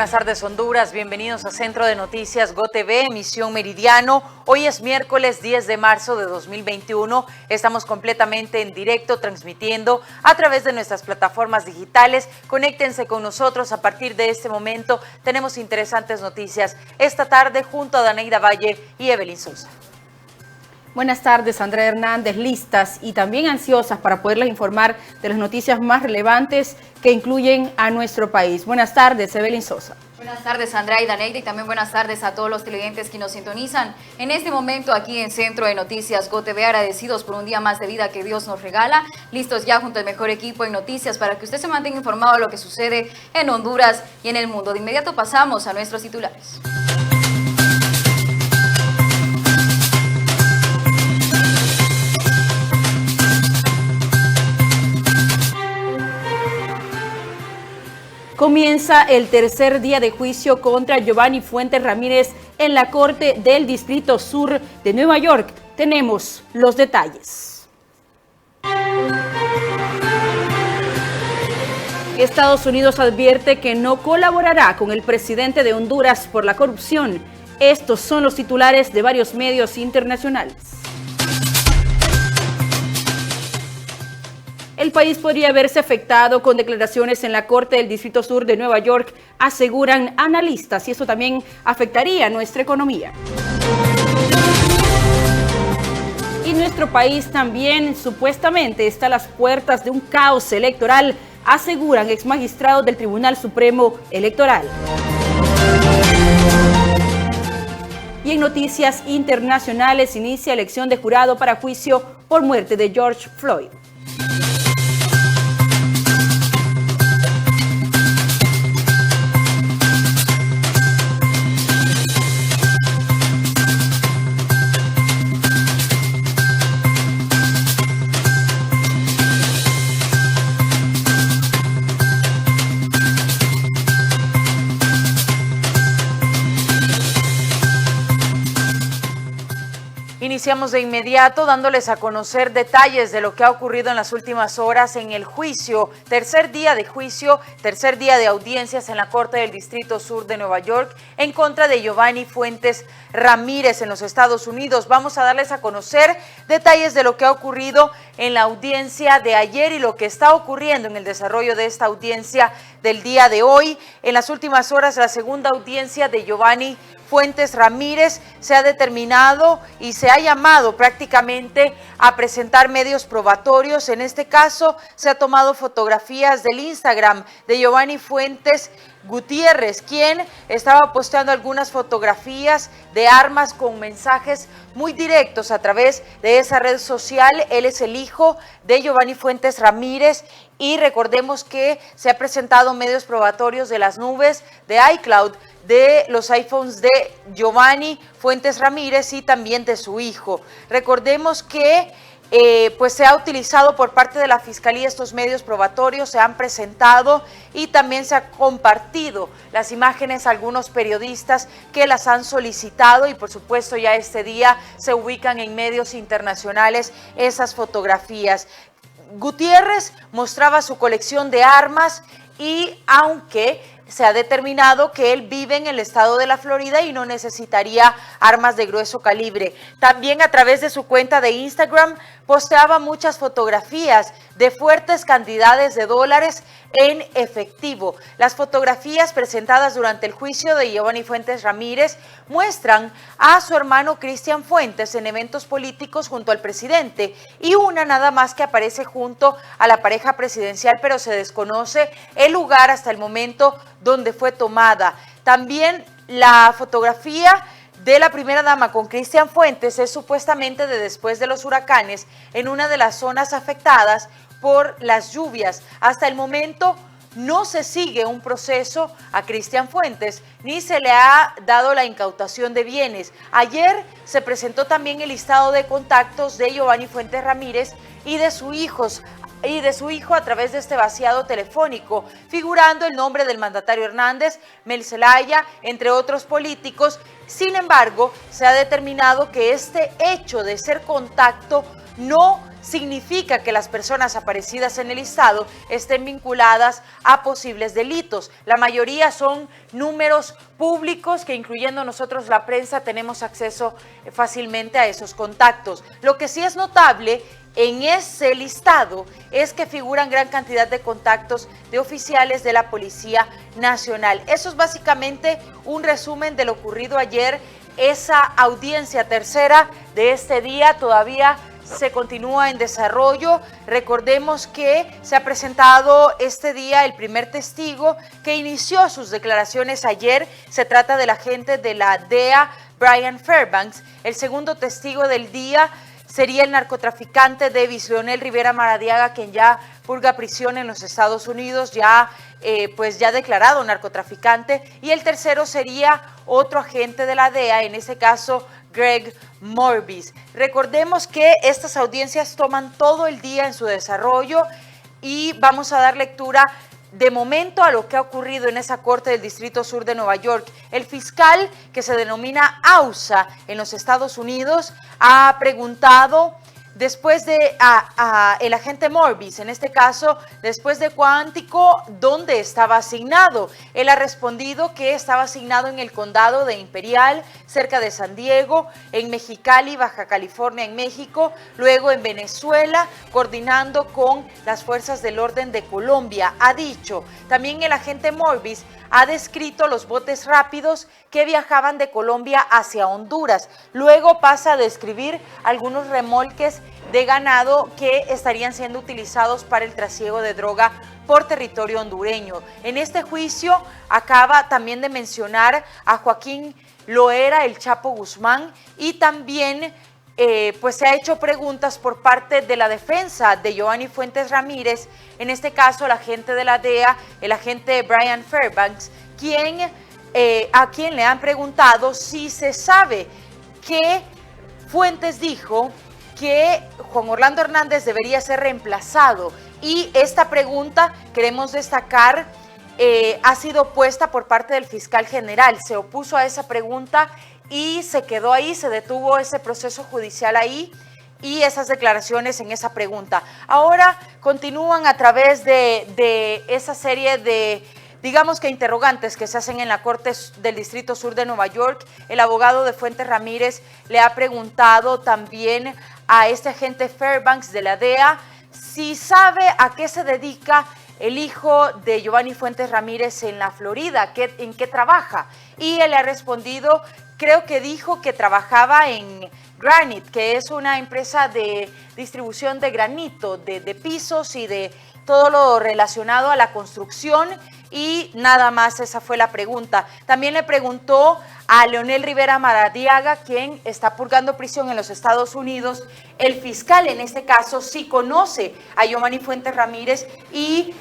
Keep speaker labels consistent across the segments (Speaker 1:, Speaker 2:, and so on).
Speaker 1: Buenas tardes, Honduras. Bienvenidos a Centro de Noticias GOTV, emisión Meridiano. Hoy es miércoles 10 de marzo de 2021. Estamos completamente en directo, transmitiendo a través de nuestras plataformas digitales. Conéctense con nosotros a partir de este momento. Tenemos interesantes noticias esta tarde junto a Daneida Valle y Evelyn Sosa.
Speaker 2: Buenas tardes, Andrea Hernández, listas y también ansiosas para poderles informar de las noticias más relevantes que incluyen a nuestro país. Buenas tardes, Evelyn Sosa.
Speaker 3: Buenas tardes, Andrea y Daneida, y también buenas tardes a todos los televidentes que nos sintonizan en este momento aquí en Centro de Noticias GOTV, agradecidos por un día más de vida que Dios nos regala, listos ya junto al mejor equipo en noticias para que usted se mantenga informado de lo que sucede en Honduras y en el mundo. De inmediato pasamos a nuestros titulares.
Speaker 2: Comienza el tercer día de juicio contra Giovanni Fuentes Ramírez en la Corte del Distrito Sur de Nueva York. Tenemos los detalles. Estados Unidos advierte que no colaborará con el presidente de Honduras por la corrupción. Estos son los titulares de varios medios internacionales. El país podría verse afectado con declaraciones en la Corte del Distrito Sur de Nueva York, aseguran analistas, y eso también afectaría nuestra economía. Y nuestro país también supuestamente está a las puertas de un caos electoral, aseguran exmagistrados del Tribunal Supremo Electoral. Y en noticias internacionales, inicia elección de jurado para juicio por muerte de George Floyd.
Speaker 1: Iniciamos de inmediato dándoles a conocer detalles de lo que ha ocurrido en las últimas horas en el juicio, tercer día de audiencias en la Corte del Distrito Sur de Nueva York en contra de Giovanni Fuentes Ramírez en los Estados Unidos. Vamos a darles a conocer detalles de lo que ha ocurrido en la audiencia de ayer y lo que está ocurriendo en el desarrollo de esta audiencia del día de hoy. En las últimas horas, la segunda audiencia de Giovanni Fuentes Ramírez se ha determinado y se ha llamado prácticamente a presentar medios probatorios. En este caso se ha tomado fotografías del Instagram de Giovanni Fuentes Gutiérrez, quien estaba posteando algunas fotografías de armas con mensajes muy directos a través de esa red social. Él es el hijo de Giovanni Fuentes Ramírez y recordemos que se ha presentado medios probatorios de las nubes de iCloud, de los iPhones de Giovanni Fuentes Ramírez y también de su hijo. Recordemos que pues se ha utilizado por parte de la Fiscalía estos medios probatorios, se han presentado y también se ha compartido las imágenes a algunos periodistas que las han solicitado y por supuesto ya este día se ubican en medios internacionales esas fotografías. Gutiérrez mostraba su colección de armas y aunque se ha determinado que él vive en el estado de la Florida y no necesitaría armas de grueso calibre. También a través de su cuenta de Instagram posteaba muchas fotografías de fuertes cantidades de dólares en efectivo. Las fotografías presentadas durante el juicio de Giovanni Fuentes Ramírez muestran a su hermano Cristian Fuentes en eventos políticos junto al presidente y una nada más que aparece junto a la pareja presidencial, pero se desconoce el lugar hasta el momento donde fue tomada. También la fotografía de la primera dama con Cristian Fuentes es supuestamente de después de los huracanes en una de las zonas afectadas por las lluvias. Hasta el momento no se sigue un proceso a Cristian Fuentes ni se le ha dado la incautación de bienes. Ayer se presentó también el listado de contactos de Giovanni Fuentes Ramírez y de sus hijos a través de este vaciado telefónico, figurando el nombre del mandatario Hernández, Mel Zelaya, entre otros políticos. Sin embargo, se ha determinado que este hecho de ser contacto no significa que las personas aparecidas en el listado estén vinculadas a posibles delitos. La mayoría son números públicos que, incluyendo nosotros la prensa, tenemos acceso fácilmente a esos contactos. Lo que sí es notable en ese listado es que figuran gran cantidad de contactos de oficiales de la Policía Nacional. Eso es básicamente un resumen de lo ocurrido ayer. Esa audiencia tercera de este día todavía se continúa en desarrollo. Recordemos que se ha presentado este día el primer testigo que inició sus declaraciones ayer. Se trata del agente de la DEA, Brian Fairbanks. El segundo testigo del día sería el narcotraficante Davis Leonel Rivera Maradiaga, quien ya purga prisión en los Estados Unidos, ya declarado narcotraficante. Y el tercero sería otro agente de la DEA, en este caso Greg Morbis. Recordemos que estas audiencias toman todo el día en su desarrollo y vamos a dar lectura de momento a lo que ha ocurrido en esa corte del Distrito Sur de Nueva York. El fiscal, que se denomina AUSA en los Estados Unidos, ha preguntado después de el agente Morbis, en este caso, después de Cuántico, ¿dónde estaba asignado? Él ha respondido que estaba asignado en el condado de Imperial, cerca de San Diego, en Mexicali, Baja California, en México, luego en Venezuela, coordinando con las fuerzas del orden de Colombia, ha dicho. También el agente Morbis ha descrito los botes rápidos que viajaban de Colombia hacia Honduras. Luego pasa a describir algunos remolques de ganado que estarían siendo utilizados para el trasiego de droga por territorio hondureño. En este juicio acaba también de mencionar a Joaquín Loera, el Chapo Guzmán, y también se ha hecho preguntas por parte de la defensa de Giovanni Fuentes Ramírez, en este caso el agente de la DEA, el agente Brian Fairbanks, a quien le han preguntado si se sabe que Fuentes dijo que Juan Orlando Hernández debería ser reemplazado. Y esta pregunta, queremos destacar, ha sido puesta por parte del fiscal general. Se opuso a esa pregunta y se quedó ahí, se detuvo ese proceso judicial ahí y esas declaraciones en esa pregunta. Ahora continúan a través de esa serie de, digamos que interrogantes que se hacen en la Corte del Distrito Sur de Nueva York. El abogado de Fuentes Ramírez le ha preguntado también a este agente Fairbanks de la DEA si sabe a qué se dedica el hijo de Giovanni Fuentes Ramírez en la Florida, en qué trabaja. Y él le ha respondido, creo que dijo que trabajaba en Granite, que es una empresa de distribución de granito, de pisos y de todo lo relacionado a la construcción, y nada más, esa fue la pregunta. También le preguntó a Leonel Rivera Maradiaga, quien está purgando prisión en los Estados Unidos, el fiscal en este caso sí conoce a Giovanni Fuentes Ramírez y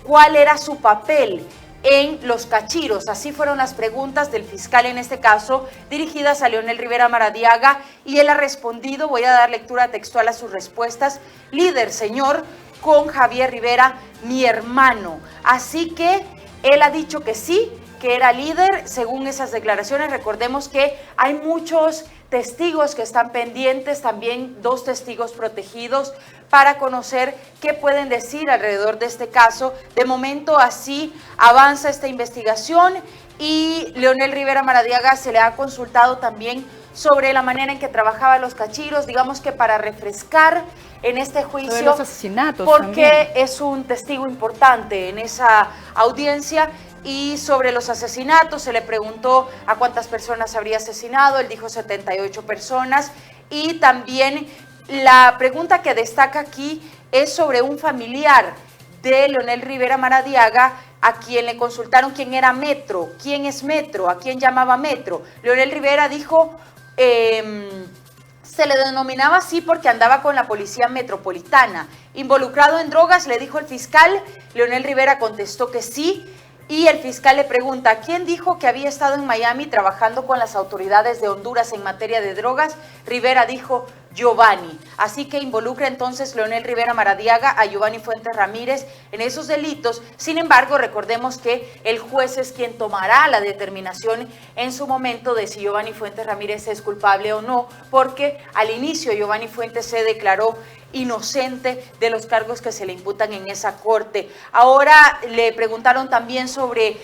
Speaker 1: cuál era su papel en los cachiros. Así fueron las preguntas del fiscal en este caso, dirigidas a Leonel Rivera Maradiaga, y él ha respondido, voy a dar lectura textual a sus respuestas: líder, señor, con Javier Rivera, mi hermano. Así que él ha dicho que sí, que era líder, según esas declaraciones. Recordemos que hay muchos testigos que están pendientes, también 2 testigos protegidos, para conocer qué pueden decir alrededor de este caso. De momento así avanza esta investigación y Leonel Rivera Maradiaga se le ha consultado también sobre la manera en que trabajaba los cachiros, digamos que para refrescar en este juicio,
Speaker 2: los asesinatos
Speaker 1: porque
Speaker 2: también
Speaker 1: es un testigo importante en esa audiencia. Y sobre los asesinatos se le preguntó a cuántas personas habría asesinado, él dijo 78 personas, y también la pregunta que destaca aquí es sobre un familiar de Leonel Rivera Maradiaga, a quien le consultaron quién era Metro, quién es Metro, a quién llamaba Metro. Leonel Rivera dijo, se le denominaba así porque andaba con la policía metropolitana. Involucrado en drogas, le dijo el fiscal. Leonel Rivera contestó que sí. Y el fiscal le pregunta, ¿quién dijo que había estado en Miami trabajando con las autoridades de Honduras en materia de drogas? Rivera dijo, Giovanni. Así que involucra entonces Leonel Rivera Maradiaga a Giovanni Fuentes Ramírez en esos delitos. Sin embargo, recordemos que el juez es quien tomará la determinación en su momento de si Giovanni Fuentes Ramírez es culpable o no, porque al inicio Giovanni Fuentes se declaró inocente de los cargos que se le imputan en esa corte. Ahora le preguntaron también sobre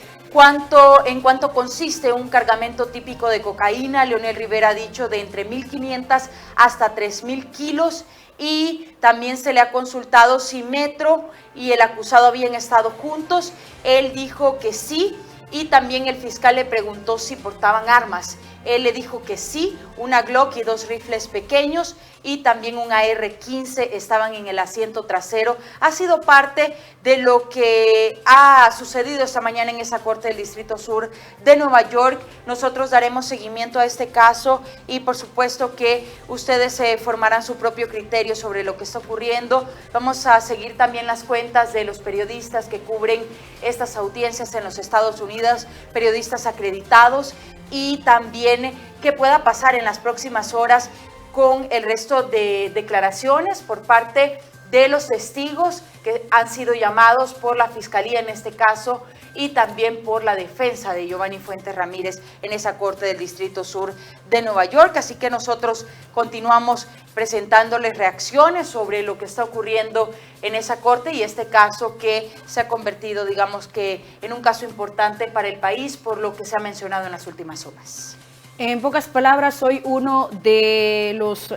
Speaker 1: en cuánto consiste un cargamento típico de cocaína. Leonel Rivera ha dicho de entre 1.500 hasta 3.000 kilos, y también se le ha consultado si Metro y el acusado habían estado juntos. Él dijo que sí, y también el fiscal le preguntó si portaban armas. Él le dijo que sí, una Glock y 2 rifles pequeños y también un AR-15 estaban en el asiento trasero. Ha sido parte de lo que ha sucedido esta mañana en esa corte del Distrito Sur de Nueva York. Nosotros daremos seguimiento a este caso y por supuesto que ustedes se formarán su propio criterio sobre lo que está ocurriendo. Vamos a seguir también las cuentas de los periodistas que cubren estas audiencias en los Estados Unidos, periodistas acreditados, y también qué pueda pasar en las próximas horas con el resto de declaraciones por parte de los testigos que han sido llamados por la Fiscalía en este caso y también por la defensa de Giovanni Fuentes Ramírez en esa corte del Distrito Sur de Nueva York. Así que nosotros continuamos presentándoles reacciones sobre lo que está ocurriendo en esa corte y este caso que se ha convertido, digamos que, en un caso importante para el país por lo que se ha mencionado en las últimas horas.
Speaker 2: En pocas palabras, hoy uno de los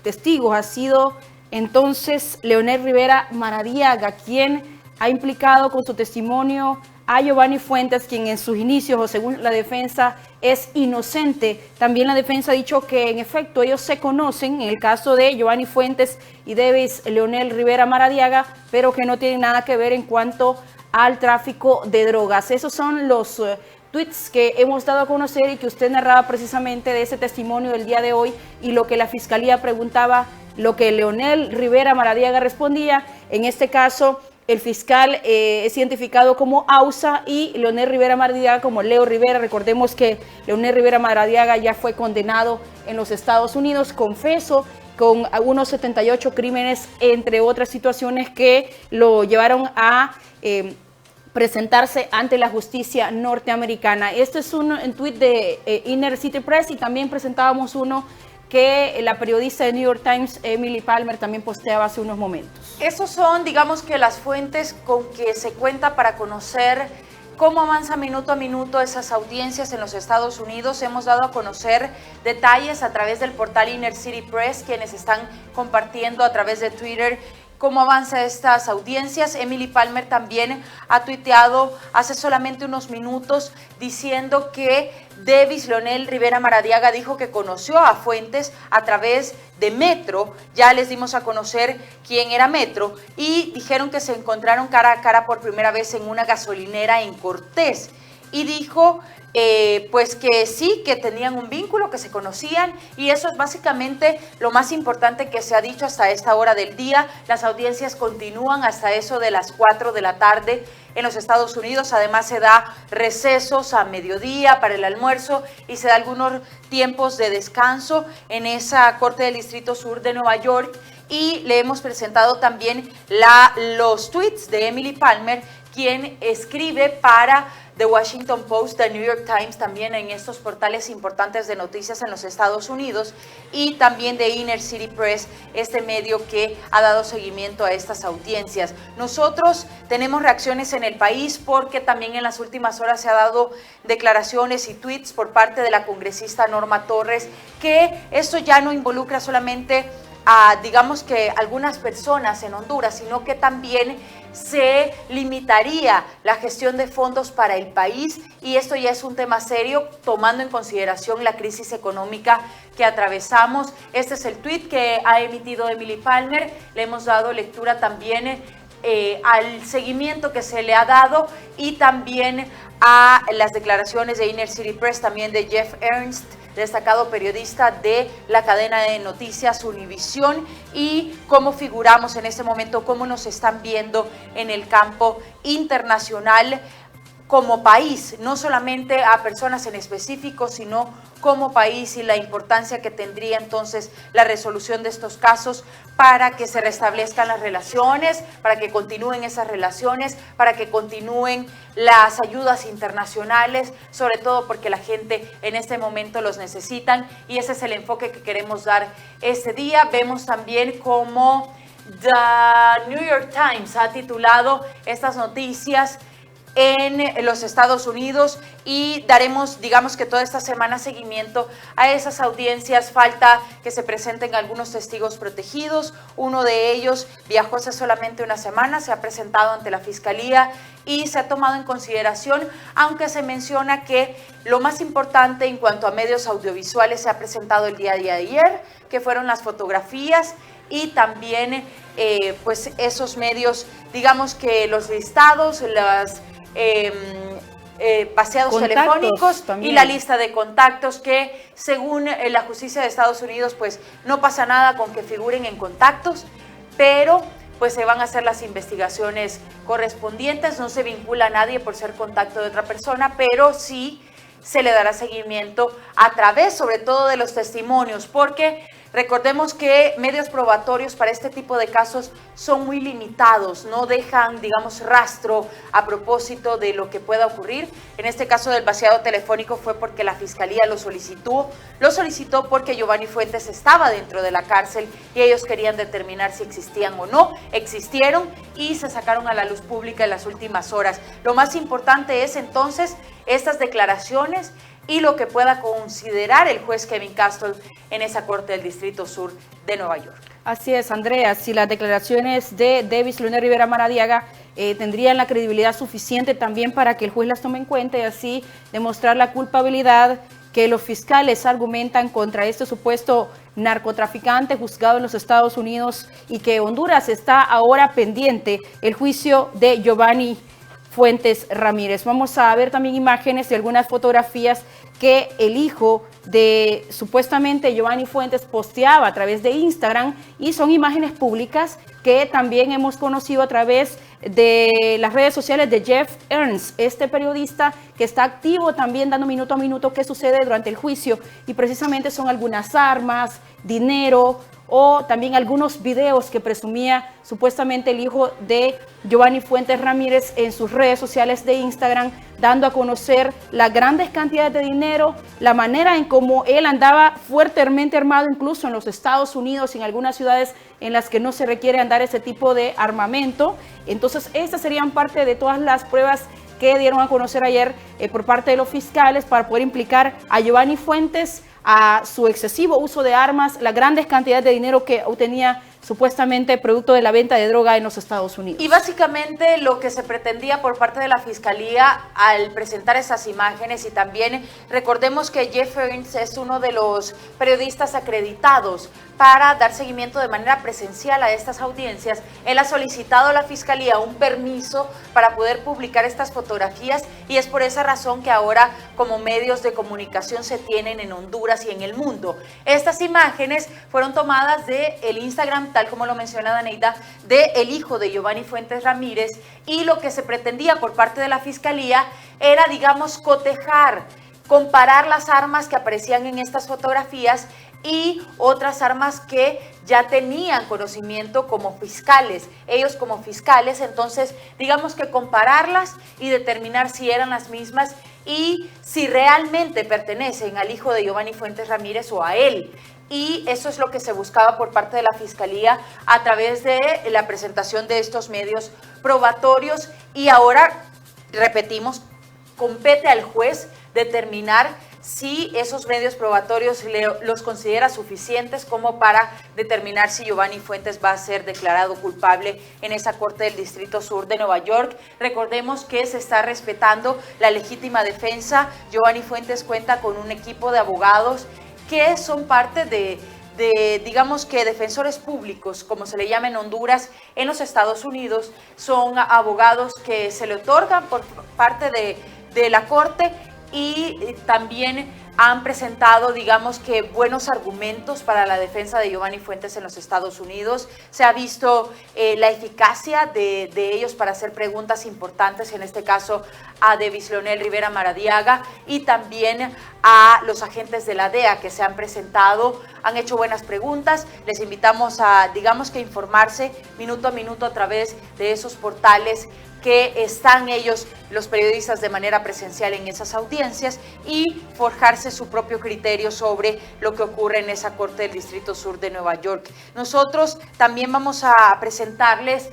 Speaker 2: testigos ha sido entonces Leonel Rivera Maradiaga, quien ha implicado con su testimonio a Giovanni Fuentes, quien en sus inicios, o según la defensa, es inocente. También la defensa ha dicho que en efecto ellos se conocen, en el caso de Giovanni Fuentes y Davis Leonel Rivera Maradiaga, pero que no tienen nada que ver en cuanto al tráfico de drogas. Esos son los tweets que hemos dado a conocer y que usted narraba precisamente de ese testimonio del día de hoy y lo que la Fiscalía preguntaba, lo que Leonel Rivera Maradiaga respondía. En este caso, el fiscal es identificado como Ausa y Leonel Rivera Maradiaga como Leo Rivera. Recordemos que Leonel Rivera Maradiaga ya fue condenado en los Estados Unidos, confeso, con algunos 78 crímenes, entre otras situaciones que lo llevaron a presentarse ante la justicia norteamericana. Este es un tuit de Inner City Press y también presentábamos uno que la periodista de New York Times, Emily Palmer, también posteaba hace unos momentos.
Speaker 1: Esos son, digamos que las fuentes con que se cuenta para conocer cómo avanza minuto a minuto esas audiencias en los Estados Unidos. Hemos dado a conocer detalles a través del portal Inner City Press, quienes están compartiendo a través de Twitter cómo avanza estas audiencias. Emily Palmer también ha tuiteado hace solamente unos minutos diciendo que Davis Leonel Rivera Maradiaga dijo que conoció a Fuentes a través de Metro. Ya les dimos a conocer quién era Metro y dijeron que se encontraron cara a cara por primera vez en una gasolinera en Cortés. Y dijo pues que sí, que tenían un vínculo, que se conocían, y eso es básicamente lo más importante que se ha dicho hasta esta hora del día. Las audiencias continúan hasta eso de las 4 de la tarde en los Estados Unidos. Además se da recesos a mediodía para el almuerzo y se da algunos tiempos de descanso en esa corte del Distrito Sur de Nueva York. Y le hemos presentado también los tweets de Emily Palmer, quien escribe para The Washington Post, The New York Times, también en estos portales importantes de noticias en los Estados Unidos, y también de Inner City Press, este medio que ha dado seguimiento a estas audiencias. Nosotros tenemos reacciones en el país porque también en las últimas horas se ha dado declaraciones y tweets por parte de la congresista Norma Torres, que esto ya no involucra solamente a, digamos que, algunas personas en Honduras, sino que también se limitaría la gestión de fondos para el país, y esto ya es un tema serio tomando en consideración la crisis económica que atravesamos. Este es el tuit que ha emitido Emily Palmer. Le hemos dado lectura también al seguimiento que se le ha dado y también a las declaraciones de Inner City Press, también de Jeff Ernst, destacado periodista de la cadena de noticias Univisión, y cómo figuramos en este momento, cómo nos están viendo en el campo internacional. como país, no solamente a personas en específico, sino como país, y la importancia que tendría entonces la resolución de estos casos para que se restablezcan las relaciones, para que continúen esas relaciones, para que continúen las ayudas internacionales, sobre todo porque la gente en este momento los necesitan, y ese es el enfoque que queremos dar este día. Vemos también cómo The New York Times ha titulado estas noticias en los Estados Unidos, y daremos, digamos que toda esta semana, seguimiento a esas audiencias. Falta que se presenten algunos testigos protegidos. Uno de ellos viajó hace solamente una semana, se ha presentado ante la Fiscalía y se ha tomado en consideración, aunque se menciona que lo más importante en cuanto a medios audiovisuales se ha presentado el día de ayer, que fueron las fotografías, y también pues esos medios, digamos que los listados, las paseados
Speaker 2: Contactos
Speaker 1: telefónicos
Speaker 2: también.
Speaker 1: y la lista de contactos, que según la justicia de Estados Unidos pues no pasa nada con que figuren en contactos, pero pues se van a hacer las investigaciones correspondientes. No se vincula a nadie por ser contacto de otra persona, pero sí se le dará seguimiento a través sobre todo de los testimonios, porque recordemos que medios probatorios para este tipo de casos son muy limitados, no dejan, digamos, rastro a propósito de lo que pueda ocurrir. En este caso del vaciado telefónico fue porque la Fiscalía lo solicitó porque Giovanni Fuentes estaba dentro de la cárcel y ellos querían determinar si existían o no. Existieron y se sacaron a la luz pública en las últimas horas. Lo más importante es entonces estas declaraciones y lo que pueda considerar el juez Kevin Castle en esa Corte del Distrito Sur de Nueva York.
Speaker 2: Así es, Andrea, si las declaraciones de Davis Leonel Rivera Maradiaga tendrían la credibilidad suficiente también para que el juez las tome en cuenta y así demostrar la culpabilidad que los fiscales argumentan contra este supuesto narcotraficante juzgado en los Estados Unidos, y que Honduras está ahora pendiente el juicio de Giovanni Fuentes Ramírez. Vamos a ver también imágenes de algunas fotografías que el hijo de supuestamente Giovanni Fuentes posteaba a través de Instagram, y son imágenes públicas que también hemos conocido a través de las redes sociales de Jeff Ernst, este periodista que está activo también dando minuto a minuto qué sucede durante el juicio, y precisamente son algunas armas, dinero o también algunos videos que presumía supuestamente el hijo de Giovanni Fuentes Ramírez en sus redes sociales de Instagram, dando a conocer las grandes cantidades de dinero, la manera en cómo él andaba fuertemente armado, incluso en los Estados Unidos y en algunas ciudades en las que no se requiere andar ese tipo de armamento. Entonces, estas serían parte de todas las pruebas que dieron a conocer ayer por parte de los fiscales para poder implicar a Giovanni Fuentes, a su excesivo uso de armas, las grandes cantidades de dinero que obtenía supuestamente producto de la venta de droga en los Estados Unidos.
Speaker 1: Y básicamente lo que se pretendía por parte de la Fiscalía al presentar esas imágenes, y también recordemos que Jeff Ernst es uno de los periodistas acreditados para dar seguimiento de manera presencial a estas audiencias. Él ha solicitado a la Fiscalía un permiso para poder publicar estas fotografías, y es por esa razón que ahora como medios de comunicación se tienen en Honduras y en el mundo. Estas imágenes fueron tomadas del Instagram, tal como lo menciona Daneida, del hijo de Giovanni Fuentes Ramírez, y lo que se pretendía por parte de la Fiscalía era, digamos, cotejar, comparar las armas que aparecían en estas fotografías y otras armas que ya tenían conocimiento como fiscales, ellos como fiscales. Entonces, digamos que compararlas y determinar si eran las mismas y si realmente pertenecen al hijo de Giovanni Fuentes Ramírez o a él. Y eso es lo que se buscaba por parte de la Fiscalía a través de la presentación de estos medios probatorios. Y ahora, repetimos, compete al juez determinar si esos medios probatorios los considera suficientes como para determinar si Giovanni Fuentes va a ser declarado culpable en esa Corte del Distrito Sur de Nueva York. Recordemos que se está respetando la legítima defensa. Giovanni Fuentes cuenta con un equipo de abogados que son parte de digamos que defensores públicos, como se le llama en Honduras. En los Estados Unidos son abogados que se le otorgan por parte de la Corte, y también han presentado, digamos que, buenos argumentos para la defensa de Giovanni Fuentes en los Estados Unidos. Se ha visto la eficacia de ellos para hacer preguntas importantes, en este caso a Davis Leonel Rivera Maradiaga y también a los agentes de la DEA que se han presentado, han hecho buenas preguntas. Les invitamos a, digamos que, informarse minuto a minuto a través de esos portales que están ellos, los periodistas, de manera presencial en esas audiencias y forjarse su propio criterio sobre lo que ocurre en esa Corte del Distrito Sur de Nueva York. Nosotros también vamos a presentarles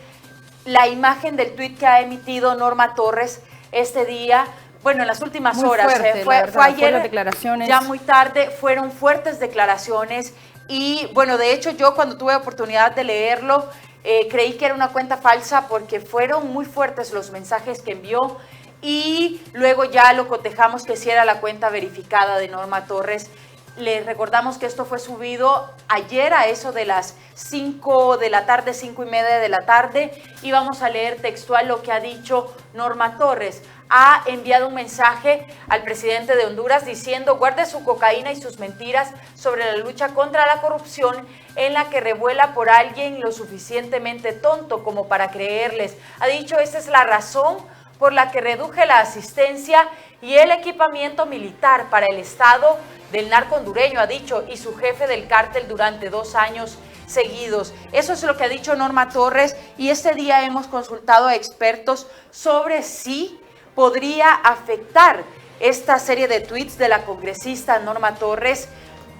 Speaker 1: la imagen del tuit que ha emitido Norma Torres este día. Bueno, en las últimas horas, fue ayer, declaraciones. Ya muy tarde, fueron fuertes declaraciones y bueno, de hecho yo cuando tuve oportunidad de leerlo, creí que era una cuenta falsa porque fueron muy fuertes los mensajes que envió y luego ya lo cotejamos que sí era la cuenta verificada de Norma Torres. Les recordamos que esto fue subido ayer a eso de las 5 de la tarde, 5:30 de la tarde, y vamos a leer textual lo que ha dicho Norma Torres. Ha enviado un mensaje al presidente de Honduras diciendo: guarde su cocaína y sus mentiras sobre la lucha contra la corrupción, en la que revuela por alguien lo suficientemente tonto como para creerles. Ha dicho: esa es la razón por la que reduje la asistencia y el equipamiento militar para el Estado del narco hondureño, ha dicho, y su jefe del cártel durante 2 años seguidos. Eso es lo que ha dicho Norma Torres, y este día hemos consultado a expertos sobre si podría afectar esta serie de tweets de la congresista Norma Torres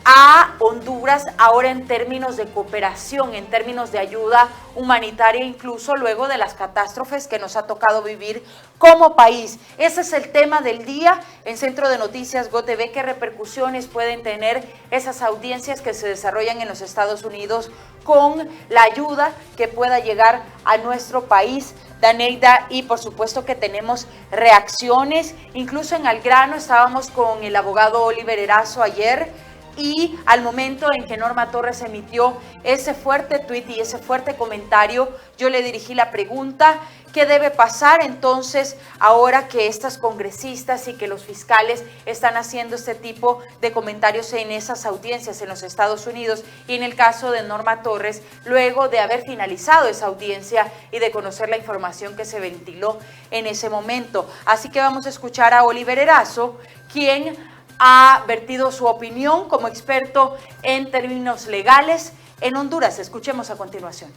Speaker 1: a Honduras ahora en términos de cooperación, en términos de ayuda humanitaria, incluso luego de las catástrofes que nos ha tocado vivir como país. Ese es el tema del día en Centro de Noticias GOTV. ¿Qué repercusiones pueden tener esas audiencias que se desarrollan en los Estados Unidos con la ayuda que pueda llegar a nuestro país? Daneida, y por supuesto que tenemos reacciones, incluso en Al Grano estábamos con el abogado Oliver Erazo ayer, y al momento en que Norma Torres emitió ese fuerte tuit y ese fuerte comentario, yo le dirigí la pregunta: ¿qué debe pasar entonces ahora que estas congresistas y que los fiscales están haciendo este tipo de comentarios en esas audiencias en los Estados Unidos? Y en el caso de Norma Torres, luego de haber finalizado esa audiencia y de conocer la información que se ventiló en ese momento. Así que vamos a escuchar a Oliver Erazo, quien ha vertido su opinión como experto en términos legales en Honduras. Escuchemos a continuación.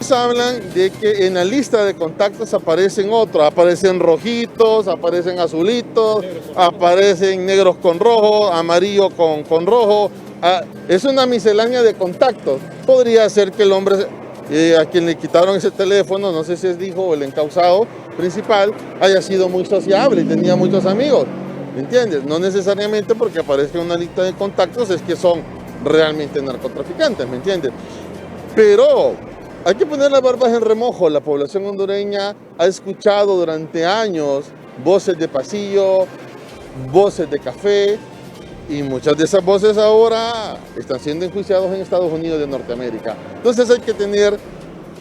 Speaker 4: Hablan de que en la lista de contactos aparecen otros, aparecen rojitos, aparecen azulitos, aparecen negros con rojo, amarillo con rojo. Es una miscelánea de contactos. Podría ser que el hombre a quien le quitaron ese teléfono, no sé si es dijo el encausado principal, haya sido muy sociable y tenía muchos amigos, ¿me entiendes? No necesariamente porque aparezca una lista de contactos es que son realmente narcotraficantes, ¿me entiendes? Pero hay que poner las barbas en remojo. La población hondureña ha escuchado durante años voces de pasillo, voces de café, y muchas de esas voces ahora están siendo enjuiciados en Estados Unidos de Norteamérica. Entonces hay que tener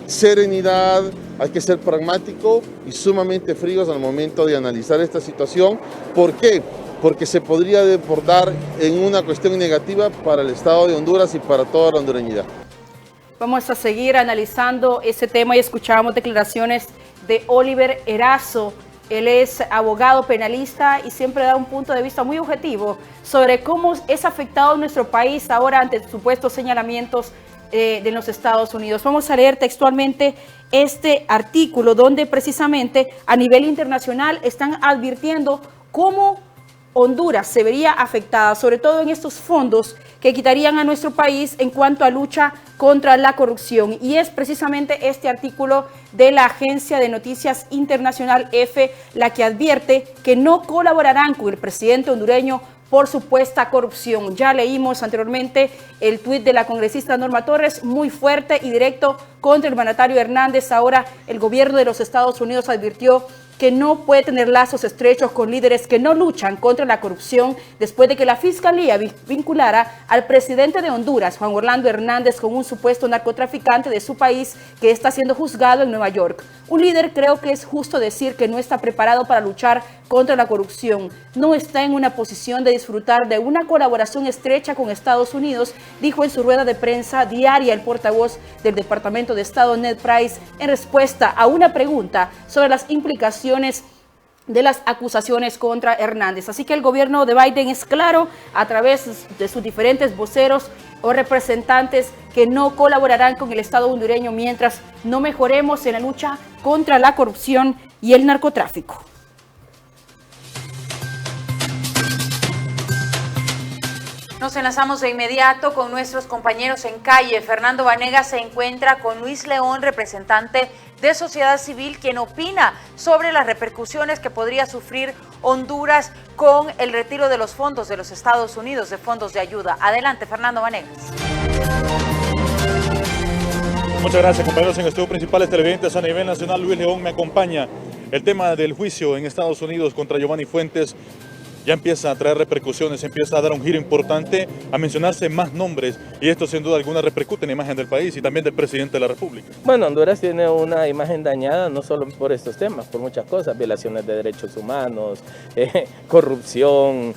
Speaker 4: serenidad, hay que ser pragmático y sumamente fríos al momento de analizar esta situación. ¿Por qué? Porque se podría desbordar en una cuestión negativa para el Estado de Honduras y para toda la hondureñidad.
Speaker 2: Vamos a seguir analizando ese tema y escuchamos declaraciones de Oliver Erazo. Él es abogado penalista y siempre da un punto de vista muy objetivo sobre cómo es afectado nuestro país ahora ante supuestos señalamientos de los Estados Unidos. Vamos a leer textualmente este artículo donde precisamente a nivel internacional están advirtiendo cómo Honduras se vería afectada, sobre todo en estos fondos que quitarían a nuestro país en cuanto a lucha contra la corrupción. Y es precisamente este artículo de la agencia de noticias internacional EFE la que advierte que no colaborarán con el presidente hondureño por supuesta corrupción. Ya leímos anteriormente el tuit de la congresista Norma Torres, muy fuerte y directo contra el mandatario Hernández. Ahora el gobierno de los Estados Unidos advirtió que no puede tener lazos estrechos con líderes que no luchan contra la corrupción después de que la Fiscalía vinculara al presidente de Honduras, Juan Orlando Hernández, con un supuesto narcotraficante de su país que está siendo juzgado en Nueva York. Un líder, creo que es justo decir que no está preparado para luchar contra la corrupción, no está en una posición de disfrutar de una colaboración estrecha con Estados Unidos, dijo en su rueda de prensa diaria el portavoz del Departamento de Estado, Ned Price, en respuesta a una pregunta sobre las implicaciones de las acusaciones contra Hernández. Así que el gobierno de Biden es claro a través de sus diferentes voceros o representantes que no colaborarán con el Estado hondureño mientras no mejoremos en la lucha contra la corrupción y el narcotráfico.
Speaker 1: Nos enlazamos de inmediato con nuestros compañeros en calle. Fernando Vanegas se encuentra con Luis León, representante de sociedad civil, quien opina sobre las repercusiones que podría sufrir Honduras con el retiro de los fondos de los Estados Unidos, de fondos de ayuda. Adelante, Fernando Vanegas.
Speaker 5: Muchas gracias, compañeros. En estudios principales televidentes a nivel nacional, Luis León me acompaña. El tema del juicio en Estados Unidos contra Giovanni Fuentes ya empieza a traer repercusiones, empieza a dar un giro importante, a mencionarse más nombres, y esto sin duda alguna repercute en la imagen del país y también del presidente de la República.
Speaker 6: Bueno, Honduras tiene una imagen dañada no solo por estos temas, por muchas cosas, violaciones de derechos humanos, corrupción.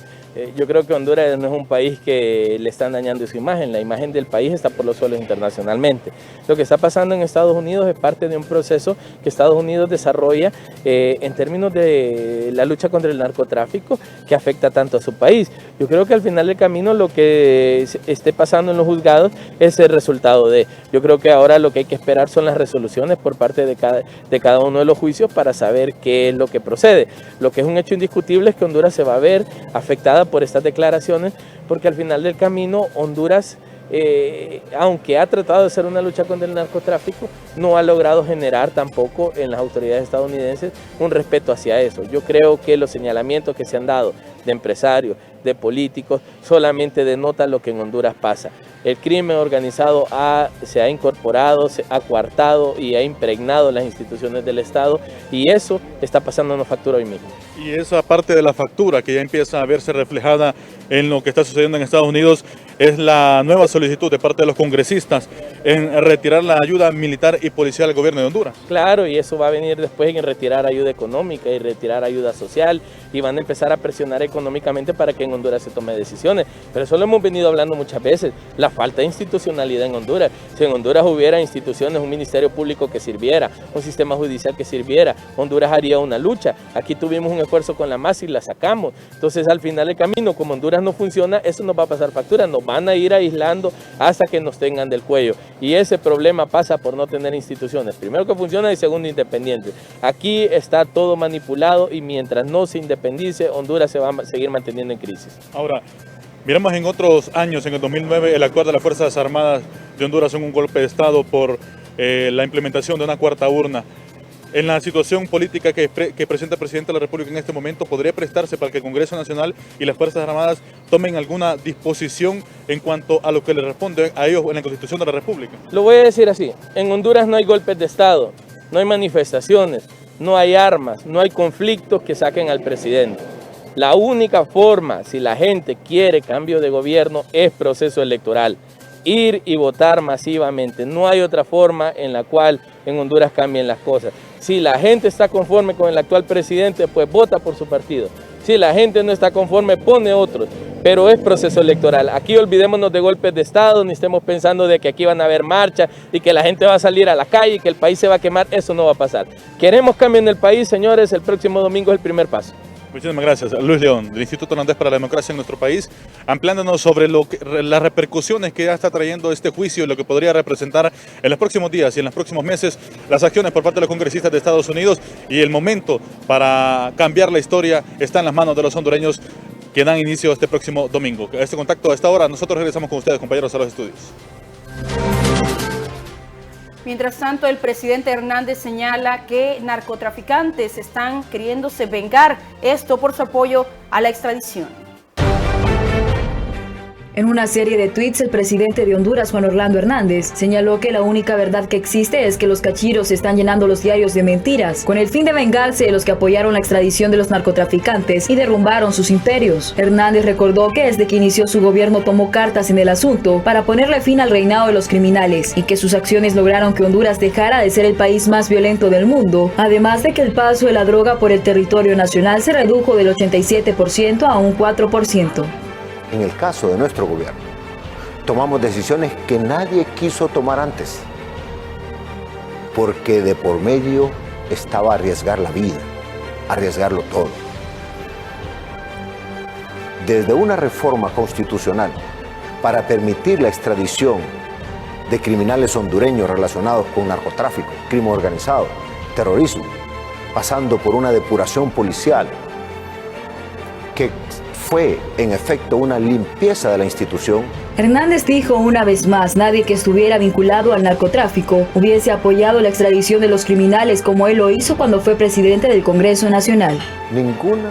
Speaker 6: Yo creo que Honduras no es un país que le están dañando su imagen, la imagen del país está por los suelos internacionalmente. Lo que está pasando en Estados Unidos es parte de un proceso que Estados Unidos desarrolla en términos de la lucha contra el narcotráfico que afecta tanto a su país. Yo creo que al final del camino lo que esté pasando en los juzgados es el resultado de. Yo creo que ahora lo que hay que esperar son las resoluciones por parte de cada uno de los juicios para saber qué es lo que procede. Lo que es un hecho indiscutible es que Honduras se va a ver afectada por estas declaraciones, porque al final del camino Honduras, aunque ha tratado de hacer una lucha contra el narcotráfico, no ha logrado generar tampoco en las autoridades estadounidenses un respeto hacia eso. Yo creo que los señalamientos que se han dado de empresarios, de políticos, solamente denotan lo que en Honduras pasa. El crimen organizado se ha incorporado, se ha coartado y ha impregnado las instituciones del Estado, y eso está pasando una factura hoy mismo.
Speaker 5: Y esa parte de la factura que ya empieza a verse reflejada en lo que está sucediendo en Estados Unidos es la nueva solicitud de parte de los congresistas en retirar la ayuda militar y policial al gobierno de Honduras.
Speaker 6: Claro, y eso va a venir después en retirar ayuda económica y retirar ayuda social, y van a empezar a presionar económicamente para que en Honduras se tome decisiones. Pero eso lo hemos venido hablando muchas veces, la falta de institucionalidad en Honduras. Si en Honduras hubiera instituciones, un ministerio público que sirviera, un sistema judicial que sirviera, Honduras haría una lucha. Aquí tuvimos un esfuerzo con la MAS y la sacamos. Entonces al final del camino, como Honduras no funciona, eso nos va a pasar factura, nos van a ir aislando hasta que nos tengan del cuello. Y ese problema pasa por no tener instituciones, primero que funcionan y segundo independientes. Aquí está todo manipulado, y mientras no se independice, Honduras se va a seguir manteniendo en crisis.
Speaker 5: Ahora, miramos en otros años, en el 2009, el actuar de las Fuerzas Armadas de Honduras en un golpe de Estado por la implementación de una cuarta urna. En la situación política que presenta el presidente de la República en este momento, ¿podría prestarse para que el Congreso Nacional y las Fuerzas Armadas tomen alguna disposición en cuanto a lo que le responde a ellos en la Constitución de la República?
Speaker 6: Lo voy a decir así, en Honduras no hay golpes de Estado, no hay manifestaciones, no hay armas, no hay conflictos que saquen al presidente. La única forma, si la gente quiere cambio de gobierno, es proceso electoral. Ir y votar masivamente. No hay otra forma en la cual en Honduras cambien las cosas. Si la gente está conforme con el actual presidente, pues vota por su partido. Si la gente no está conforme, pone otros. Pero es proceso electoral. Aquí olvidémonos de golpes de Estado, ni estemos pensando de que aquí van a haber marchas y que la gente va a salir a la calle y que el país se va a quemar. Eso no va a pasar. Queremos cambio en el país, señores. El próximo domingo es el primer paso.
Speaker 5: Muchísimas gracias. Luis León, del Instituto Holandés para la Democracia en nuestro país, ampliándonos sobre las repercusiones que ya está trayendo este juicio y lo que podría representar en los próximos días y en los próximos meses las acciones por parte de los congresistas de Estados Unidos, y el momento para cambiar la historia está en las manos de los hondureños que dan inicio este próximo domingo. Este contacto a esta hora, nosotros regresamos con ustedes, compañeros, a los estudios.
Speaker 2: Mientras tanto, el presidente Hernández señala que narcotraficantes están queriéndose vengar, esto por su apoyo a la extradición.
Speaker 3: En una serie de tweets, el presidente de Honduras, Juan Orlando Hernández, señaló que la única verdad que existe es que los cachiros están llenando los diarios de mentiras, con el fin de vengarse de los que apoyaron la extradición de los narcotraficantes y derrumbaron sus imperios. Hernández recordó que desde que inició su gobierno tomó cartas en el asunto para ponerle fin al reinado de los criminales y que sus acciones lograron que Honduras dejara de ser el país más violento del mundo, además de que el paso de la droga por el territorio nacional se redujo del 87% a un 4%.
Speaker 7: En el caso de nuestro gobierno, tomamos decisiones que nadie quiso tomar antes, porque de por medio estaba arriesgar la vida, arriesgarlo todo. Desde una reforma constitucional para permitir la extradición de criminales hondureños relacionados con narcotráfico, crimen organizado, terrorismo, pasando por una depuración policial que fue, en efecto, una limpieza de la institución.
Speaker 3: Hernández dijo una vez más, nadie que estuviera vinculado al narcotráfico hubiese apoyado la extradición de los criminales como él lo hizo cuando fue presidente del Congreso Nacional.
Speaker 7: Ninguna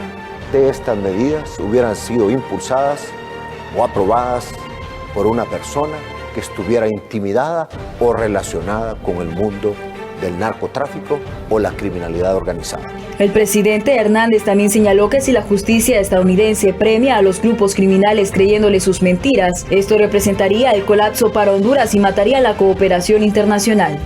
Speaker 7: de estas medidas hubieran sido impulsadas o aprobadas por una persona que estuviera intimidada o relacionada con el mundo del narcotráfico o la criminalidad organizada.
Speaker 3: El presidente Hernández también señaló que si la justicia estadounidense premia a los grupos criminales creyéndole sus mentiras, esto representaría el colapso para Honduras y mataría la cooperación internacional.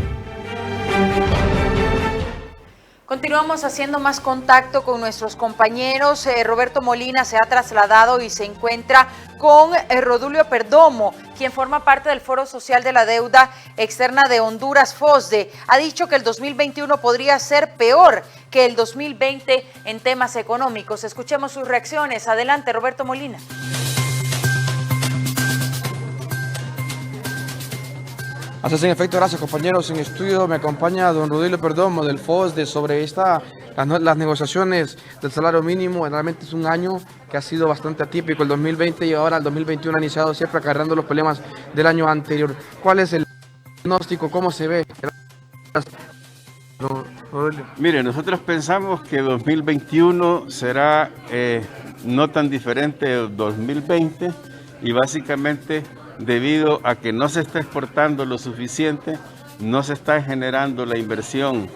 Speaker 1: Continuamos haciendo más contacto con nuestros compañeros. Roberto Molina se ha trasladado y se encuentra con Rodulio Perdomo, quien forma parte del Foro Social de la Deuda Externa de Honduras, FOSDE. Ha dicho que el 2021 podría ser peor que el 2020 en temas económicos. Escuchemos sus reacciones. Adelante, Roberto Molina.
Speaker 8: Así es, en efecto, gracias compañeros. En estudio me acompaña don Rodulio Perdomo del FOSDE sobre las negociaciones del salario mínimo. Realmente es un año que ha sido bastante atípico, el 2020, y ahora el 2021 ha iniciado siempre acarreando los problemas del año anterior. ¿Cuál es el diagnóstico? ¿Cómo se ve?
Speaker 9: Mire, nosotros pensamos que 2021 será no tan diferente del 2020 y básicamente debido a que no se está exportando lo suficiente, no se está generando la inversión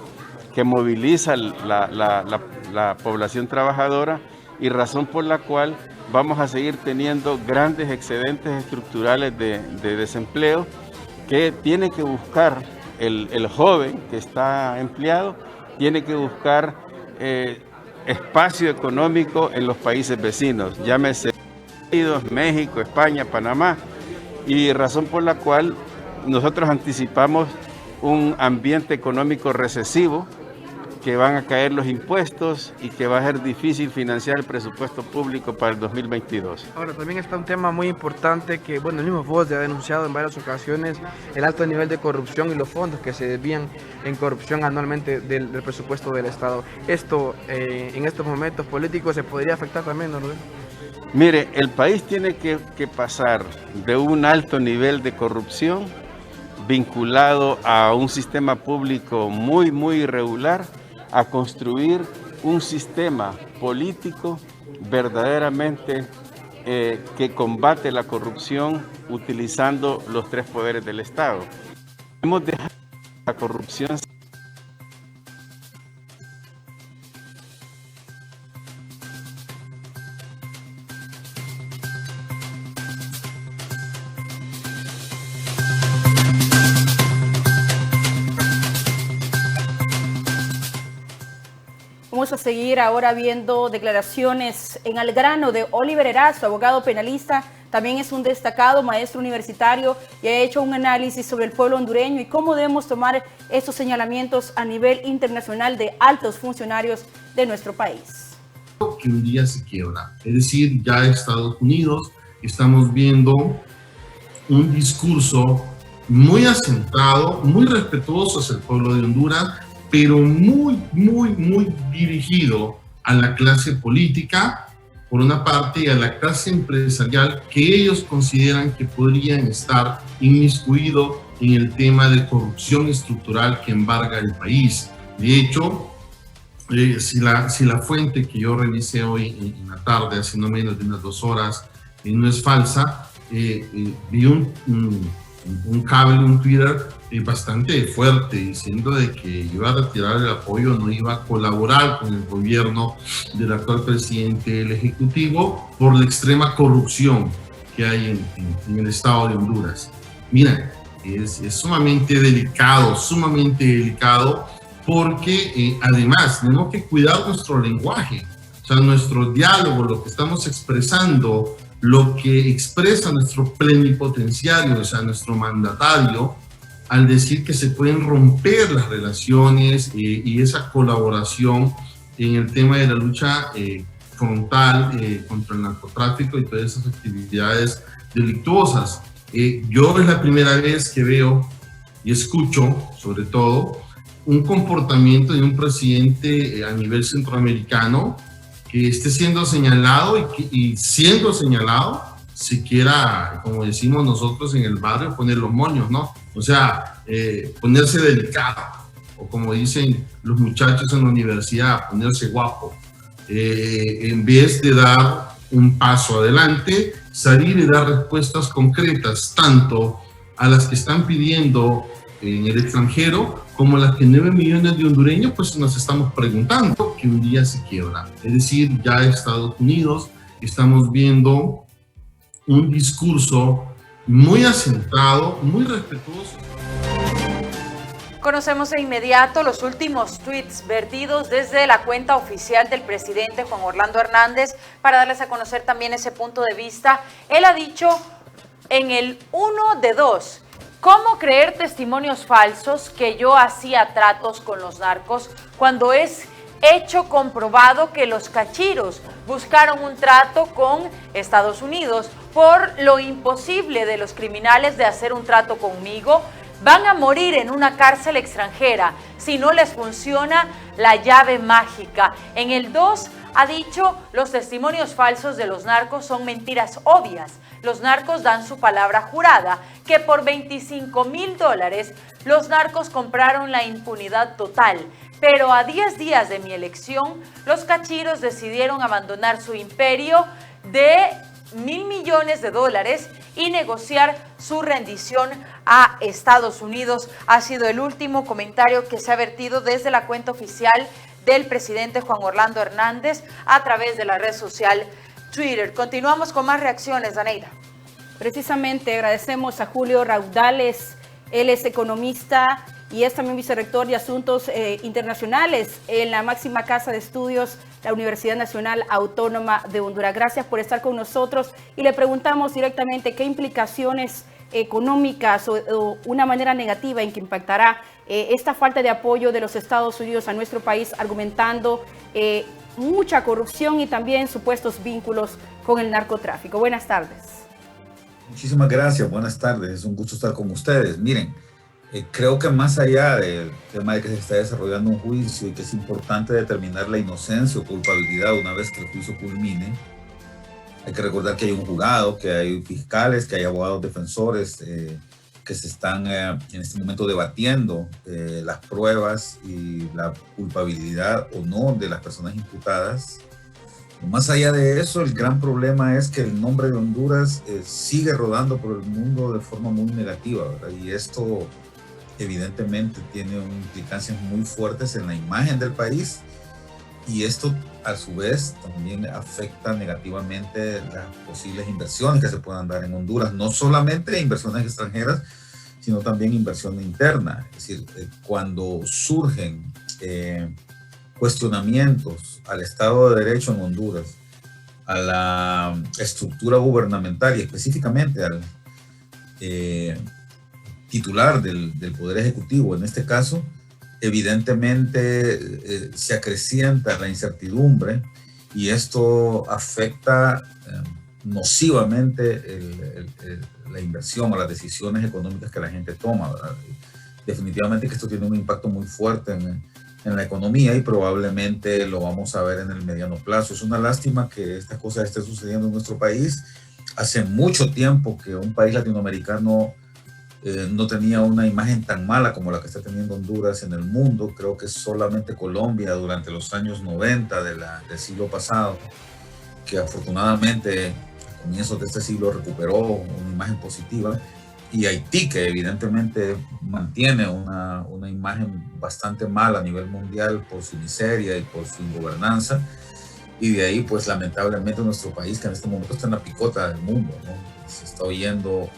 Speaker 9: que moviliza la población trabajadora, y razón por la cual vamos a seguir teniendo grandes excedentes estructurales de desempleo que tiene que buscar el joven que está empleado, tiene que buscar espacio económico en los países vecinos, llámese Estados Unidos, México, España, Panamá. Y razón por la cual nosotros anticipamos un ambiente económico recesivo, que van a caer los impuestos y que va a ser difícil financiar el presupuesto público para el 2022.
Speaker 8: Ahora, también está un tema muy importante que, bueno, el mismo FOSDE ha denunciado en varias ocasiones, el alto nivel de corrupción y los fondos que se desvían en corrupción anualmente del presupuesto del Estado. Esto, en estos momentos políticos, ¿se podría afectar también, no?
Speaker 9: Mire, el país tiene que pasar de un alto nivel de corrupción vinculado a un sistema público muy irregular a construir un sistema político verdaderamente que combate la corrupción utilizando los tres poderes del Estado. Hemos dejado la corrupción.
Speaker 2: Vamos a seguir ahora viendo declaraciones en al grano de Oliver Erazo, abogado penalista. También es un destacado maestro universitario y ha hecho un análisis sobre el pueblo hondureño y cómo debemos tomar estos señalamientos a nivel internacional de altos funcionarios de nuestro país.
Speaker 10: Que un día se quiebra. Es decir, ya Estados Unidos estamos viendo un discurso muy asentado, muy respetuoso hacia el pueblo de Honduras, pero muy dirigido a la clase política, por una parte, y a la clase empresarial que ellos consideran que podrían estar inmiscuidos en el tema de corrupción estructural que embarga el país. De hecho, si la fuente que yo revisé hoy en la tarde, hace no menos de unas 2 horas, no es falsa, vi un cable, un Twitter bastante fuerte diciendo de que iba a retirar el apoyo, no iba a colaborar con el gobierno del actual presidente del Ejecutivo por la extrema corrupción que hay en el estado de Honduras. Mira, es sumamente delicado porque además tenemos que cuidar nuestro lenguaje, o sea, nuestro diálogo, lo que estamos expresando, lo que expresa nuestro plenipotenciario, o sea, nuestro mandatario, al decir que se pueden romper las relaciones y esa colaboración en el tema de la lucha frontal contra el narcotráfico y todas esas actividades delictuosas. Yo es la primera vez que veo y escucho, sobre todo, un comportamiento de un presidente a nivel centroamericano que esté siendo señalado y siendo señalado, siquiera, como decimos nosotros en el barrio, poner los moños, ¿no? O sea, ponerse delicado, o como dicen los muchachos en la universidad, ponerse guapo, en vez de dar un paso adelante, salir y dar respuestas concretas, tanto a las que están pidiendo en el extranjero, como las que 9 millones de hondureños pues nos estamos preguntando que un día se quiebra. Es decir, ya Estados Unidos estamos viendo un discurso muy asentado, muy respetuoso.
Speaker 1: Conocemos de inmediato los últimos tweets vertidos desde la cuenta oficial del presidente Juan Orlando Hernández para darles a conocer también ese punto de vista. Él ha dicho en el 1 de 2, ¿cómo creer testimonios falsos que yo hacía tratos con los narcos cuando es hecho comprobado que los cachiros buscaron un trato con Estados Unidos? Por lo imposible de los criminales de hacer un trato conmigo, van a morir en una cárcel extranjera si no les funciona la llave mágica. En el 2 ha dicho, los testimonios falsos de los narcos son mentiras obvias. Los narcos dan su palabra jurada, que por $25,000 los narcos compraron la impunidad total. Pero a 10 días de mi elección, los cachiros decidieron abandonar su imperio de $1,000 millones y negociar su rendición a Estados Unidos. Ha sido el último comentario que se ha vertido desde la cuenta oficial del presidente Juan Orlando Hernández a través de la red social Twitter. Continuamos con más reacciones, Daneida.
Speaker 2: Precisamente agradecemos a Julio Raudales, él es economista y es también vicerrector de Asuntos Internacionales en la máxima casa de estudios, la Universidad Nacional Autónoma de Honduras. Gracias por estar con nosotros y le preguntamos directamente qué implicaciones económicas o una manera negativa en que impactará esta falta de apoyo de los Estados Unidos a nuestro país, argumentando mucha corrupción y también supuestos vínculos con el narcotráfico. Buenas tardes.
Speaker 11: Muchísimas gracias, buenas tardes, es un gusto estar con ustedes. Miren, creo que más allá del tema de que se está desarrollando un juicio y que es importante determinar la inocencia o culpabilidad una vez que el juicio culmine, hay que recordar que hay un jurado, que hay fiscales, que hay abogados defensores que se están en este momento debatiendo las pruebas y la culpabilidad o no de las personas imputadas. Más allá de eso, el gran problema es que el nombre de Honduras sigue rodando por el mundo de forma muy negativa, ¿verdad? Y esto evidentemente tiene implicancias muy fuertes en la imagen del país y esto a su vez también afecta negativamente las posibles inversiones que se puedan dar en Honduras, no solamente inversiones extranjeras, sino también inversión interna. Es decir, cuando surgen cuestionamientos al Estado de Derecho en Honduras, a la estructura gubernamental y específicamente al titular del Poder Ejecutivo, en este caso, evidentemente se acrecienta la incertidumbre y esto afecta nocivamente la inversión o las decisiones económicas que la gente toma, ¿verdad? Definitivamente que esto tiene un impacto muy fuerte en la economía y probablemente lo vamos a ver en el mediano plazo. Es una lástima que estas cosas estén sucediendo en nuestro país. Hace mucho tiempo que un país latinoamericano no tenía una imagen tan mala como la que está teniendo Honduras en el mundo. Creo que solamente Colombia durante los años 90 del siglo pasado, que afortunadamente comienzos de este siglo recuperó una imagen positiva, y Haití, que evidentemente mantiene una imagen bastante mala a nivel mundial por su miseria y por su ingobernanza, y de ahí pues lamentablemente nuestro país, que en este momento está en la picota del mundo, ¿no? Se está oyendo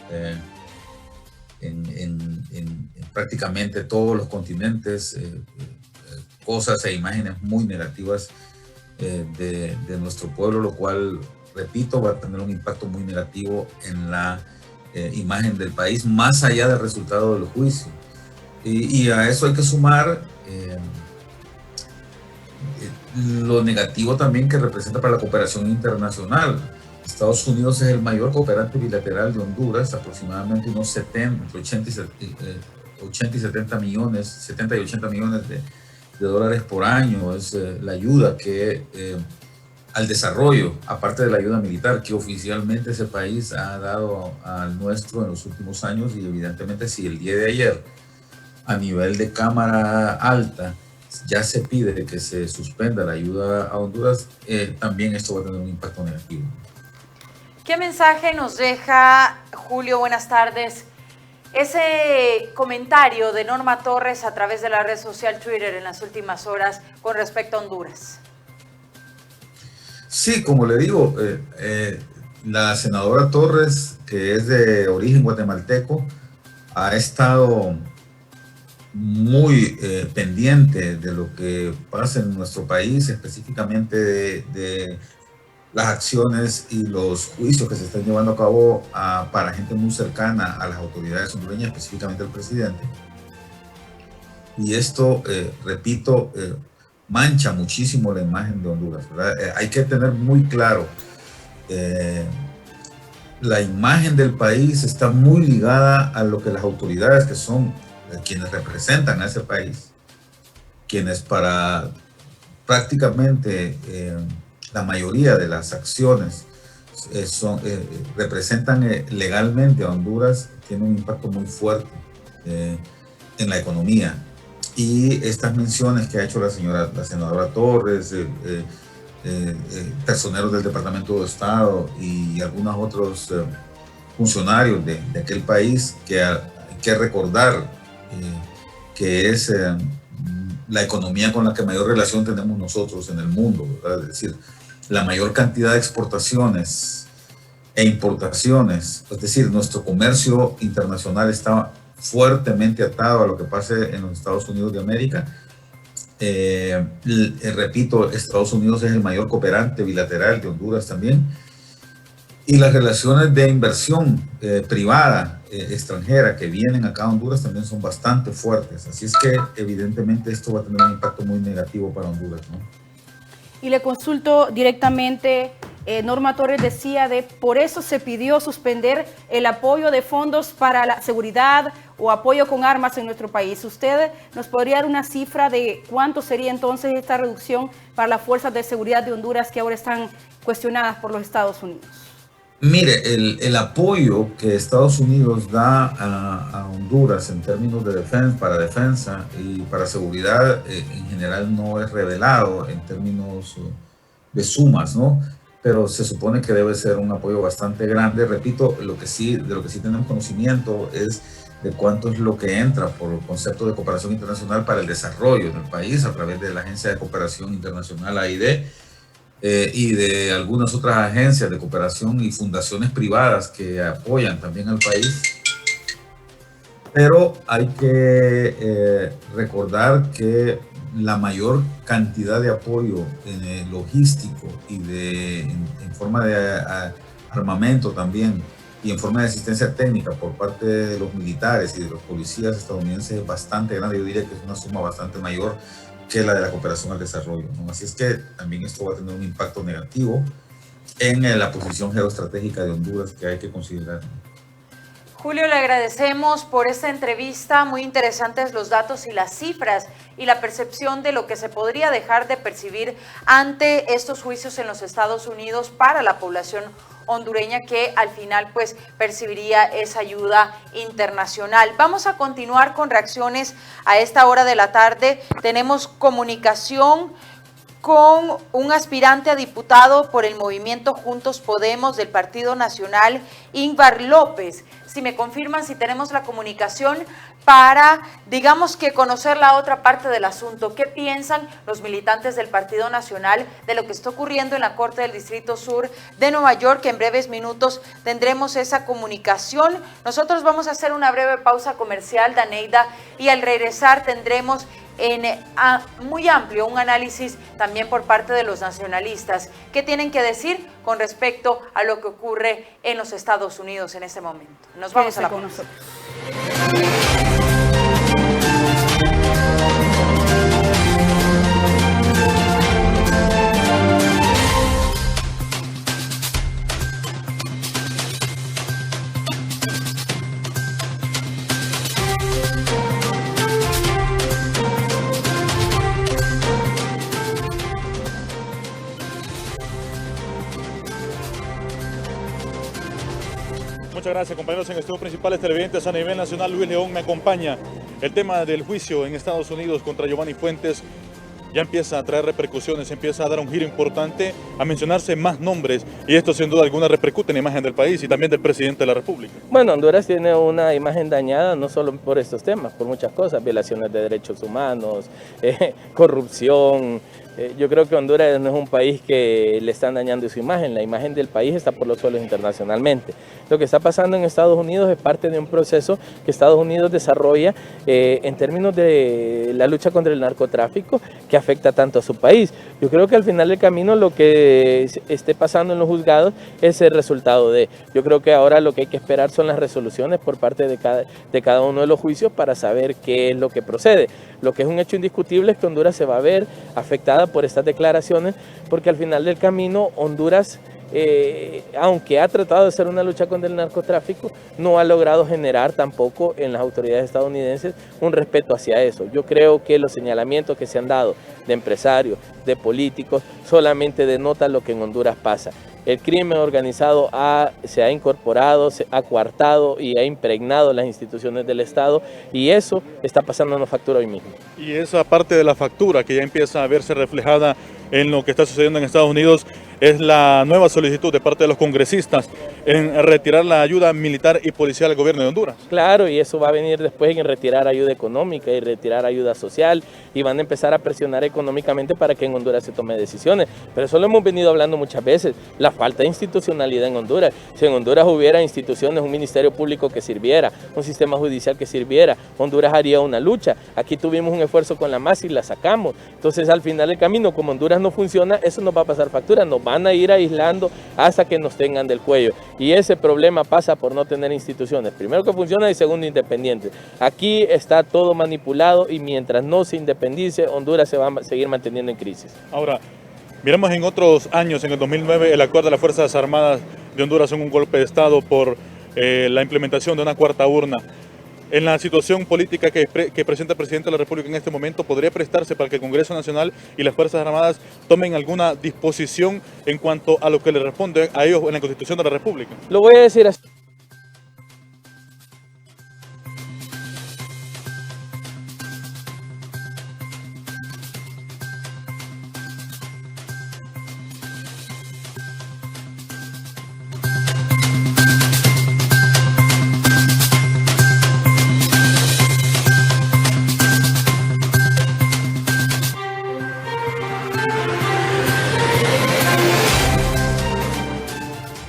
Speaker 11: en prácticamente todos los continentes cosas e imágenes muy negativas de nuestro pueblo, lo cual, repito, va a tener un impacto muy negativo en la imagen del país, más allá del resultado del juicio. Y a eso hay que sumar lo negativo también que representa para la cooperación internacional. Estados Unidos es el mayor cooperante bilateral de Honduras, aproximadamente unos 80 y 70 millones, 70 y 80 millones de dólares por año. Es la ayuda que al desarrollo, aparte de la ayuda militar que oficialmente ese país ha dado al nuestro en los últimos años. Y evidentemente, si el día de ayer a nivel de Cámara Alta ya se pide que se suspenda la ayuda a Honduras, también esto va a tener un impacto negativo.
Speaker 1: ¿Qué mensaje nos deja, Julio? Buenas tardes. Ese comentario de Norma Torres a través de la red social Twitter en las últimas horas con respecto a Honduras.
Speaker 11: Sí, como le digo, la senadora Torres, que es de origen guatemalteco, ha estado muy pendiente de lo que pasa en nuestro país, específicamente de las acciones y los juicios que se están llevando a cabo para gente muy cercana a las autoridades hondureñas, específicamente el presidente. Y esto, repito, mancha muchísimo la imagen de Honduras, ¿verdad? Hay que tener muy claro, la imagen del país está muy ligada a lo que las autoridades, que son quienes representan a ese país, quienes para prácticamente la mayoría de las acciones representan legalmente a Honduras, tiene un impacto muy fuerte en la economía. Y estas menciones que ha hecho la senadora Torres, personeros del Departamento de Estado y algunos otros funcionarios de aquel país, que hay que recordar que es la economía con la que mayor relación tenemos nosotros en el mundo, ¿verdad? Es decir, la mayor cantidad de exportaciones e importaciones, es decir, nuestro comercio internacional está fuertemente atado a lo que pase en los Estados Unidos de América. Repito, Estados Unidos es el mayor cooperante bilateral de Honduras también. Y las relaciones de inversión privada extranjera que vienen acá a Honduras también son bastante fuertes. Así es que evidentemente esto va a tener un impacto muy negativo para Honduras, ¿no?
Speaker 2: Y le consulto directamente, Norma Torres decía por eso se pidió suspender el apoyo de fondos para la seguridad o apoyo con armas en nuestro país. ¿Usted nos podría dar una cifra de cuánto sería entonces esta reducción para las fuerzas de seguridad de Honduras que ahora están cuestionadas por los Estados Unidos?
Speaker 11: Mire, el apoyo que Estados Unidos da a Honduras en términos de defensa y para seguridad en general no es revelado en términos de sumas, ¿no? Pero se supone que debe ser un apoyo bastante grande. Repito, de lo que sí tenemos conocimiento es de cuánto es lo que entra por el concepto de cooperación internacional para el desarrollo del país a través de la Agencia de Cooperación Internacional AID, y de algunas otras agencias de cooperación y fundaciones privadas que apoyan también al país. Pero hay que recordar que la mayor cantidad de apoyo logístico y en forma de armamento también, y en forma de asistencia técnica por parte de los militares y de los policías estadounidenses es bastante grande. Yo diría que es una suma bastante mayor que la de la cooperación al desarrollo, ¿no? Así es que también esto va a tener un impacto negativo en la posición geoestratégica de Honduras que hay que considerar.
Speaker 1: Julio, le agradecemos por esta entrevista, muy interesantes los datos y las cifras y la percepción de lo que se podría dejar de percibir ante estos juicios en los Estados Unidos para la población hondureña que al final pues percibiría esa ayuda internacional. Vamos a continuar con reacciones a esta hora de la tarde. Tenemos comunicación con un aspirante a diputado por el movimiento Juntos Podemos del Partido Nacional, Ingvar López. Si me confirman, si tenemos la comunicación para, digamos que conocer la otra parte del asunto. ¿Qué piensan los militantes del Partido Nacional de lo que está ocurriendo en la Corte del Distrito Sur de Nueva York? En breves minutos tendremos esa comunicación. Nosotros vamos a hacer una breve pausa comercial, Daneida, y al regresar tendremos muy amplio un análisis también por parte de los nacionalistas. ¿Qué tienen que decir con respecto a lo que ocurre en los Estados Unidos en este momento? Nos vamos a la pausa.
Speaker 5: Muchas gracias, compañeros. En estudios principales televidentes a nivel nacional, Luis León me acompaña. El tema del juicio en Estados Unidos contra Giovanni Fuentes ya empieza a traer repercusiones, empieza a dar un giro importante, a mencionarse más nombres, y esto sin duda alguna repercute en la imagen del país y también del presidente de la República.
Speaker 6: Bueno, Honduras tiene una imagen dañada no solo por estos temas, por muchas cosas, violaciones de derechos humanos, corrupción. Yo creo que Honduras no es un país que le están dañando su imagen, la imagen del país está por los suelos internacionalmente. Lo que está pasando en Estados Unidos es parte de un proceso que Estados Unidos desarrolla en términos de la lucha contra el narcotráfico, que afecta tanto a su país. Yo creo que al final del camino lo que esté pasando en los juzgados es el resultado de. Yo creo que ahora lo que hay que esperar son las resoluciones por parte de cada uno de los juicios para saber qué es lo que procede. Lo que es un hecho indiscutible es que Honduras se va a ver afectada por estas declaraciones, porque al final del camino Honduras, aunque ha tratado de hacer una lucha contra el narcotráfico, no ha logrado generar tampoco en las autoridades estadounidenses un respeto hacia eso. Yo creo que los señalamientos que se han dado de empresarios, de políticos, solamente denotan lo que en Honduras pasa. El crimen organizado se ha incorporado, se ha coartado y ha impregnado las instituciones del Estado, y eso está pasando en la factura hoy mismo.
Speaker 5: Y esa parte de la factura que ya empieza a verse reflejada en lo que está sucediendo en Estados Unidos es la nueva solicitud de parte de los congresistas en retirar la ayuda militar y policial al gobierno de Honduras.
Speaker 6: Claro, y eso va a venir después en retirar ayuda económica y retirar ayuda social, y van a empezar a presionar económicamente para que en Honduras se tome decisiones. Pero eso lo hemos venido hablando muchas veces, la falta de institucionalidad en Honduras. Si en Honduras hubiera instituciones, un ministerio público que sirviera, un sistema judicial que sirviera, Honduras haría una lucha. Aquí tuvimos un esfuerzo con la MAS y la sacamos. Entonces al final del camino, como Honduras no funciona, eso nos va a pasar factura, nos van a ir aislando hasta que nos tengan del cuello. Y ese problema pasa por no tener instituciones, primero que funcionan y segundo independientes. Aquí está todo manipulado, y mientras no se independice, Honduras se va a seguir manteniendo en crisis.
Speaker 5: Ahora, miramos en otros años, en el 2009, el acuerdo de las Fuerzas Armadas de Honduras en un golpe de Estado por la implementación de una cuarta urna. En la situación política que presenta el presidente de la República en este momento, ¿podría prestarse para que el Congreso Nacional y las Fuerzas Armadas tomen alguna disposición en cuanto a lo que le responde a ellos en la Constitución de la República?
Speaker 6: Lo voy a decir así.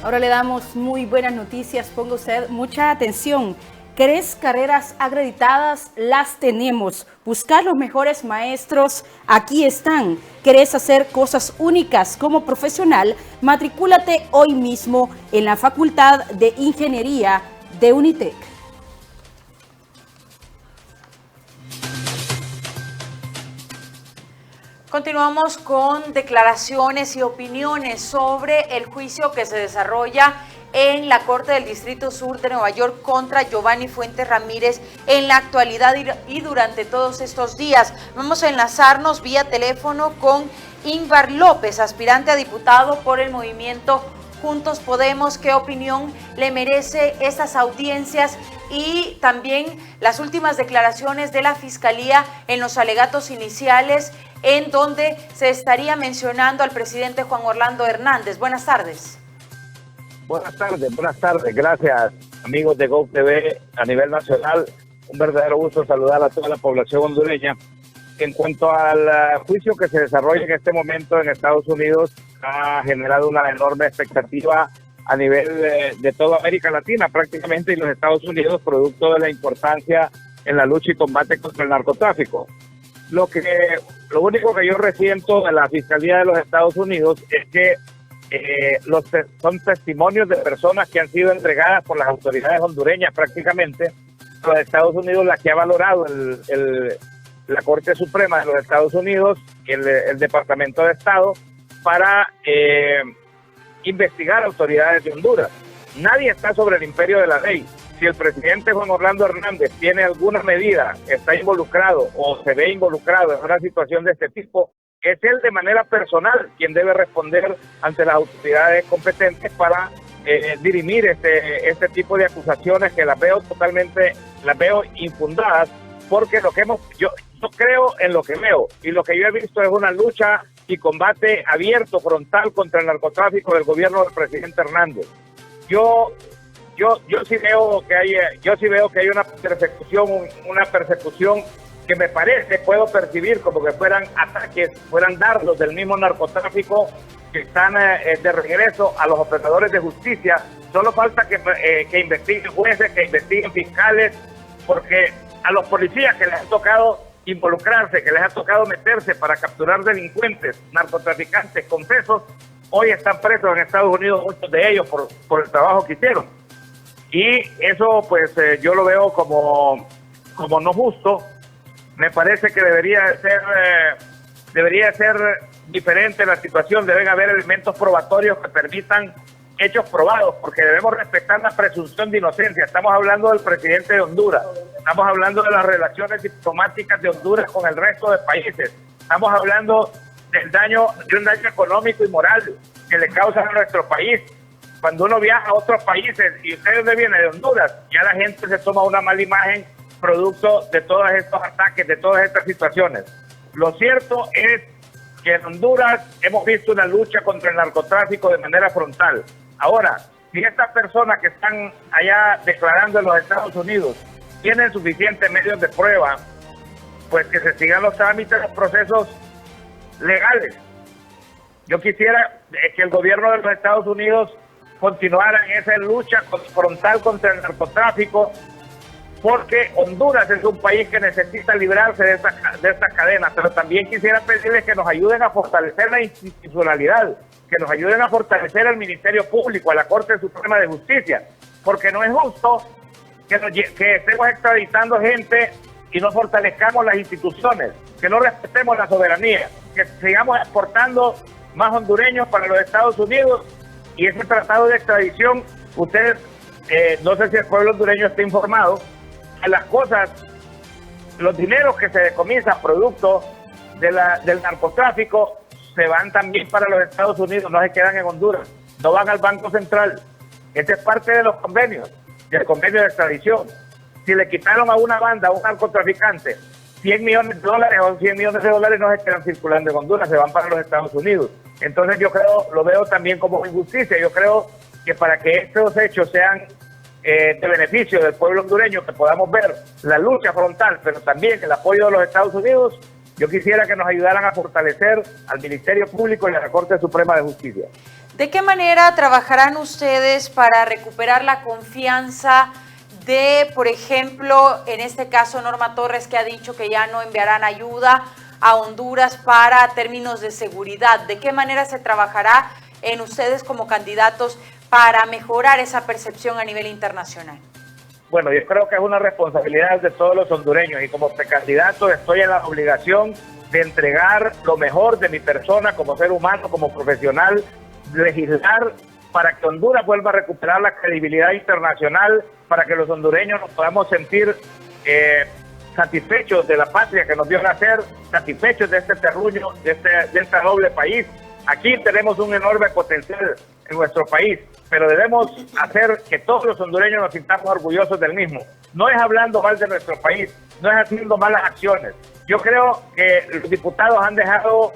Speaker 2: Ahora le damos muy buenas noticias, ponga usted mucha atención. ¿Querés carreras acreditadas? Las tenemos. Buscar los mejores maestros, aquí están. ¿Querés hacer cosas únicas como profesional? Matricúlate hoy mismo en la Facultad de Ingeniería de Unitec.
Speaker 1: Continuamos con declaraciones y opiniones sobre el juicio que se desarrolla en la Corte del Distrito Sur de Nueva York contra Giovanni Fuentes Ramírez en la actualidad y durante todos estos días. Vamos a enlazarnos vía teléfono con Ingvar López, aspirante a diputado por el movimiento Juntos Podemos. ¿Qué opinión le merece estas audiencias y también las últimas declaraciones de la Fiscalía en los alegatos iniciales, en donde se estaría mencionando al presidente Juan Orlando Hernández. Buenas tardes.
Speaker 12: Buenas tardes. Gracias, amigos de GOTV a nivel nacional. Un verdadero gusto saludar a toda la población hondureña. En cuanto al juicio que se desarrolla en este momento en Estados Unidos, ha generado una enorme expectativa a nivel de toda América Latina prácticamente, y los Estados Unidos, producto de la importancia en la lucha y combate contra el narcotráfico. Lo único que yo resiento de la Fiscalía de los Estados Unidos es que son testimonios de personas que han sido entregadas por las autoridades hondureñas prácticamente a los Estados Unidos, la que ha valorado la Corte Suprema de los Estados Unidos y el Departamento de Estado para investigar autoridades de Honduras. Nadie está sobre el imperio de la ley. Si el presidente Juan Orlando Hernández tiene alguna medida, está involucrado o se ve involucrado en una situación de este tipo, es él de manera personal quien debe responder ante las autoridades competentes para dirimir este tipo de acusaciones, que las veo infundadas, porque yo creo en lo que veo, y lo que yo he visto es una lucha y combate abierto, frontal contra el narcotráfico del gobierno del presidente Hernández. Yo sí veo que hay una persecución que me parece, puedo percibir como que fueran ataques, fueran dardos del mismo narcotráfico que están de regreso a los operadores de justicia. Solo falta que investiguen jueces, que investiguen fiscales, porque a los policías que les ha tocado involucrarse, que les ha tocado meterse para capturar delincuentes, narcotraficantes, confesos, hoy están presos en Estados Unidos, muchos de ellos por el trabajo que hicieron. Y eso pues yo lo veo como no justo. Me parece que debería ser diferente la situación. Deben haber elementos probatorios que permitan hechos probados, porque debemos respetar la presunción de inocencia. Estamos hablando del presidente de Honduras, estamos hablando de las relaciones diplomáticas de Honduras con el resto de países, estamos hablando de un daño económico y moral que le causan a nuestro país. Cuando uno viaja a otros países, y usted dónde viene, de Honduras, ya la gente se toma una mala imagen producto de todos estos ataques, de todas estas situaciones. Lo cierto es que en Honduras hemos visto una lucha contra el narcotráfico de manera frontal. Ahora, si estas personas que están allá declarando en los Estados Unidos tienen suficientes medios de prueba, pues que se sigan los trámites, los procesos legales. Yo quisiera que el gobierno de los Estados Unidos continuara en esa lucha frontal contra el narcotráfico, porque Honduras es un país que necesita librarse de esta cadena, pero también quisiera pedirles que nos ayuden a fortalecer la institucionalidad, que nos ayuden a fortalecer al Ministerio Público, a la Corte Suprema de Justicia, porque no es justo que estemos extraditando gente y no fortalezcamos las instituciones, que no respetemos la soberanía, que sigamos exportando más hondureños para los Estados Unidos, y ese tratado de extradición, ustedes, no sé si el pueblo hondureño está informado, que las cosas, los dineros que se decomisan producto del narcotráfico, se van también para los Estados Unidos, no se quedan en Honduras, no van al Banco Central. Este es parte de los convenios, del convenio de extradición. Si le quitaron a una banda, a un narcotraficante, $100 millones o $100 millones no se quedan circulando en Honduras, se van para los Estados Unidos. Entonces yo lo veo también como injusticia. Yo creo que para que estos hechos sean de beneficio del pueblo hondureño, que podamos ver la lucha frontal, pero también el apoyo de los Estados Unidos, yo quisiera que nos ayudaran a fortalecer al Ministerio Público y a la Corte Suprema de Justicia.
Speaker 1: ¿De qué manera trabajarán ustedes para recuperar la confianza de, por ejemplo, en este caso Norma Torres, que ha dicho que ya no enviarán ayuda a Honduras para términos de seguridad? ¿De qué manera se trabajará en ustedes como candidatos para mejorar esa percepción a nivel internacional?
Speaker 12: Bueno, yo creo que es una responsabilidad de todos los hondureños, y como precandidato estoy en la obligación de entregar lo mejor de mi persona como ser humano, como profesional, legislar para que Honduras vuelva a recuperar la credibilidad internacional, para que los hondureños nos podamos sentir satisfechos de la patria que nos dio nacer, satisfechos de este terruño, de este doble país. Aquí tenemos un enorme potencial en nuestro país. pero debemos hacer que todos los hondureños nos sintamos orgullosos del mismo. No es hablando mal de nuestro país, no es haciendo malas acciones. Yo creo que los diputados han dejado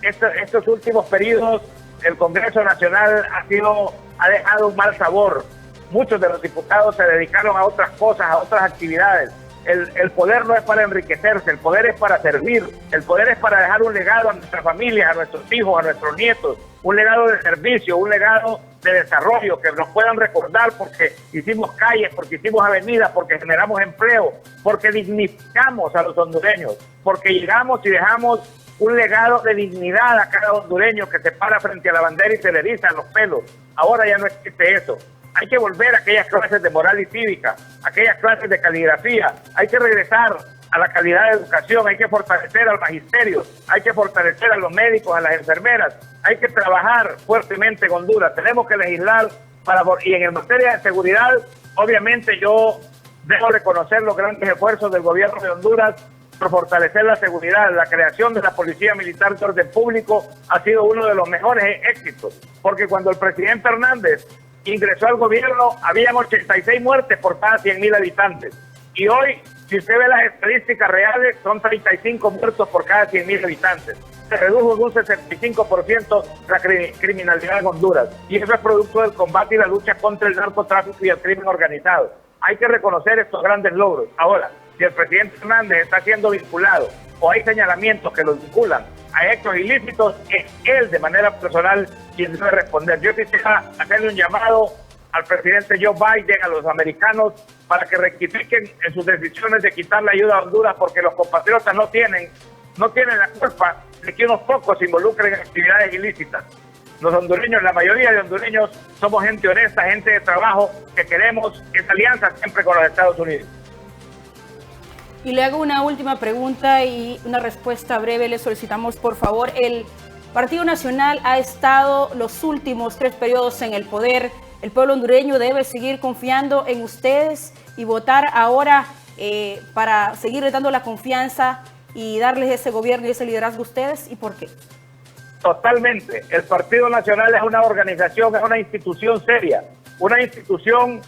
Speaker 12: estos últimos periodos, el Congreso Nacional ha dejado un mal sabor. Muchos de los diputados se dedicaron a otras cosas, a otras actividades. El poder no es para enriquecerse, el poder es para servir, el poder es para dejar un legado a nuestras familias, a nuestros hijos, a nuestros nietos, un legado de servicio, un legado de desarrollo, que nos puedan recordar porque hicimos calles, porque hicimos avenidas, porque generamos empleo, porque dignificamos a los hondureños, porque llegamos y dejamos un legado de dignidad a cada hondureño que se para frente a la bandera y se le erizan los pelos. Ahora ya no existe eso. Hay que volver a aquellas clases de moral y cívica, aquellas clases de caligrafía. Hay que regresar a la calidad de educación, hay que fortalecer al magisterio, hay que fortalecer a los médicos, a las enfermeras. Hay que trabajar fuertemente en Honduras. Tenemos que legislar y en materia de seguridad, obviamente yo debo reconocer los grandes esfuerzos del gobierno de Honduras por fortalecer la seguridad. La creación de la Policía Militar de Orden Público ha sido uno de los mejores éxitos, porque cuando el presidente Hernández ingresó al gobierno, habían 86 muertes por cada 100.000 habitantes. Y hoy, si usted ve las estadísticas reales, son 35 muertos por cada 100.000 habitantes. Se redujo en un 65% la criminalidad en Honduras. Y eso es producto del combate y la lucha contra el narcotráfico y el crimen organizado. Hay que reconocer estos grandes logros. Ahora, si el presidente Hernández está siendo vinculado o hay señalamientos que lo vinculan a hechos ilícitos, es él de manera personal quien debe responder. Yo quisiera hacerle un llamado al presidente Joe Biden, a los americanos, para que rectifiquen en sus decisiones de quitar la ayuda a Honduras, porque los compatriotas no tienen la culpa de que unos pocos se involucren en actividades ilícitas. Los hondureños, la mayoría de hondureños, somos gente honesta, gente de trabajo, que queremos esa alianza siempre con los Estados Unidos.
Speaker 2: Y le hago una última pregunta y una respuesta breve. Le solicitamos, por favor. El Partido Nacional ha estado los últimos 3 periodos en el poder. El pueblo hondureño debe seguir confiando en ustedes y votar ahora para seguirles dando la confianza y darles ese gobierno y ese liderazgo a ustedes. ¿Y por qué?
Speaker 12: Totalmente. El Partido Nacional es una organización, es una institución seria, una institución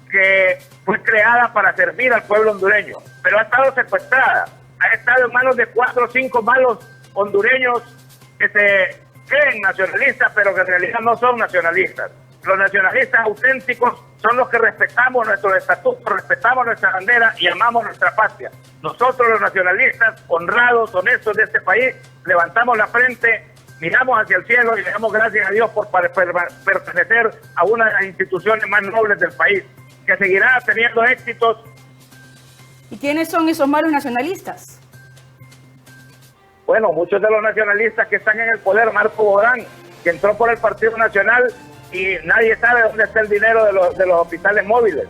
Speaker 12: que fue creada para servir al pueblo hondureño, pero ha estado secuestrada, ha estado en manos de 4 o 5 malos hondureños que se creen nacionalistas, pero que en realidad no son nacionalistas. Los nacionalistas auténticos son los que respetamos nuestro estatuto, respetamos nuestra bandera y amamos nuestra patria. Nosotros los nacionalistas, honrados, honestos de este país, levantamos la frente, miramos hacia el cielo y le damos gracias a Dios por pertenecer a una de las instituciones más nobles del país, que seguirá teniendo éxitos.
Speaker 2: ¿Y quiénes son esos malos nacionalistas?
Speaker 12: Bueno, muchos de los nacionalistas que están en el poder, Marco Bodán, que entró por el Partido Nacional y nadie sabe dónde está el dinero de los hospitales móviles.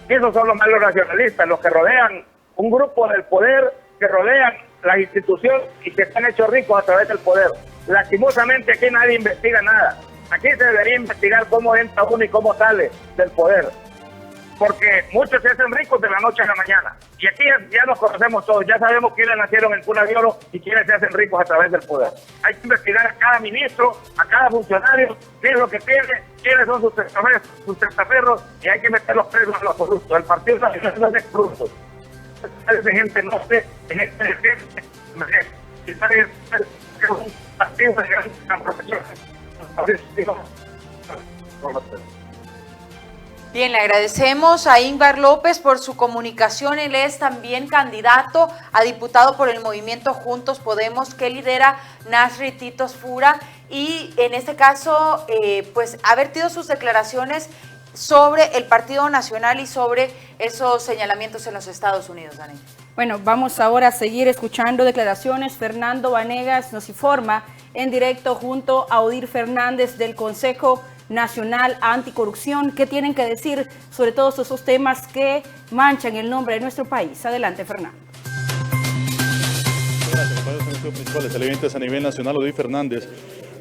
Speaker 12: Esos son los malos nacionalistas, los que rodean un grupo del poder, que rodean las instituciones y que están hechos ricos a través del poder. Lastimosamente aquí nadie investiga nada. Aquí se debería investigar cómo entra uno y cómo sale del poder, porque muchos se hacen ricos de la noche a la mañana. Y aquí ya nos conocemos todos, ya sabemos quiénes nacieron en cuna de oro y quiénes se hacen ricos a través del poder. Hay que investigar a cada ministro, a cada funcionario, qué es lo que tiene, quiénes son sus testaferros, y hay que meter los presos a los corruptos. El Partido Nacional no es de corruptos. Esa gente no sé, en este es un partido de gran profesión.
Speaker 1: Bien, le agradecemos a Ingvar López por su comunicación. Él es también candidato a diputado por el movimiento Juntos Podemos, que lidera Nasri Titos Fura, y en este caso pues ha vertido sus declaraciones sobre el Partido Nacional y sobre esos señalamientos en los Estados Unidos, Dani.
Speaker 2: Bueno, vamos ahora a seguir escuchando declaraciones. Fernando Vanegas nos informa en directo junto a Odir Fernández del Consejo Nacional Anticorrupción. ¿Qué tienen que decir sobre todos esos temas que manchan el nombre de nuestro país? Adelante, Fernando.
Speaker 5: Gracias, compañeros principales, televidentes a nivel nacional. Odir Fernández,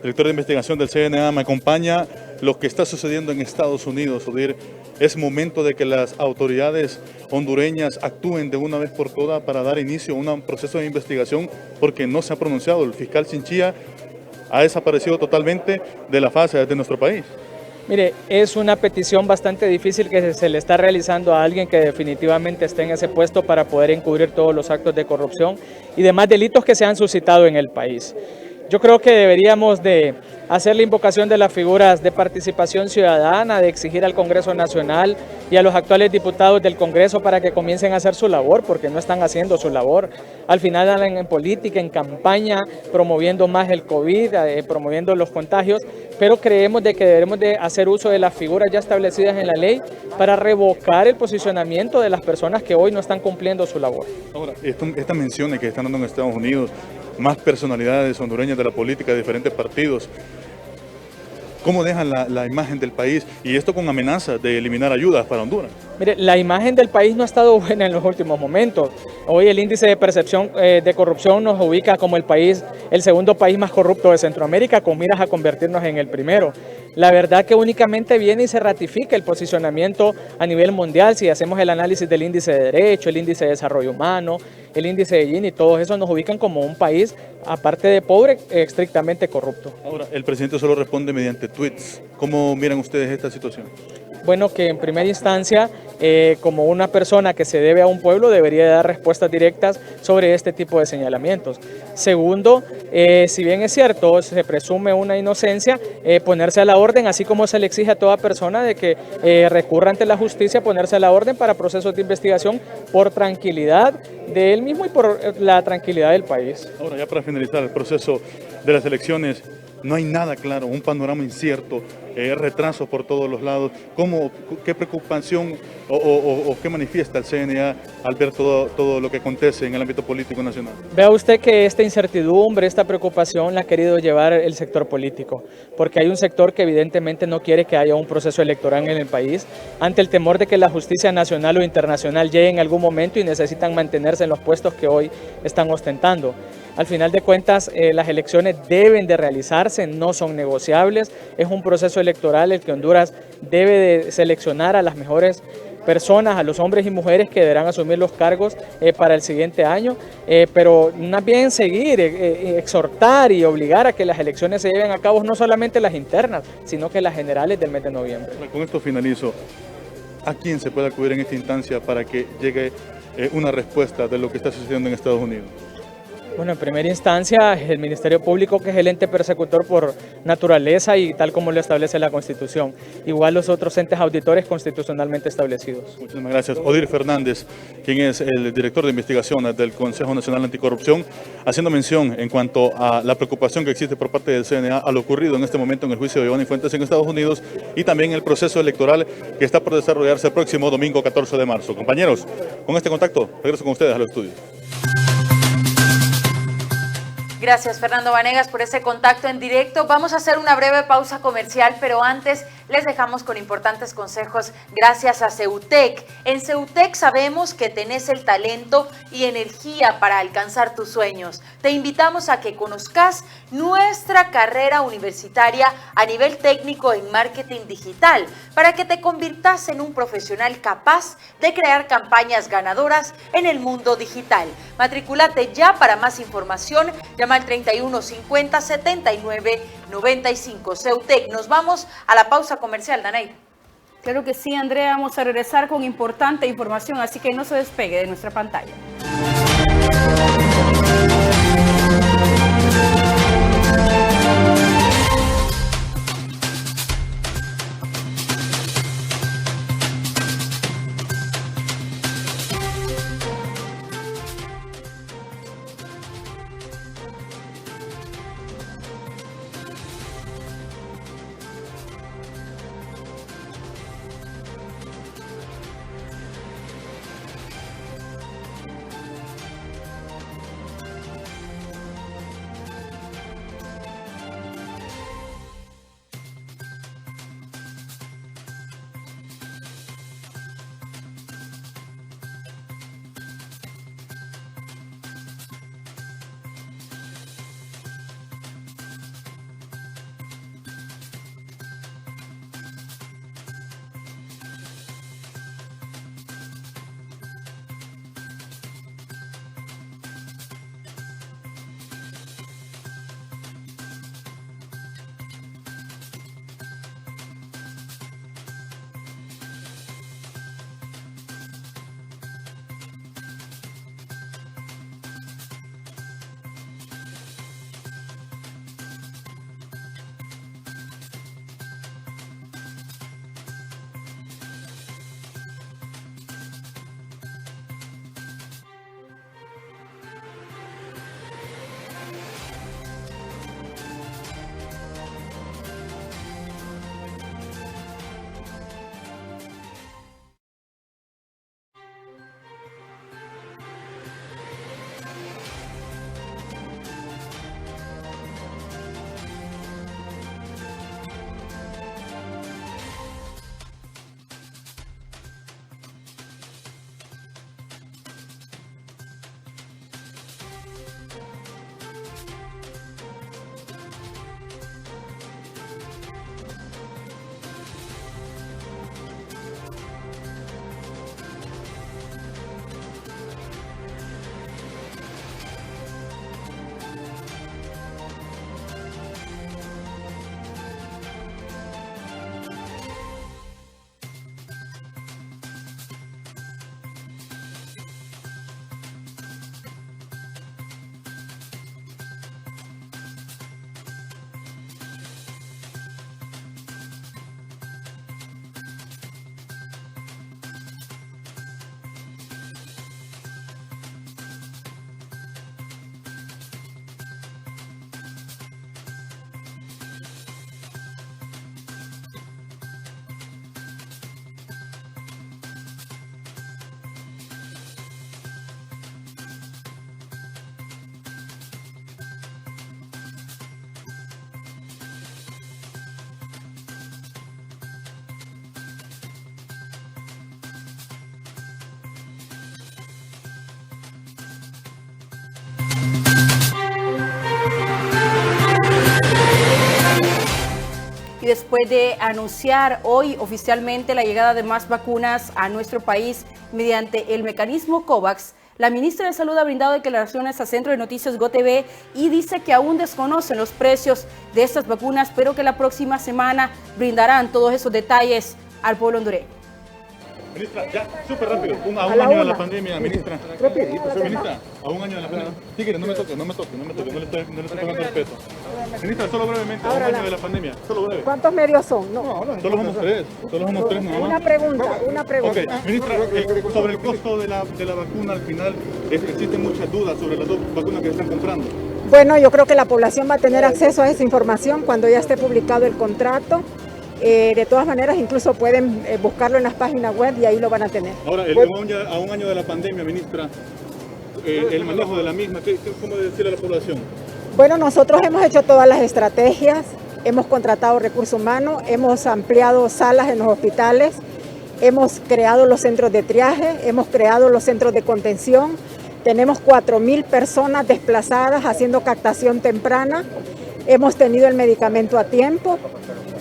Speaker 5: director de investigación del CNA, me acompaña. Lo que está sucediendo en Estados Unidos, Odir, es momento de que las autoridades hondureñas actúen de una vez por todas para dar inicio a un proceso de investigación, porque no se ha pronunciado. El fiscal Chinchilla ha desaparecido totalmente de la faz de nuestro país.
Speaker 13: Mire, es una petición bastante difícil que se le está realizando a alguien que definitivamente esté en ese puesto para poder encubrir todos los actos de corrupción y demás delitos que se han suscitado en el país. Yo creo que deberíamos de hacer la invocación de las figuras de participación ciudadana, de exigir al Congreso Nacional y a los actuales diputados del Congreso para que comiencen a hacer su labor, porque no están haciendo su labor. Al final andan en política, en campaña, promoviendo más el COVID, promoviendo los contagios, pero creemos de que debemos de hacer uso de las figuras ya establecidas en la ley para revocar el posicionamiento de las personas que hoy no están cumpliendo su labor.
Speaker 5: Ahora, estas menciones que están dando en Estados Unidos, más personalidades hondureñas de la política de diferentes partidos, ¿cómo dejan la imagen del país? Y esto con amenazas de eliminar ayudas para Honduras.
Speaker 13: Mire, la imagen del país no ha estado buena en los últimos momentos. Hoy el índice de percepción de corrupción nos ubica como el segundo país más corrupto de Centroamérica, con miras a convertirnos en el primero. La verdad que únicamente viene y se ratifica el posicionamiento a nivel mundial si hacemos el análisis del índice de derecho, el índice de desarrollo humano, el índice de Gini, todos esos nos ubican como un país, aparte de pobre, estrictamente corrupto.
Speaker 5: Ahora, el presidente solo responde mediante tweets. ¿Cómo miran ustedes esta situación?
Speaker 13: Bueno, que en primera instancia, como una persona que se debe a un pueblo, debería dar respuestas directas sobre este tipo de señalamientos. Segundo, si bien es cierto, se presume una inocencia, ponerse a la orden, así como se le exige a toda persona de que recurra ante la justicia, ponerse a la orden para procesos de investigación por tranquilidad de él mismo y por la tranquilidad del país.
Speaker 5: Ahora, ya para finalizar el proceso de las elecciones, no hay nada claro, un panorama incierto, retrasos por todos los lados. ¿Qué preocupación o qué manifiesta el CNA al ver todo lo que acontece en el ámbito político nacional?
Speaker 13: Vea usted que esta incertidumbre, esta preocupación la ha querido llevar el sector político, porque hay un sector que evidentemente no quiere que haya un proceso electoral en el país, ante el temor de que la justicia nacional o internacional llegue en algún momento y necesitan mantenerse en los puestos que hoy están ostentando. Al final de cuentas, las elecciones deben de realizarse, no son negociables, es un proceso electoral el que Honduras debe de seleccionar a las mejores personas, a los hombres y mujeres que deberán asumir los cargos para el siguiente año, pero más bien seguir, exhortar y obligar a que las elecciones se lleven a cabo, no solamente las internas, sino que las generales del mes de noviembre.
Speaker 5: Con esto finalizo. ¿A quién se puede acudir en esta instancia para que llegue una respuesta de lo que está sucediendo en Estados Unidos?
Speaker 13: Bueno, en primera instancia, el Ministerio Público, que es el ente persecutor por naturaleza y tal como lo establece la Constitución. Igual los otros entes auditores constitucionalmente establecidos.
Speaker 5: Muchísimas gracias. Odir Fernández, quien es el director de investigación del Consejo Nacional Anticorrupción, haciendo mención en cuanto a la preocupación que existe por parte del CNA a lo ocurrido en este momento en el juicio de Giovanni Fuentes en Estados Unidos y también el proceso electoral que está por desarrollarse el próximo domingo 14 de marzo. Compañeros, con este contacto, regreso con ustedes a los estudios.
Speaker 1: Gracias, Fernando Vanegas, por ese contacto en directo. Vamos a hacer una breve pausa comercial, pero antes les dejamos con importantes consejos gracias a Ceutec. En Ceutec sabemos que tenés el talento y energía para alcanzar tus sueños. Te invitamos a que conozcas nuestra carrera universitaria a nivel técnico en marketing digital para que te conviertas en un profesional capaz de crear campañas ganadoras en el mundo digital. Matricúlate ya. Para más información, llama al 31 50 79 95. Ceutec. Nos vamos a la pausa comercial, Danay.
Speaker 2: Claro que sí, Andrea, vamos a regresar con importante información, así que no se despegue de nuestra pantalla. y después de anunciar hoy oficialmente la llegada de más vacunas a nuestro país mediante el mecanismo COVAX, la ministra de Salud ha brindado declaraciones a Centro de Noticias GOTV y dice que aún desconocen los precios de estas vacunas, pero que la próxima semana brindarán todos esos detalles al pueblo hondureño.
Speaker 5: Ministra, ya, súper rápido, a un año de la pandemia, ministra. Ministra, a un año de la pandemia. Tigre, no me toque, no le estoy pagando respeto. Ministra, solo brevemente, a un año de la pandemia, solo breve.
Speaker 14: ¿Cuántos medios son? No.
Speaker 5: Solo somos tres nada más.
Speaker 14: Una pregunta.
Speaker 5: Ok, ministra, sobre el costo de la vacuna al final, existen muchas dudas sobre las dos vacunas que están comprando.
Speaker 14: Bueno, yo creo que la población va a tener acceso a esa información cuando ya esté publicado el contrato. De todas maneras, incluso pueden buscarlo en las páginas web y ahí lo van a tener.
Speaker 5: Ahora, a un año de la pandemia, ministra, el manejo de la misma, ¿cómo decirle a la población?
Speaker 14: Bueno, nosotros hemos hecho todas las estrategias, hemos contratado recursos humanos, hemos ampliado salas en los hospitales, hemos creado los centros de triaje, hemos creado los centros de contención, tenemos 4.000 personas desplazadas haciendo captación temprana, hemos tenido el medicamento a tiempo.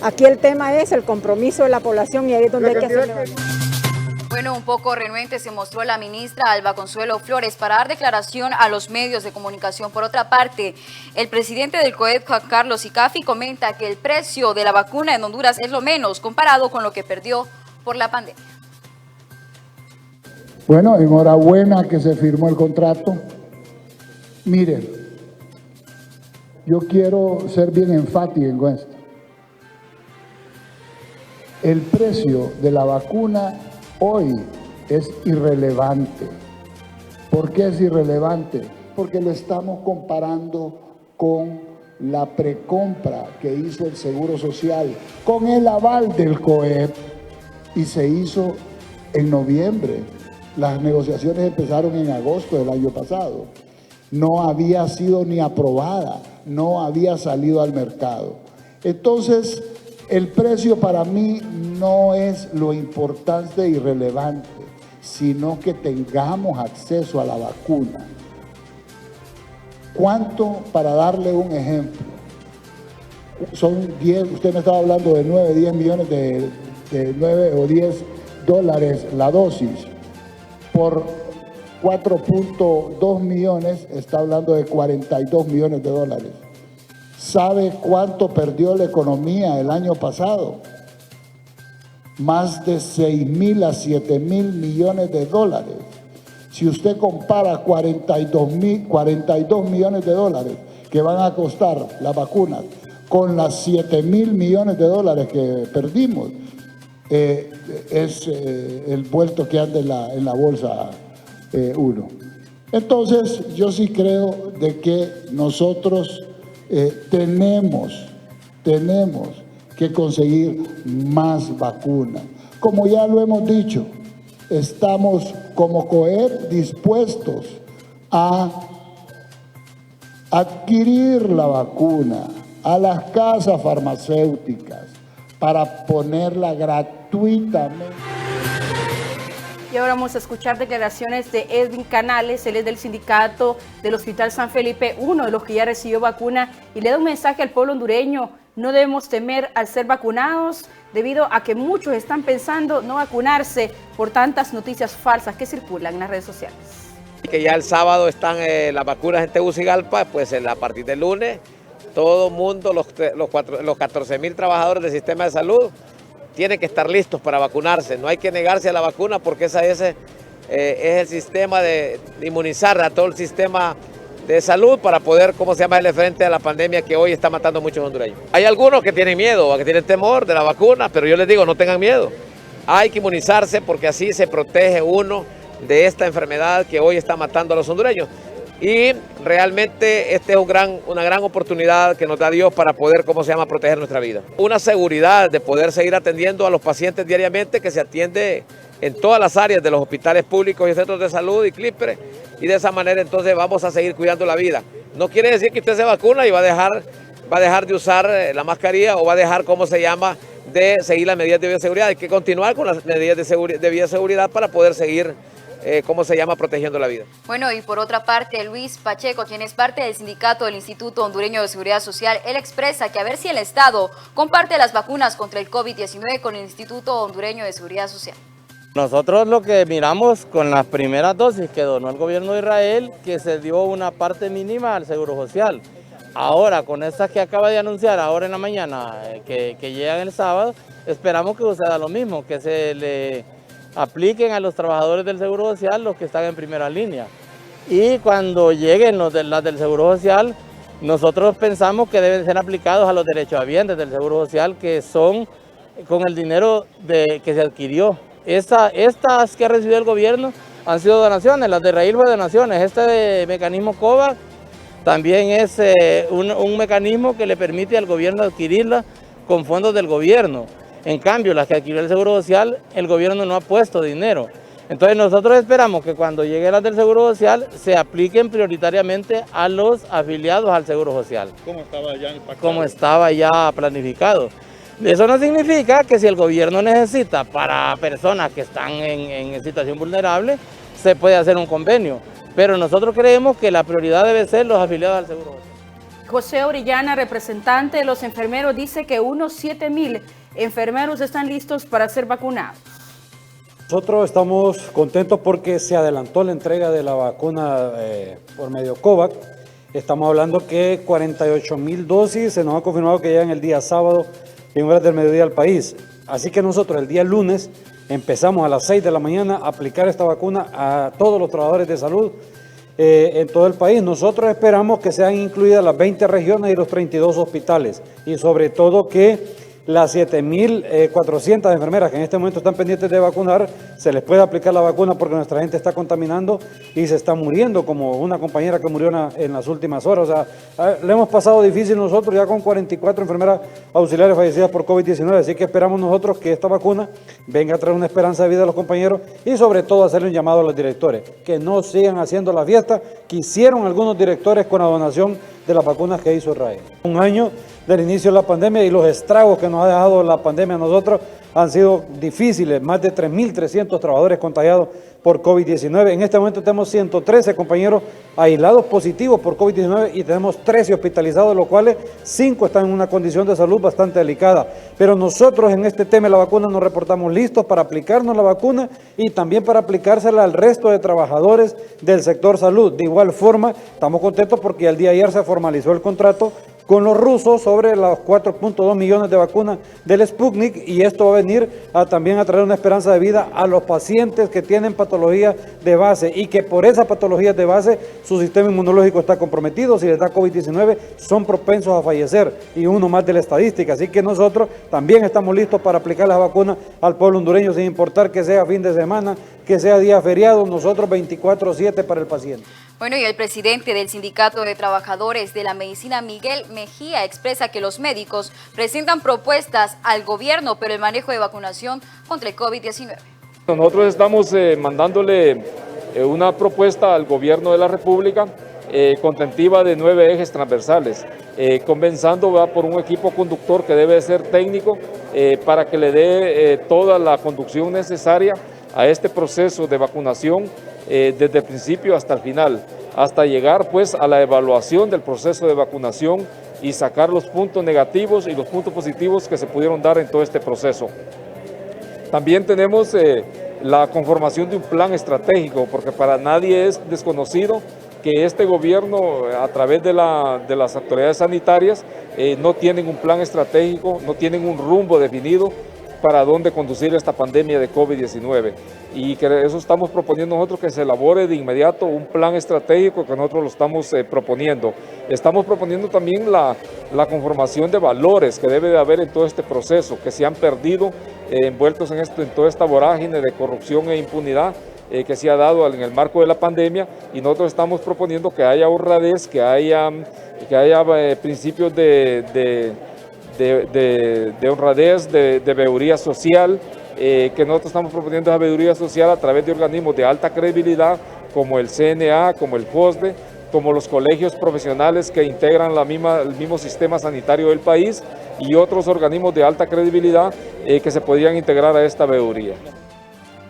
Speaker 14: Aquí el tema es el compromiso de la población y ahí es donde hay que hacer.
Speaker 3: Bueno, un poco renuente se mostró la ministra Alba Consuelo Flores para dar declaración a los medios de comunicación. Por otra parte, el presidente del COEP, Juan Carlos Icafi, comenta que el precio de la vacuna en Honduras es lo menos comparado con lo que perdió por la pandemia.
Speaker 15: Bueno, enhorabuena que se firmó el contrato. Miren, yo quiero ser bien enfático con esto. El precio de la vacuna hoy es irrelevante. ¿Por qué es irrelevante? Porque lo estamos comparando con la precompra que hizo el Seguro Social, con el aval del COEP, y se hizo en noviembre. Las negociaciones empezaron en agosto del año pasado. No había sido ni aprobada, no había salido al mercado. Entonces, el precio para mí no es lo importante y relevante, sino que tengamos acceso a la vacuna. ¿Cuánto? Para darle un ejemplo. Son 10, usted me estaba hablando de 9, 10 millones de 9 o 10 dólares la dosis. Por 4.2 millones está hablando de 42 millones de dólares. ¿Sabe cuánto perdió la economía el año pasado? Más de 6.000 a 7.000 millones de dólares. Si usted compara 42 millones de dólares que van a costar las vacunas con las 7.000 millones de dólares que perdimos, es el vuelto que anda en la bolsa uno. Entonces, yo sí creo de que nosotros tenemos que conseguir más vacunas. Como ya lo hemos dicho, estamos como COEP dispuestos a adquirir la vacuna a las casas farmacéuticas para ponerla gratuitamente.
Speaker 2: Y ahora vamos a escuchar declaraciones de Edwin Canales. Él es del sindicato del Hospital San Felipe, uno de los que ya recibió vacuna, y le da un mensaje al pueblo hondureño. No debemos temer al ser vacunados, debido a que muchos están pensando no vacunarse por tantas noticias falsas que circulan en las redes sociales.
Speaker 16: Que ya el sábado están las vacunas en Tegucigalpa, pues a partir del lunes, todo el mundo, los 14.000 trabajadores del sistema de salud, tienen que estar listos para vacunarse. No hay que negarse a la vacuna porque ese es el sistema de inmunizar a todo el sistema de salud para poder, hacerle frente a la pandemia que hoy está matando a muchos hondureños. Hay algunos que tienen miedo o que tienen temor de la vacuna, pero yo les digo, no tengan miedo. Hay que inmunizarse porque así se protege uno de esta enfermedad que hoy está matando a los hondureños. Y realmente esta es una gran oportunidad que nos da Dios para poder, proteger nuestra vida. Una seguridad de poder seguir atendiendo a los pacientes diariamente, que se atiende en todas las áreas de los hospitales públicos y centros de salud y CLIPRE, y de esa manera entonces vamos a seguir cuidando la vida. No quiere decir que usted se vacuna y va a dejar de usar la mascarilla o va a dejar, de seguir las medidas de bioseguridad. Hay que continuar con las medidas de bioseguridad para poder seguir protegiendo la vida.
Speaker 3: Bueno, y por otra parte, Luis Pacheco, quien es parte del sindicato del Instituto Hondureño de Seguridad Social, él expresa que a ver si el Estado comparte las vacunas contra el COVID-19 con el Instituto Hondureño de Seguridad Social.
Speaker 17: Nosotros lo que miramos con las primeras dosis que donó el gobierno de Israel, que se dio una parte mínima al Seguro Social. Ahora, con estas que acaba de anunciar ahora en la mañana, que llegan el sábado, esperamos que suceda lo mismo, que se le apliquen a los trabajadores del Seguro Social los que están en primera línea. Y cuando lleguen las del Seguro Social, nosotros pensamos que deben ser aplicados a los derechohabientes del Seguro Social, que son con el dinero que se adquirió. Estas que ha recibido el gobierno han sido donaciones, las de Israel fue donaciones. Este mecanismo COVAX también es un mecanismo que le permite al gobierno adquirirla con fondos del gobierno. En cambio, las que adquirió el Seguro Social, el gobierno no ha puesto dinero. Entonces nosotros esperamos que cuando lleguen las del Seguro Social se apliquen prioritariamente a los afiliados al Seguro Social.
Speaker 5: ¿Cómo estaba ya impactado?
Speaker 17: Como estaba ya planificado. Eso no significa que si el gobierno necesita para personas que están en situación vulnerable, se puede hacer un convenio. Pero nosotros creemos que la prioridad debe ser los afiliados al Seguro Social.
Speaker 2: José Orellana, representante de los enfermeros, dice que unos 7,000 enfermeros están listos para ser vacunados.
Speaker 18: Nosotros estamos contentos porque se adelantó la entrega de la vacuna por medio COVAX. Estamos hablando que 48,000 dosis se nos ha confirmado que llegan el día sábado en horas del mediodía al país. Así que nosotros el día lunes empezamos a las 6 de la mañana a aplicar esta vacuna a todos los trabajadores de salud en todo el país. Nosotros esperamos que sean incluidas las 20 regiones y los 32 hospitales y sobre todo que las 7,400 enfermeras que en este momento están pendientes de vacunar, se les puede aplicar la vacuna porque nuestra gente está contaminando y se está muriendo, como una compañera que murió en las últimas horas. O sea, le hemos pasado difícil nosotros ya con 44 enfermeras auxiliares fallecidas por COVID-19, así que esperamos nosotros que esta vacuna venga a traer una esperanza de vida a los compañeros y sobre todo hacerle un llamado a los directores, que no sigan haciendo la fiesta que hicieron algunos directores con la donación de las vacunas que hizo Israel. Un año del inicio de la pandemia y los estragos que nos ha dejado la pandemia a nosotros han sido difíciles. Más de 3,300 trabajadores contagiados por COVID-19. En este momento tenemos 113 compañeros aislados positivos por COVID-19 y tenemos 13 hospitalizados, de los cuales 5 están en una condición de salud bastante delicada. Pero nosotros en este tema de la vacuna nos reportamos listos para aplicarnos la vacuna y también para aplicársela al resto de trabajadores del sector salud. De igual forma, estamos contentos porque el día de ayer se formalizó el contrato con los rusos sobre los 4.2 millones de vacunas del Sputnik y esto va a venir también a traer una esperanza de vida a los pacientes que tienen patologías de base y que por esas patologías de base su sistema inmunológico está comprometido. Si les da COVID-19 son propensos a fallecer y uno más de la estadística. Así que nosotros también estamos listos para aplicar las vacunas al pueblo hondureño sin importar que sea fin de semana, que sea día feriado, nosotros 24/7 para el paciente.
Speaker 3: Bueno, y el presidente del Sindicato de Trabajadores de la Medicina, Miguel Mejía, expresa que los médicos presentan propuestas al gobierno, pero el manejo de vacunación contra el COVID-19.
Speaker 19: Nosotros estamos mandándole una propuesta al gobierno de la República contentiva de 9 ejes transversales, comenzando por un equipo conductor que debe ser técnico para que le dé toda la conducción necesaria a este proceso de vacunación desde el principio hasta el final, hasta llegar pues a la evaluación del proceso de vacunación y sacar los puntos negativos y los puntos positivos que se pudieron dar en todo este proceso. También tenemos la conformación de un plan estratégico, porque para nadie es desconocido que este gobierno, a través de las autoridades sanitarias, no tienen un plan estratégico, no tienen un rumbo definido para dónde conducir esta pandemia de COVID-19. Y que eso estamos proponiendo nosotros, que se elabore de inmediato un plan estratégico que nosotros lo estamos proponiendo. Estamos proponiendo también la conformación de valores que debe de haber en todo este proceso, que se han perdido envueltos en toda esta vorágine de corrupción e impunidad que se ha dado en el marco de la pandemia, y nosotros estamos proponiendo que haya honradez, que haya principios de honradez, de veeduría social, que nosotros estamos proponiendo esa veeduría social a través de organismos de alta credibilidad como el CNA, como el FOSDE, como los colegios profesionales que integran el mismo sistema sanitario del país y otros organismos de alta credibilidad que se podrían integrar a esta veeduría.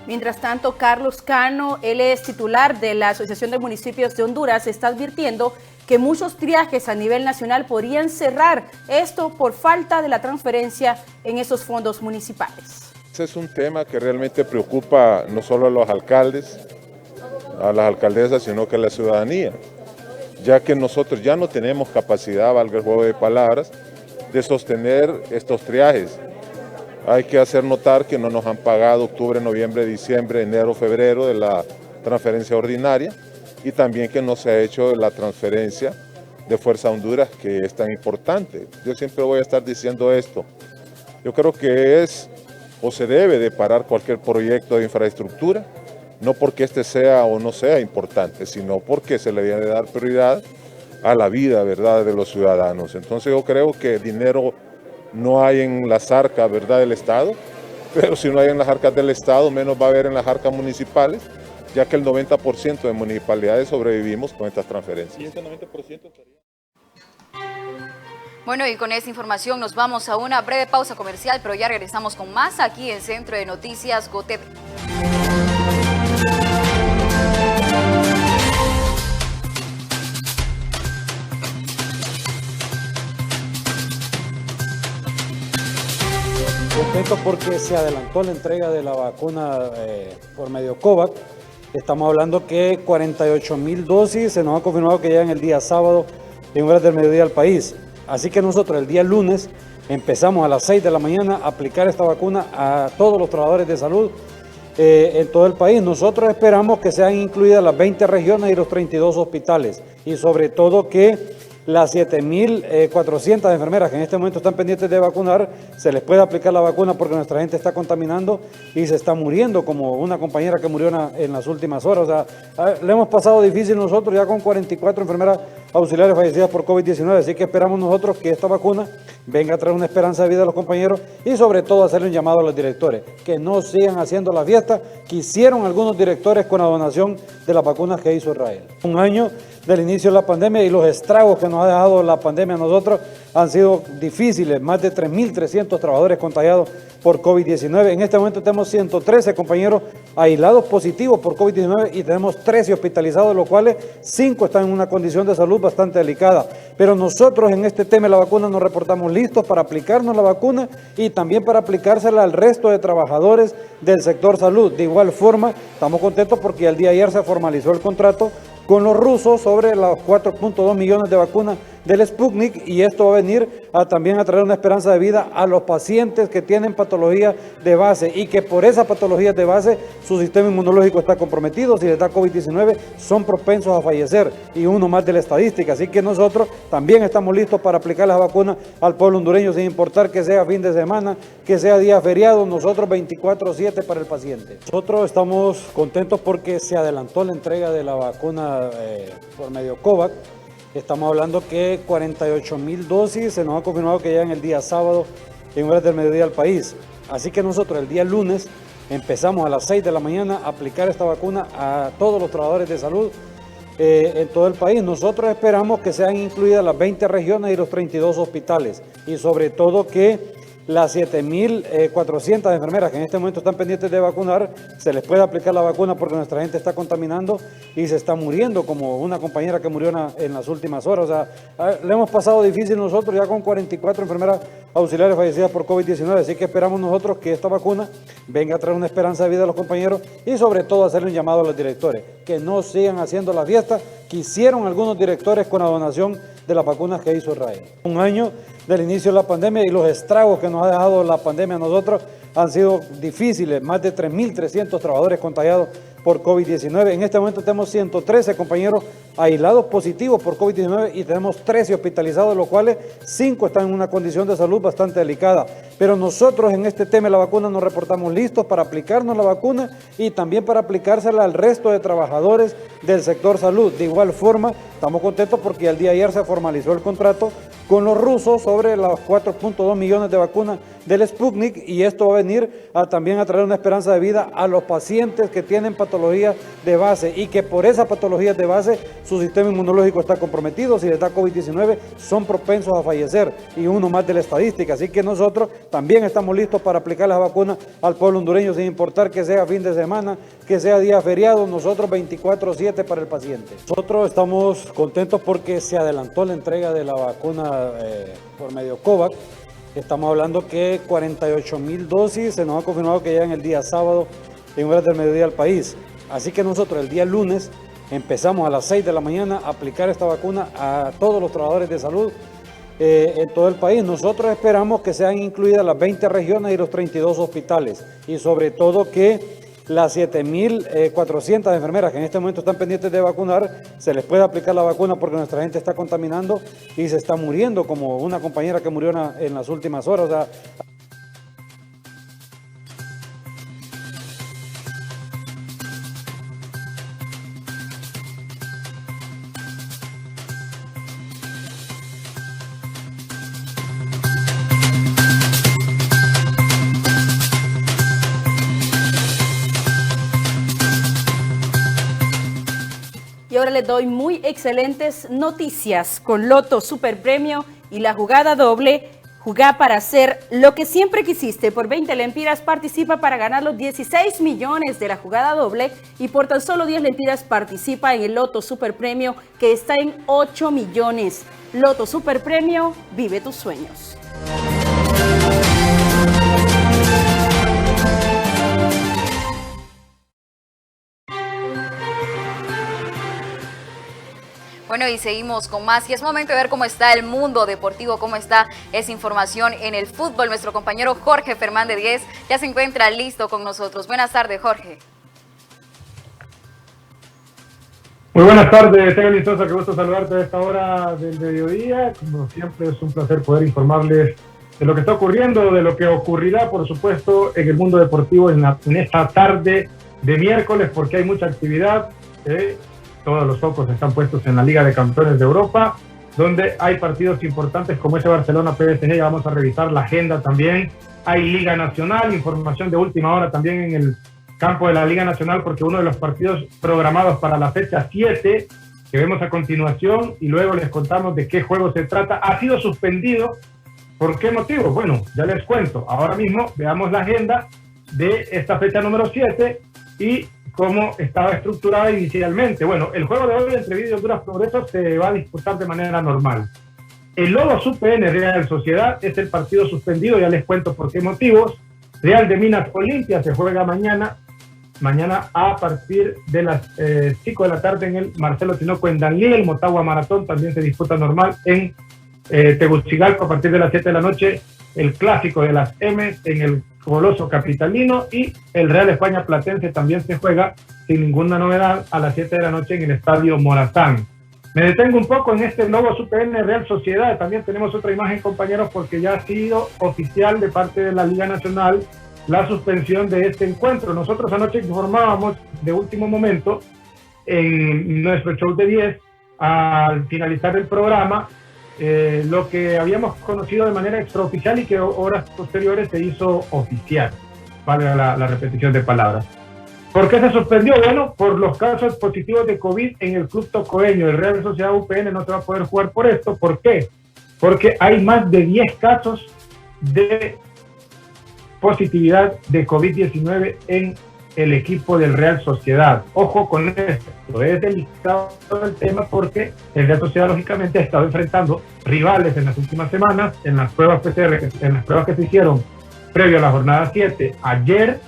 Speaker 2: Mientras tanto, Carlos Cano, él es titular de la Asociación de Municipios de Honduras, está advirtiendo que muchos triajes a nivel nacional podrían cerrar, esto por falta de la transferencia en esos fondos municipales.
Speaker 20: Ese es un tema que realmente preocupa no solo a los alcaldes, a las alcaldesas, sino que a la ciudadanía, ya que nosotros ya no tenemos capacidad, valga el juego de palabras, de sostener estos triajes. Hay que hacer notar que no nos han pagado octubre, noviembre, diciembre, enero, febrero de la transferencia ordinaria y también que no se ha hecho la transferencia de Fuerza Honduras, que es tan importante. Yo siempre voy a estar diciendo esto. Yo creo que es o se debe de parar cualquier proyecto de infraestructura, no porque este sea o no sea importante, sino porque se le debe de dar prioridad a la vida, ¿verdad?, de los ciudadanos. Entonces yo creo que dinero no hay en las arcas, ¿verdad?, del Estado, pero si no hay en las arcas del Estado, menos va a haber en las arcas municipales, ya que el 90% de municipalidades sobrevivimos con estas transferencias.
Speaker 5: ¿Y ese 90% estaría?
Speaker 3: Bueno, y con esta información nos vamos a una breve pausa comercial, pero ya regresamos con más aquí en Centro de Noticias GOTV.
Speaker 18: Contento porque se adelantó la entrega de la vacuna por medio COVAX. Estamos hablando que 48,000 dosis se nos ha confirmado que llegan el día sábado en horas del mediodía al país. Así que nosotros el día lunes empezamos a las 6 de la mañana a aplicar esta vacuna a todos los trabajadores de salud en todo el país. Nosotros esperamos que sean incluidas las 20 regiones y los 32 hospitales y sobre todo que las 7,400 enfermeras que en este momento están pendientes de vacunar, se les puede aplicar la vacuna porque nuestra gente está contaminando y se está muriendo, como una compañera que murió en las últimas horas. O sea, le hemos pasado difícil nosotros ya con 44 enfermeras auxiliares fallecidas por COVID-19, así que esperamos nosotros que esta vacuna venga a traer una esperanza de vida a los compañeros y sobre todo hacerle un llamado a los directores, que no sigan haciendo la fiesta que hicieron algunos directores con la donación de las vacunas que hizo Israel. Un año del inicio de la pandemia y los estragos que nos ha dejado la pandemia a nosotros han sido difíciles. Más de 3,300 trabajadores contagiados por COVID-19. En este momento tenemos 113 compañeros aislados positivos por COVID-19 y tenemos 13 hospitalizados, de los cuales 5 están en una condición de salud bastante delicada. Pero nosotros en este tema de la vacuna nos reportamos listos para aplicarnos la vacuna y también para aplicársela al resto de trabajadores del sector salud. De igual forma, estamos contentos porque el día de ayer se formalizó el contrato con los rusos sobre los 4.2 millones de vacunas del Sputnik y esto va a venir también a traer una esperanza de vida a los pacientes que tienen patologías de base y que por esas patologías de base su sistema inmunológico está comprometido. Si les da COVID-19 son propensos a fallecer y uno más de la estadística. Así que nosotros también estamos listos para aplicar las vacunas al pueblo hondureño sin importar que sea fin de semana, que sea día feriado, nosotros 24/7 para el paciente. Nosotros estamos contentos porque se adelantó la entrega de la vacuna por medio COVAX. Estamos hablando que 48,000 dosis se nos ha confirmado que llegan el día sábado en horas del mediodía al país. Así que nosotros el día lunes empezamos a las 6 de la mañana a aplicar esta vacuna a todos los trabajadores de salud en todo el país. Nosotros esperamos que sean incluidas las 20 regiones y los 32 hospitales y sobre todo que las 7,400 enfermeras que en este momento están pendientes de vacunar, se les puede aplicar la vacuna porque nuestra gente está contaminando y se está muriendo, como una compañera que murió en las últimas horas. O sea, le hemos pasado difícil nosotros ya con 44 enfermeras auxiliares fallecidas por COVID-19, así que esperamos nosotros que esta vacuna venga a traer una esperanza de vida a los compañeros y sobre todo hacerle un llamado a los directores, que no sigan haciendo la fiesta que hicieron algunos directores con la donación de las vacunas que hizo Israel. Un año del inicio de la pandemia y los estragos que nos ha dejado la pandemia a nosotros han sido difíciles. Más de 3,300 trabajadores contagiados por COVID-19. En este momento tenemos 113 compañeros aislados positivos por COVID-19 y tenemos 13 hospitalizados, de los cuales 5 están en una condición de salud bastante delicada. Pero nosotros en este tema de la vacuna nos reportamos listos para aplicarnos la vacuna y también para aplicársela al resto de trabajadores del sector salud. De igual forma, estamos contentos porque el día de ayer se formalizó el contrato con los rusos sobre los 4.2 millones de vacunas del Sputnik y esto va a venir también a traer una esperanza de vida a los pacientes que tienen patologías de base y que por esas patologías de base su sistema inmunológico está comprometido. Si les da COVID-19 son propensos a fallecer y uno más de la estadística. Así que nosotros también estamos listos para aplicar las vacunas al pueblo hondureño, sin importar que sea fin de semana, que sea día feriado, nosotros 24/7 para el paciente. Nosotros estamos contentos porque se adelantó la entrega de la vacuna por medio COVAX. Estamos hablando que 48,000 dosis se nos ha confirmado que llegan el día sábado en horas del mediodía al país. Así que nosotros el día lunes empezamos a las 6 de la mañana a aplicar esta vacuna a todos los trabajadores de salud en todo el país. Nosotros esperamos que sean incluidas las 20 regiones y los 32 hospitales y sobre todo que las 7,400 enfermeras que en este momento están pendientes de vacunar, se les pueda aplicar la vacuna porque nuestra gente está contaminando y se está muriendo, como una compañera que murió en las últimas horas. O sea,
Speaker 2: y ahora les doy muy excelentes noticias con Loto Super Premio y la jugada doble. Jugá para hacer lo que siempre quisiste. Por 20 lempiras participa para ganar los 16 millones de la jugada doble y por tan solo 10 lempiras participa en el Loto Super Premio que está en 8 millones. Loto Super Premio, vive tus sueños.
Speaker 3: Bueno, y seguimos con más y es momento de ver cómo está el mundo deportivo, cómo está esa información en el fútbol. Nuestro compañero Jorge Fernández Díez ya se encuentra listo con nosotros. Buenas tardes, Jorge.
Speaker 21: Muy buenas tardes, Tegel Sosa, qué gusto saludarte a esta hora del mediodía. Como siempre es un placer poder informarles de lo que está ocurriendo, de lo que ocurrirá, por supuesto, en el mundo deportivo en esta tarde de miércoles, porque hay mucha actividad. Todos los focos están puestos en la Liga de Campeones de Europa, donde hay partidos importantes como ese Barcelona-PSG. Ya vamos a revisar la agenda también. Hay Liga Nacional, información de última hora también en el campo de la Liga Nacional, porque uno de los partidos programados para la fecha 7, que vemos a continuación, y luego les contamos de qué juego se trata, ha sido suspendido. ¿Por qué motivo? Bueno, ya les cuento. Ahora mismo veamos la agenda de esta fecha número 7 y cómo estaba estructurada inicialmente. Bueno, el juego de hoy entre Vida y Honduras Progreso se va a disputar de manera normal. El Lobos UPN Real Sociedad es el partido suspendido, ya les cuento por qué motivos. Real de Minas Olimpia se juega mañana a partir de las 5 de la tarde en el Marcelo Tinoco en Danlí. El Motagua Maratón también se disputa normal en Tegucigalpa a partir de las 7 de la noche. El clásico de las M en el Coloso Capitalino y el Real España Platense también se juega sin ninguna novedad a las 7 de la noche en el Estadio Morazán. Me detengo un poco en este Lobos UPN Real Sociedad. También tenemos otra imagen, compañeros, porque ya ha sido oficial de parte de la Liga Nacional la suspensión de este encuentro. Nosotros anoche informábamos de último momento en nuestro show de 10 al finalizar el programa lo que habíamos conocido de manera extraoficial y que horas posteriores se hizo oficial, valga la repetición de palabras. ¿Por qué se suspendió? Bueno, por los casos positivos de COVID en el club tocoeño. El Real Sociedad UPN no se va a poder jugar por esto. ¿Por qué? Porque hay más de 10 casos de positividad de COVID-19 en el equipo del Real Sociedad. Ojo con esto, es delicado el tema porque el Real Sociedad lógicamente ha estado enfrentando rivales en las últimas semanas, en las pruebas PCR, en las pruebas que se hicieron previo a la jornada 7. Ayer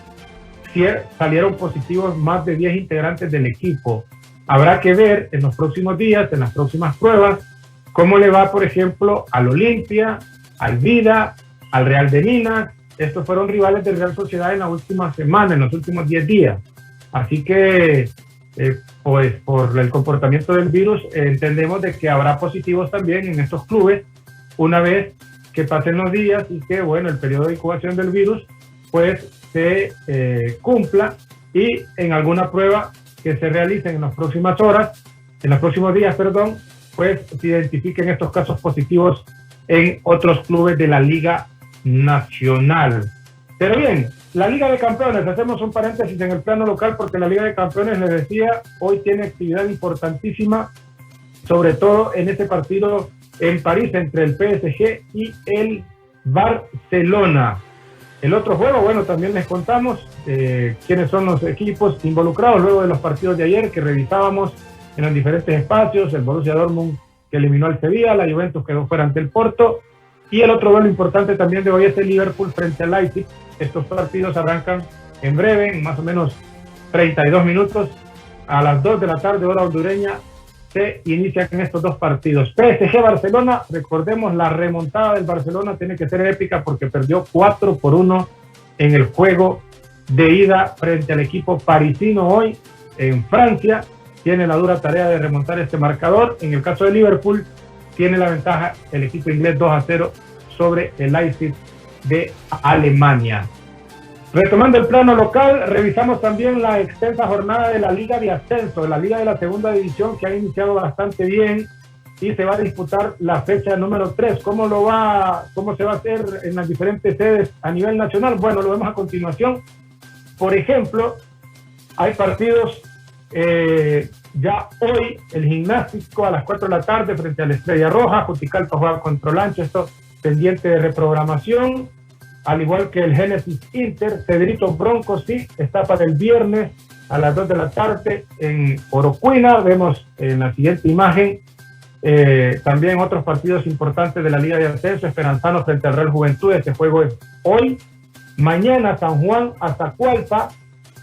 Speaker 21: salieron positivos más de 10 integrantes del equipo. Habrá que ver en los próximos días, en las próximas pruebas, cómo le va, por ejemplo, al Olimpia, al Vida, al Real de Minas. Estos fueron rivales del Real Sociedad en la última semana, en los últimos 10 días. Así que, pues por el comportamiento del virus, entendemos de que habrá positivos también en estos clubes una vez que pasen los días y que, bueno, el periodo de incubación del virus, pues se cumpla y en alguna prueba que se realice en las próximas horas, en los próximos días, perdón, pues se identifiquen estos casos positivos en otros clubes de la Liga Nacional. Pero bien, la Liga de Campeones, hacemos un paréntesis en el plano local porque la Liga de Campeones, les decía, hoy tiene actividad importantísima, sobre todo en este partido en París entre el PSG y el Barcelona. El otro juego, bueno, también les contamos quiénes son los equipos involucrados luego de los partidos de ayer que revisábamos en los diferentes espacios. El Borussia Dortmund que eliminó al Sevilla, la Juventus quedó fuera ante el Porto, y el otro duelo importante también de hoy es el Liverpool frente al Leipzig. Estos partidos arrancan en breve, en más o menos 32 minutos, a las 2 de la tarde, hora hondureña, se inician estos dos partidos. PSG Barcelona, recordemos, la remontada del Barcelona tiene que ser épica porque perdió 4-1 en el juego de ida frente al equipo parisino hoy en Francia. Tiene la dura tarea de remontar este marcador. En el caso de Liverpool, tiene la ventaja el equipo inglés 2-0 sobre el Leipzig de Alemania. Retomando el plano local, revisamos también la extensa jornada de la Liga de Ascenso, de la Liga de la Segunda División, que ha iniciado bastante bien y se va a disputar la fecha número 3. ¿Cómo se va a hacer en las diferentes sedes a nivel nacional? Bueno, lo vemos a continuación. Por ejemplo, hay partidos ya hoy, el Gimnástico a las 4 de la tarde frente a la Estrella Roja, Juticalpa juega contra Olancho, esto pendiente de reprogramación. Al igual que el Génesis Inter, Cedrito Broncos sí está para el viernes a las 2 de la tarde en Orocuina. Vemos en la siguiente imagen también otros partidos importantes de la Liga de Ascenso. Esperanzano frente al Real Juventud, este juego es hoy. Mañana San Juan Azacualpa,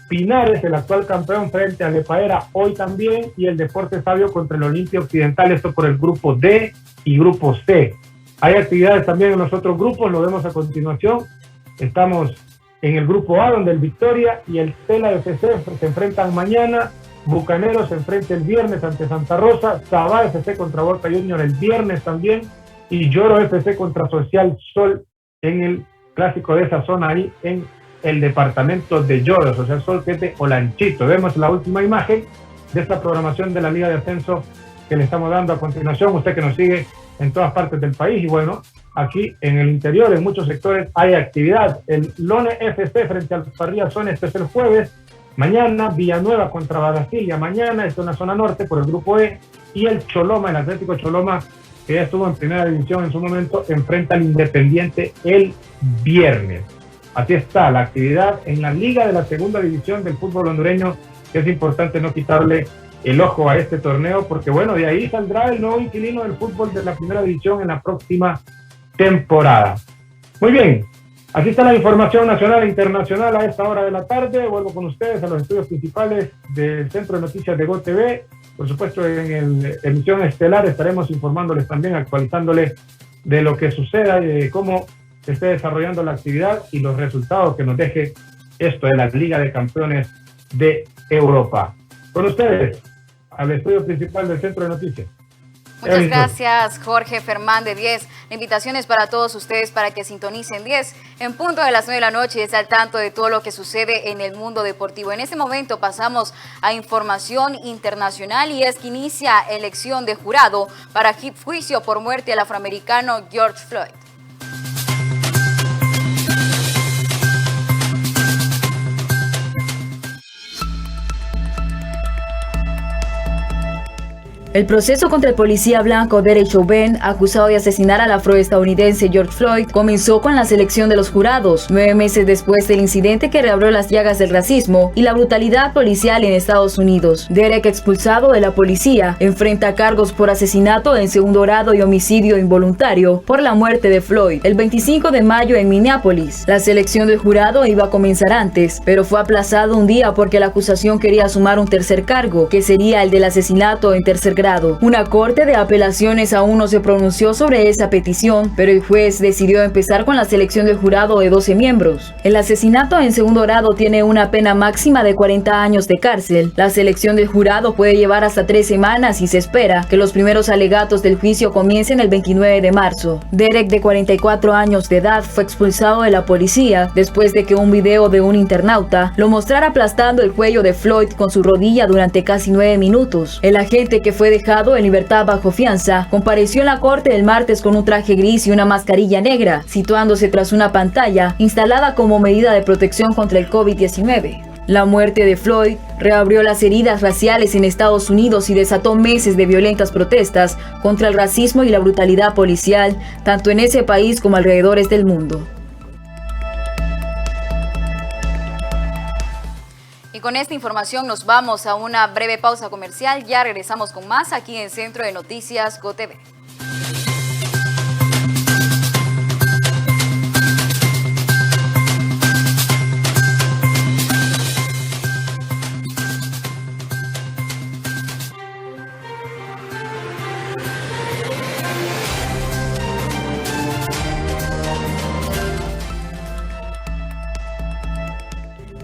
Speaker 21: Pinares, el actual campeón frente a Lepaera, hoy también, y el Deportes Sabio contra el Olimpia Occidental, esto por el grupo D y grupo C. Hay actividades también en los otros grupos, lo vemos a continuación. Estamos en el grupo A, donde el Victoria y el Tela FC se enfrentan mañana. Bucaneros se enfrenta el viernes ante Santa Rosa. Sabá FC contra Boca Junior el viernes también. Y Lloro FC contra Social Sol en el clásico de esa zona ahí en el departamento de Lloro. Social Sol que es de Olanchito. Vemos la última imagen de esta programación de la Liga de Ascenso que le estamos dando a continuación. Usted que nos sigue en todas partes del país, y bueno, aquí en el interior, en muchos sectores hay actividad. El Lone FC frente al Parrilla Zona, este es el jueves. Mañana Villanueva contra Brasilia, mañana esto en la zona norte por el grupo E, y el Choloma, el Atlético Choloma, que ya estuvo en primera división en su momento, enfrenta al Independiente el viernes. Así está la actividad en la Liga de la Segunda División del fútbol hondureño, que es importante no quitarle el ojo a este torneo, porque bueno, de ahí saldrá el nuevo inquilino del fútbol de la primera división en la próxima temporada. Muy bien, así está la información nacional e internacional a esta hora de la tarde. Vuelvo con ustedes a los estudios principales del Centro de Noticias de GOTV. Por supuesto, en emisión estelar estaremos informándoles también, actualizándoles de lo que suceda y de cómo se esté desarrollando la actividad y los resultados que nos deje esto de la Liga de Campeones de Europa. Con ustedes, al estudio principal del Centro de Noticias.
Speaker 3: Muchas gracias, Jorge Fernández 10. La invitación es para todos ustedes para que sintonicen 10 en punto de las 9 de la noche y estén al tanto de todo lo que sucede en el mundo deportivo. En este momento pasamos a información internacional y es que inicia elección de jurado para juicio por muerte al afroamericano George Floyd.
Speaker 4: El proceso contra el policía blanco Derek Chauvin, acusado de asesinar al afroestadounidense George Floyd, comenzó con la selección de los jurados, 9 meses después del incidente que reabrió las llagas del racismo y la brutalidad policial en Estados Unidos. Derek, expulsado de la policía, enfrenta cargos por asesinato en segundo grado y homicidio involuntario por la muerte de Floyd el 25 de mayo en Minneapolis. La selección del jurado iba a comenzar antes, pero fue aplazado un día porque la acusación quería sumar un tercer cargo, que sería el del asesinato en tercer grado. Una corte de apelaciones aún no se pronunció sobre esa petición, pero el juez decidió empezar con la selección del jurado de 12 miembros. El asesinato en segundo grado tiene una pena máxima de 40 años de cárcel. La selección del jurado puede llevar hasta 3 semanas y se espera que los primeros alegatos del juicio comiencen el 29 de marzo. Derek, de 44 años de edad, fue expulsado de la policía después de que un video de un internauta lo mostrara aplastando el cuello de Floyd con su rodilla durante casi 9 minutos. El agente, que fue dejado en libertad bajo fianza, compareció en la corte el martes con un traje gris y una mascarilla negra, situándose tras una pantalla instalada como medida de protección contra el COVID-19. La muerte de Floyd reabrió las heridas raciales en Estados Unidos y desató meses de violentas protestas contra el racismo y la brutalidad policial, tanto en ese país como alrededores del mundo.
Speaker 3: Y con esta información nos vamos a una breve pausa comercial. Ya regresamos con más aquí en Centro de Noticias GoTV.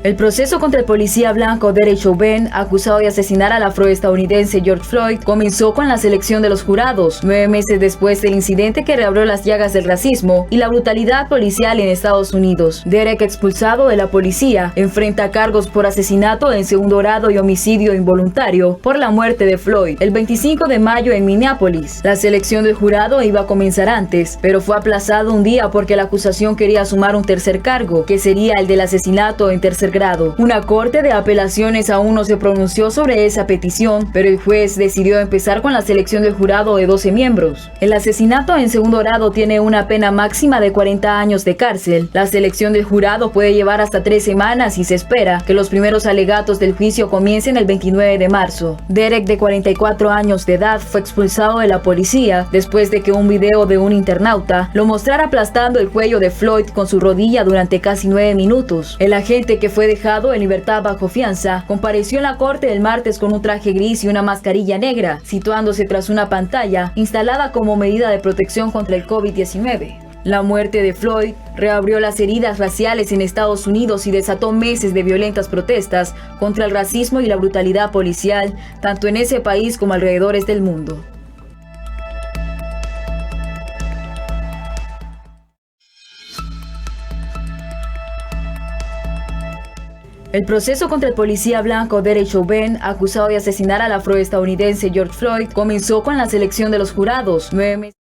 Speaker 4: El proceso contra el policía blanco Derek Chauvin, acusado de asesinar al afroestadounidense George Floyd, comenzó con la selección de los jurados, 9 meses después del incidente que reabrió las llagas del racismo y la brutalidad policial en Estados Unidos. Derek, expulsado de la policía, enfrenta cargos por asesinato en segundo grado y homicidio involuntario por la muerte de Floyd el 25 de mayo en Minneapolis. La selección del jurado iba a comenzar antes, pero fue aplazado un día porque la acusación quería sumar un tercer cargo, que sería el del asesinato en tercer grado. Una corte de apelaciones aún no se pronunció sobre esa petición, pero el juez decidió empezar con la selección del jurado de 12 miembros. El asesinato en segundo grado tiene una pena máxima de 40 años de cárcel. La selección del jurado puede llevar hasta 3 semanas y se espera que los primeros alegatos del juicio comiencen el 29 de marzo. Derek, de 44 años de edad, fue expulsado de la policía después de que un video de un internauta lo mostrara aplastando el cuello de Floyd con su rodilla durante casi 9 minutos. El agente, que fue dejado en libertad bajo fianza, compareció en la corte el martes con un traje gris y una mascarilla negra, situándose tras una pantalla instalada como medida de protección contra el COVID-19. La muerte de Floyd reabrió las heridas raciales en Estados Unidos y desató meses de violentas protestas contra el racismo y la brutalidad policial, tanto en ese país como alrededores del mundo. El proceso contra el policía blanco Derek Chauvin, acusado de asesinar al afroestadounidense George Floyd, comenzó con la selección de los jurados, 9 meses.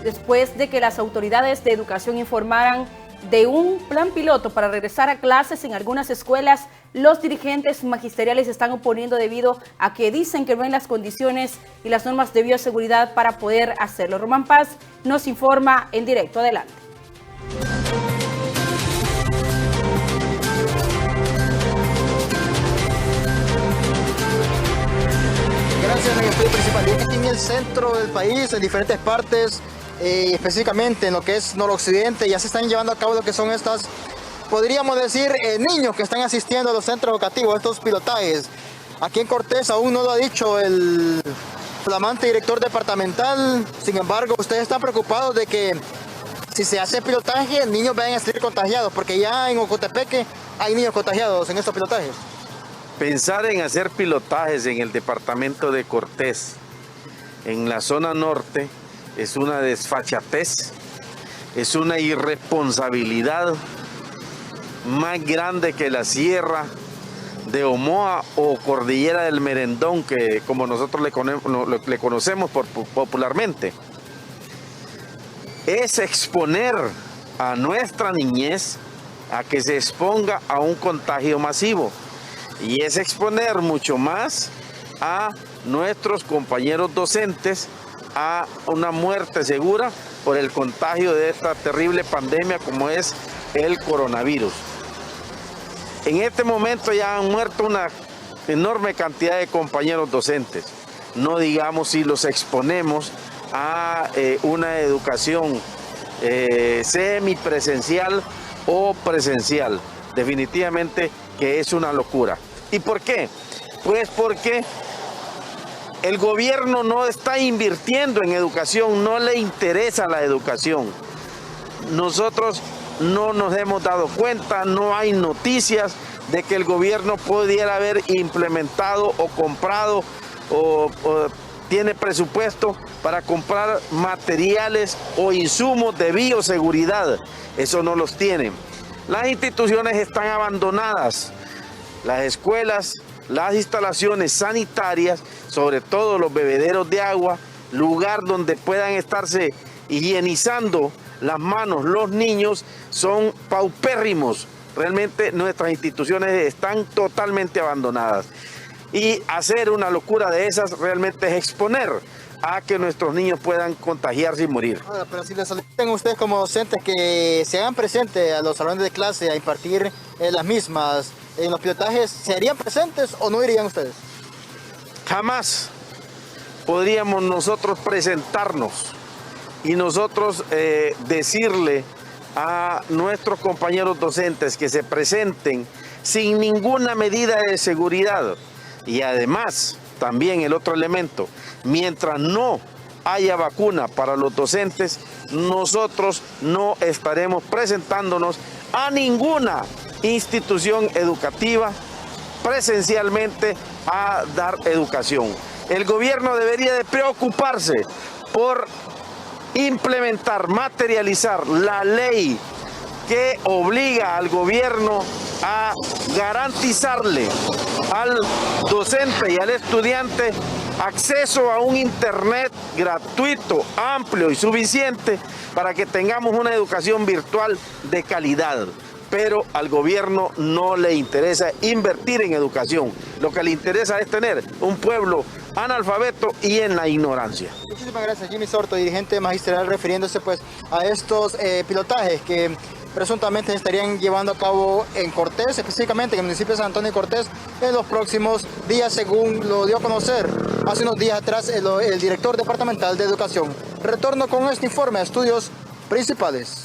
Speaker 2: Después de que las autoridades de educación informaran de un plan piloto para regresar a clases en algunas escuelas, los dirigentes magisteriales están oponiendo debido a que dicen que no hay las condiciones y las normas de bioseguridad para poder hacerlo. Román Paz nos informa en directo. Adelante.
Speaker 7: Gracias, en el estudio principal. Aquí en el centro del país, en diferentes partes, específicamente en lo que es noroccidente, ya se están llevando a cabo lo que son estas, podríamos decir, niños que están asistiendo a los centros educativos, estos pilotajes. Aquí en Cortés aún no lo ha dicho el flamante director departamental, sin embargo, ustedes están preocupados de que si se hace pilotaje, niños vayan a salir contagiados, porque ya en Ocotepeque hay niños contagiados en estos pilotajes.
Speaker 22: Pensar en hacer pilotajes en el departamento de Cortés, en la zona norte, es una desfachatez, es una irresponsabilidad más grande que la sierra de Omoa o Cordillera del Merendón, que como nosotros le conocemos popularmente. Es exponer a nuestra niñez a que se exponga a un contagio masivo, y es exponer mucho más a nuestros compañeros docentes a una muerte segura por el contagio de esta terrible pandemia como es el coronavirus. En este momento ya han muerto una enorme cantidad de compañeros docentes. No digamos si los exponemos a una educación semipresencial o presencial. Definitivamente que es una locura. ¿Y por qué? Pues porque el gobierno no está invirtiendo en educación, no le interesa la educación. Nosotros no nos hemos dado cuenta, no hay noticias de que el gobierno pudiera haber implementado o comprado o tiene presupuesto para comprar materiales o insumos de bioseguridad. Eso no los tienen. Las instituciones están abandonadas. Las escuelas, las instalaciones sanitarias, sobre todo los bebederos de agua, lugar donde puedan estarse higienizando las manos los niños, son paupérrimos. Realmente nuestras instituciones están totalmente abandonadas. Y hacer una locura de esas realmente es exponer a que nuestros niños puedan contagiarse y morir.
Speaker 7: Ahora, pero si les solicitan ustedes como docentes que se hagan presentes a los salones de clase a impartir las mismas en los pilotajes, ¿se harían presentes o no irían ustedes?
Speaker 22: Jamás podríamos nosotros presentarnos y nosotros decirle a nuestros compañeros docentes que se presenten sin ninguna medida de seguridad. Y además, también el otro elemento, mientras no haya vacuna para los docentes, nosotros no estaremos presentándonos a ninguna institución educativa presencialmente a dar educación. El gobierno debería de preocuparse por implementar, materializar la ley que obliga al gobierno a garantizarle al docente y al estudiante acceso a un internet gratuito, amplio y suficiente para que tengamos una educación virtual de calidad. Pero al gobierno no le interesa invertir en educación. Lo que le interesa es tener un pueblo analfabeto y en la ignorancia.
Speaker 7: Muchísimas gracias, Jimmy Sorto, dirigente magisterial, refiriéndose pues a estos pilotajes que presuntamente se estarían llevando a cabo en Cortés, específicamente en el municipio de San Antonio de Cortés, en los próximos días, según lo dio a conocer hace unos días atrás el director departamental de Educación. Retorno con este informe a Estudios Principales.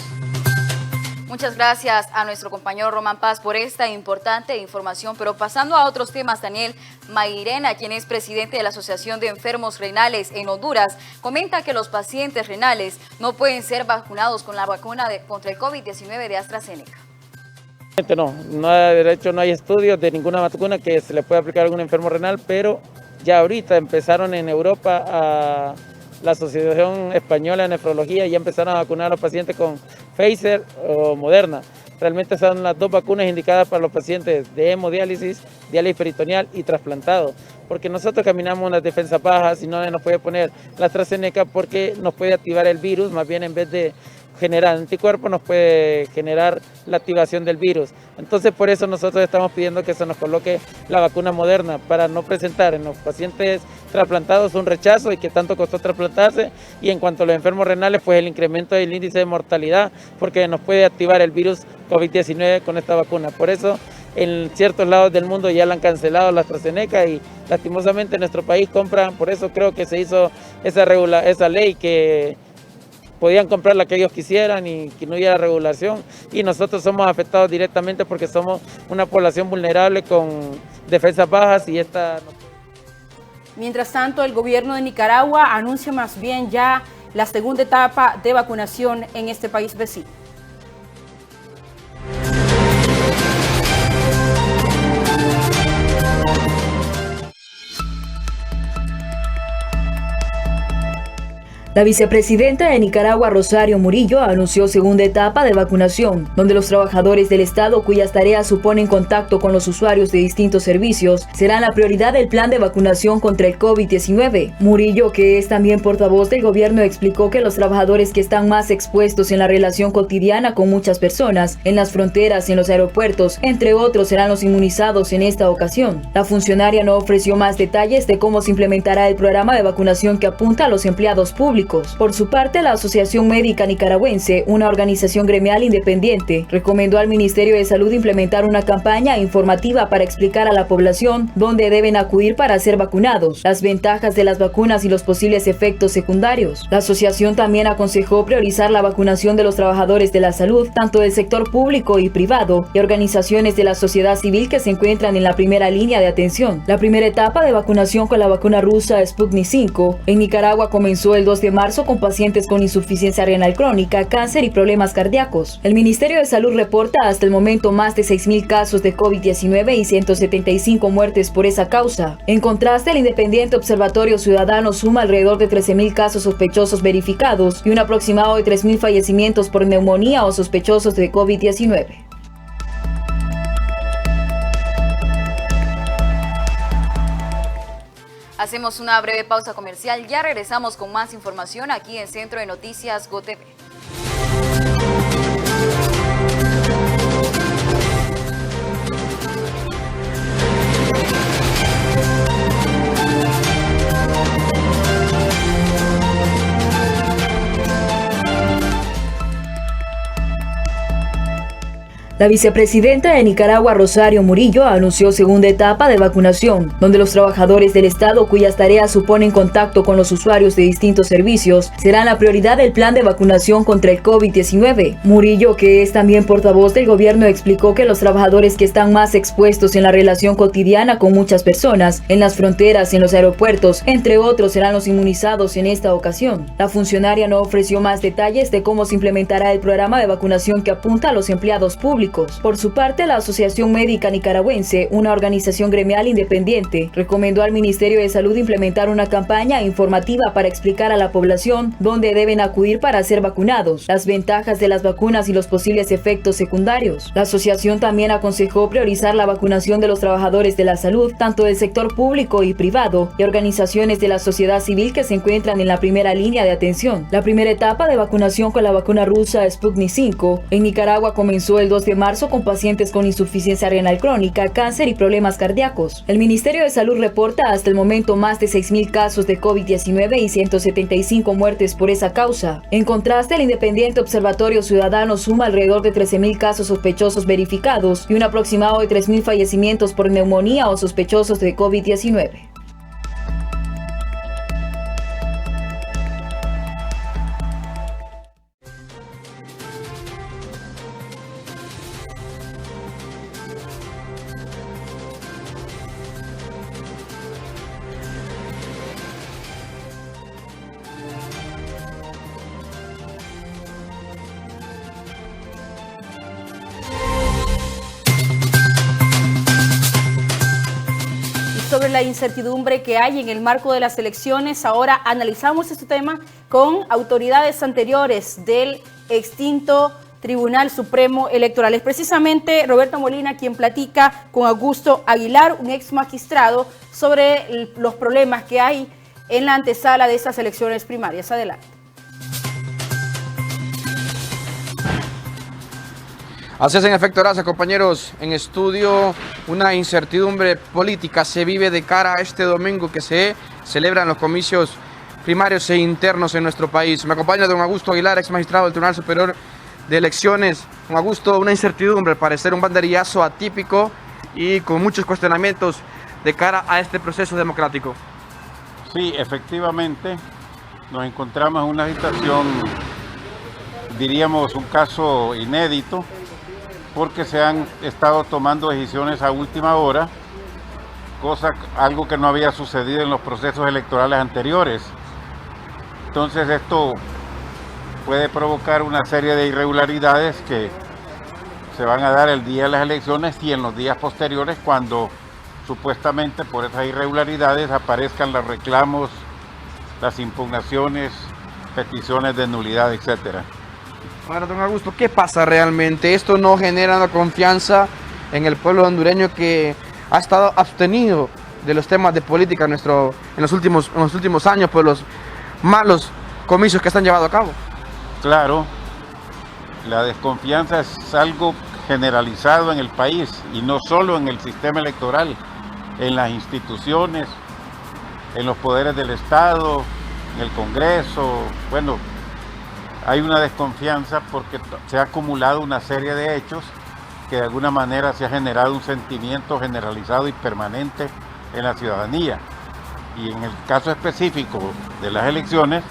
Speaker 3: Muchas gracias a nuestro compañero Román Paz por esta importante información, pero pasando a otros temas, Daniel Mairena, quien es presidente de la Asociación de Enfermos Renales en Honduras, comenta que los pacientes renales no pueden ser vacunados con la vacuna contra el COVID-19 de AstraZeneca.
Speaker 8: No hay estudios de ninguna vacuna que se le pueda aplicar a algún enfermo renal, pero ya ahorita empezaron en Europa a la Asociación Española de Nefrología ya empezaron a vacunar a los pacientes con Pfizer o Moderna. Realmente son las dos vacunas indicadas para los pacientes de hemodiálisis, diálisis peritoneal y trasplantado. Porque nosotros caminamos unas defensas bajas y no nos puede poner la AstraZeneca porque nos puede activar el virus, más bien en vez de generar anticuerpos nos puede generar la activación del virus. Entonces por eso nosotros estamos pidiendo que se nos coloque la vacuna Moderna para no presentar en los pacientes trasplantados un rechazo y que tanto costó trasplantarse, y en cuanto a los enfermos renales pues el incremento del índice de mortalidad porque nos puede activar el virus COVID-19 con esta vacuna. Por eso en ciertos lados del mundo ya la han cancelado la AstraZeneca y lastimosamente en nuestro país compran, por eso creo que se hizo esa ley que podían comprar la que ellos quisieran y que no hubiera regulación, y nosotros somos afectados directamente porque somos una población vulnerable con defensas bajas y esta...
Speaker 2: Mientras tanto, el gobierno de Nicaragua anuncia más bien ya la segunda etapa de vacunación en este país vecino.
Speaker 4: La vicepresidenta de Nicaragua, Rosario Murillo, anunció segunda etapa de vacunación, donde los trabajadores del Estado cuyas tareas suponen contacto con los usuarios de distintos servicios serán la prioridad del plan de vacunación contra el COVID-19. Murillo, que es también portavoz del gobierno, explicó que los trabajadores que están más expuestos en la relación cotidiana con muchas personas, en las fronteras y en los aeropuertos, entre otros, serán los inmunizados en esta ocasión. La funcionaria no ofreció más detalles de cómo se implementará el programa de vacunación que apunta a los empleados públicos. Por su parte, la Asociación Médica Nicaragüense, una organización gremial independiente, recomendó al Ministerio de Salud implementar una campaña informativa para explicar a la población dónde deben acudir para ser vacunados, las ventajas de las vacunas y los posibles efectos secundarios. La asociación también aconsejó priorizar la vacunación de los trabajadores de la salud, tanto del sector público y privado, y organizaciones de la sociedad civil que se encuentran en la primera línea de atención. La primera etapa de vacunación con la vacuna rusa Sputnik V en Nicaragua comenzó el 2 de de marzo con pacientes con insuficiencia renal crónica, cáncer y problemas cardíacos. El Ministerio de Salud reporta hasta el momento más de 6.000 casos de COVID-19 y 175 muertes por esa causa. En contraste, el Independiente Observatorio Ciudadano suma alrededor de 13.000 casos sospechosos verificados y un aproximado de 3.000 fallecimientos por neumonía o sospechosos de COVID-19.
Speaker 3: Hacemos una breve pausa comercial, ya regresamos con más información aquí en Centro de Noticias GoTV.
Speaker 4: La vicepresidenta de Nicaragua, Rosario Murillo, anunció segunda etapa de vacunación, donde los trabajadores del Estado cuyas tareas suponen contacto con los usuarios de distintos servicios serán la prioridad del plan de vacunación contra el COVID-19. Murillo, que es también portavoz del gobierno, explicó que los trabajadores que están más expuestos en la relación cotidiana con muchas personas, en las fronteras, en los aeropuertos, entre otros, serán los inmunizados en esta ocasión. La funcionaria no ofreció más detalles de cómo se implementará el programa de vacunación que apunta a los empleados públicos. Por su parte, la Asociación Médica Nicaragüense, una organización gremial independiente, recomendó al Ministerio de Salud implementar una campaña informativa para explicar a la población dónde deben acudir para ser vacunados, las ventajas de las vacunas y los posibles efectos secundarios. La asociación también aconsejó priorizar la vacunación de los trabajadores de la salud, tanto del sector público y privado, y organizaciones de la sociedad civil que se encuentran en la primera línea de atención. La primera etapa de vacunación con la vacuna rusa Sputnik V en Nicaragua comenzó el 2 de marzo con pacientes con insuficiencia renal crónica, cáncer y problemas cardíacos. El Ministerio de Salud reporta hasta el momento más de 6.000 casos de COVID-19 y 175 muertes por esa causa. En contraste, el Independiente Observatorio Ciudadano suma alrededor de 13.000 casos sospechosos verificados y un aproximado de 3.000 fallecimientos por neumonía o sospechosos de COVID-19.
Speaker 2: Sobre la incertidumbre que hay en el marco de las elecciones, ahora analizamos este tema con autoridades anteriores del extinto Tribunal Supremo Electoral. Es precisamente Roberto Molina quien platica con Augusto Aguilar, un ex magistrado, sobre los problemas que hay en la antesala de estas elecciones primarias. Adelante.
Speaker 9: Así es, en efecto, gracias compañeros. En estudio, una incertidumbre política se vive de cara a este domingo que se celebran los comicios primarios e internos en nuestro país. Me acompaña don Augusto Aguilar, ex magistrado del Tribunal Superior de Elecciones. Don Augusto, una incertidumbre, al parecer un banderillazo atípico y con muchos cuestionamientos de cara a este proceso democrático.
Speaker 10: Sí, efectivamente, nos encontramos en una situación, diríamos, un caso inédito, porque se han estado tomando decisiones a última hora, algo que no había sucedido en los procesos electorales anteriores. Entonces esto puede provocar una serie de irregularidades que se van a dar el día de las elecciones y en los días posteriores, cuando supuestamente por esas irregularidades aparezcan los reclamos, las impugnaciones, peticiones de nulidad, etcétera.
Speaker 9: Ahora, don Augusto, ¿qué pasa realmente? ¿Esto no genera una confianza en el pueblo hondureño que ha estado abstenido de los temas de política en los últimos años por los malos comicios que se han llevado a cabo?
Speaker 10: Claro, la desconfianza es algo generalizado en el país y no solo en el sistema electoral, en las instituciones, en los poderes del Estado, en el Congreso. Bueno, hay una desconfianza porque se ha acumulado una serie de hechos que de alguna manera se ha generado un sentimiento generalizado y permanente en la ciudadanía. Y en el caso específico de las elecciones,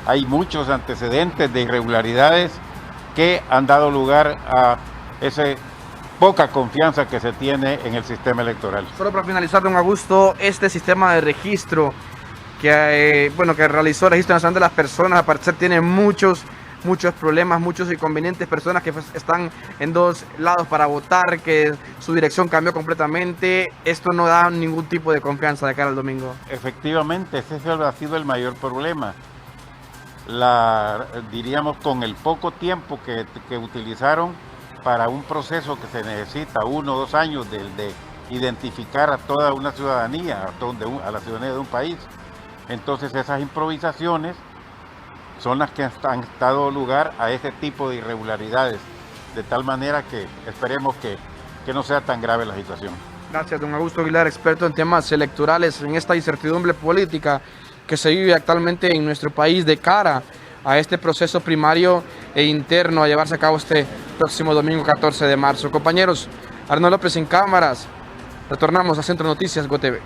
Speaker 10: hay muchos antecedentes de irregularidades que han dado lugar a esa poca confianza que se tiene en el sistema electoral.
Speaker 9: Solo para finalizar, don Augusto, este sistema de registro que realizó el Registro Nacional de las Personas. Al parecer tiene muchos problemas, muchos inconvenientes, personas que están en dos lados para votar, que su dirección cambió completamente. Esto no da ningún tipo de confianza de cara al domingo.
Speaker 10: Efectivamente, ese ha sido el mayor problema. Diríamos, con el poco tiempo que utilizaron para un proceso que se necesita 1 o 2 años de identificar a toda una ciudadanía, a la ciudadanía de un país. Entonces esas improvisaciones son las que han dado lugar a este tipo de irregularidades, de tal manera que esperemos que no sea tan grave la situación.
Speaker 9: Gracias, don Augusto Aguilar, experto en temas electorales, en esta incertidumbre política que se vive actualmente en nuestro país de cara a este proceso primario e interno a llevarse a cabo este próximo domingo 14 de marzo. Compañeros, Arnoldo López en cámaras, retornamos a Centro Noticias GoTV.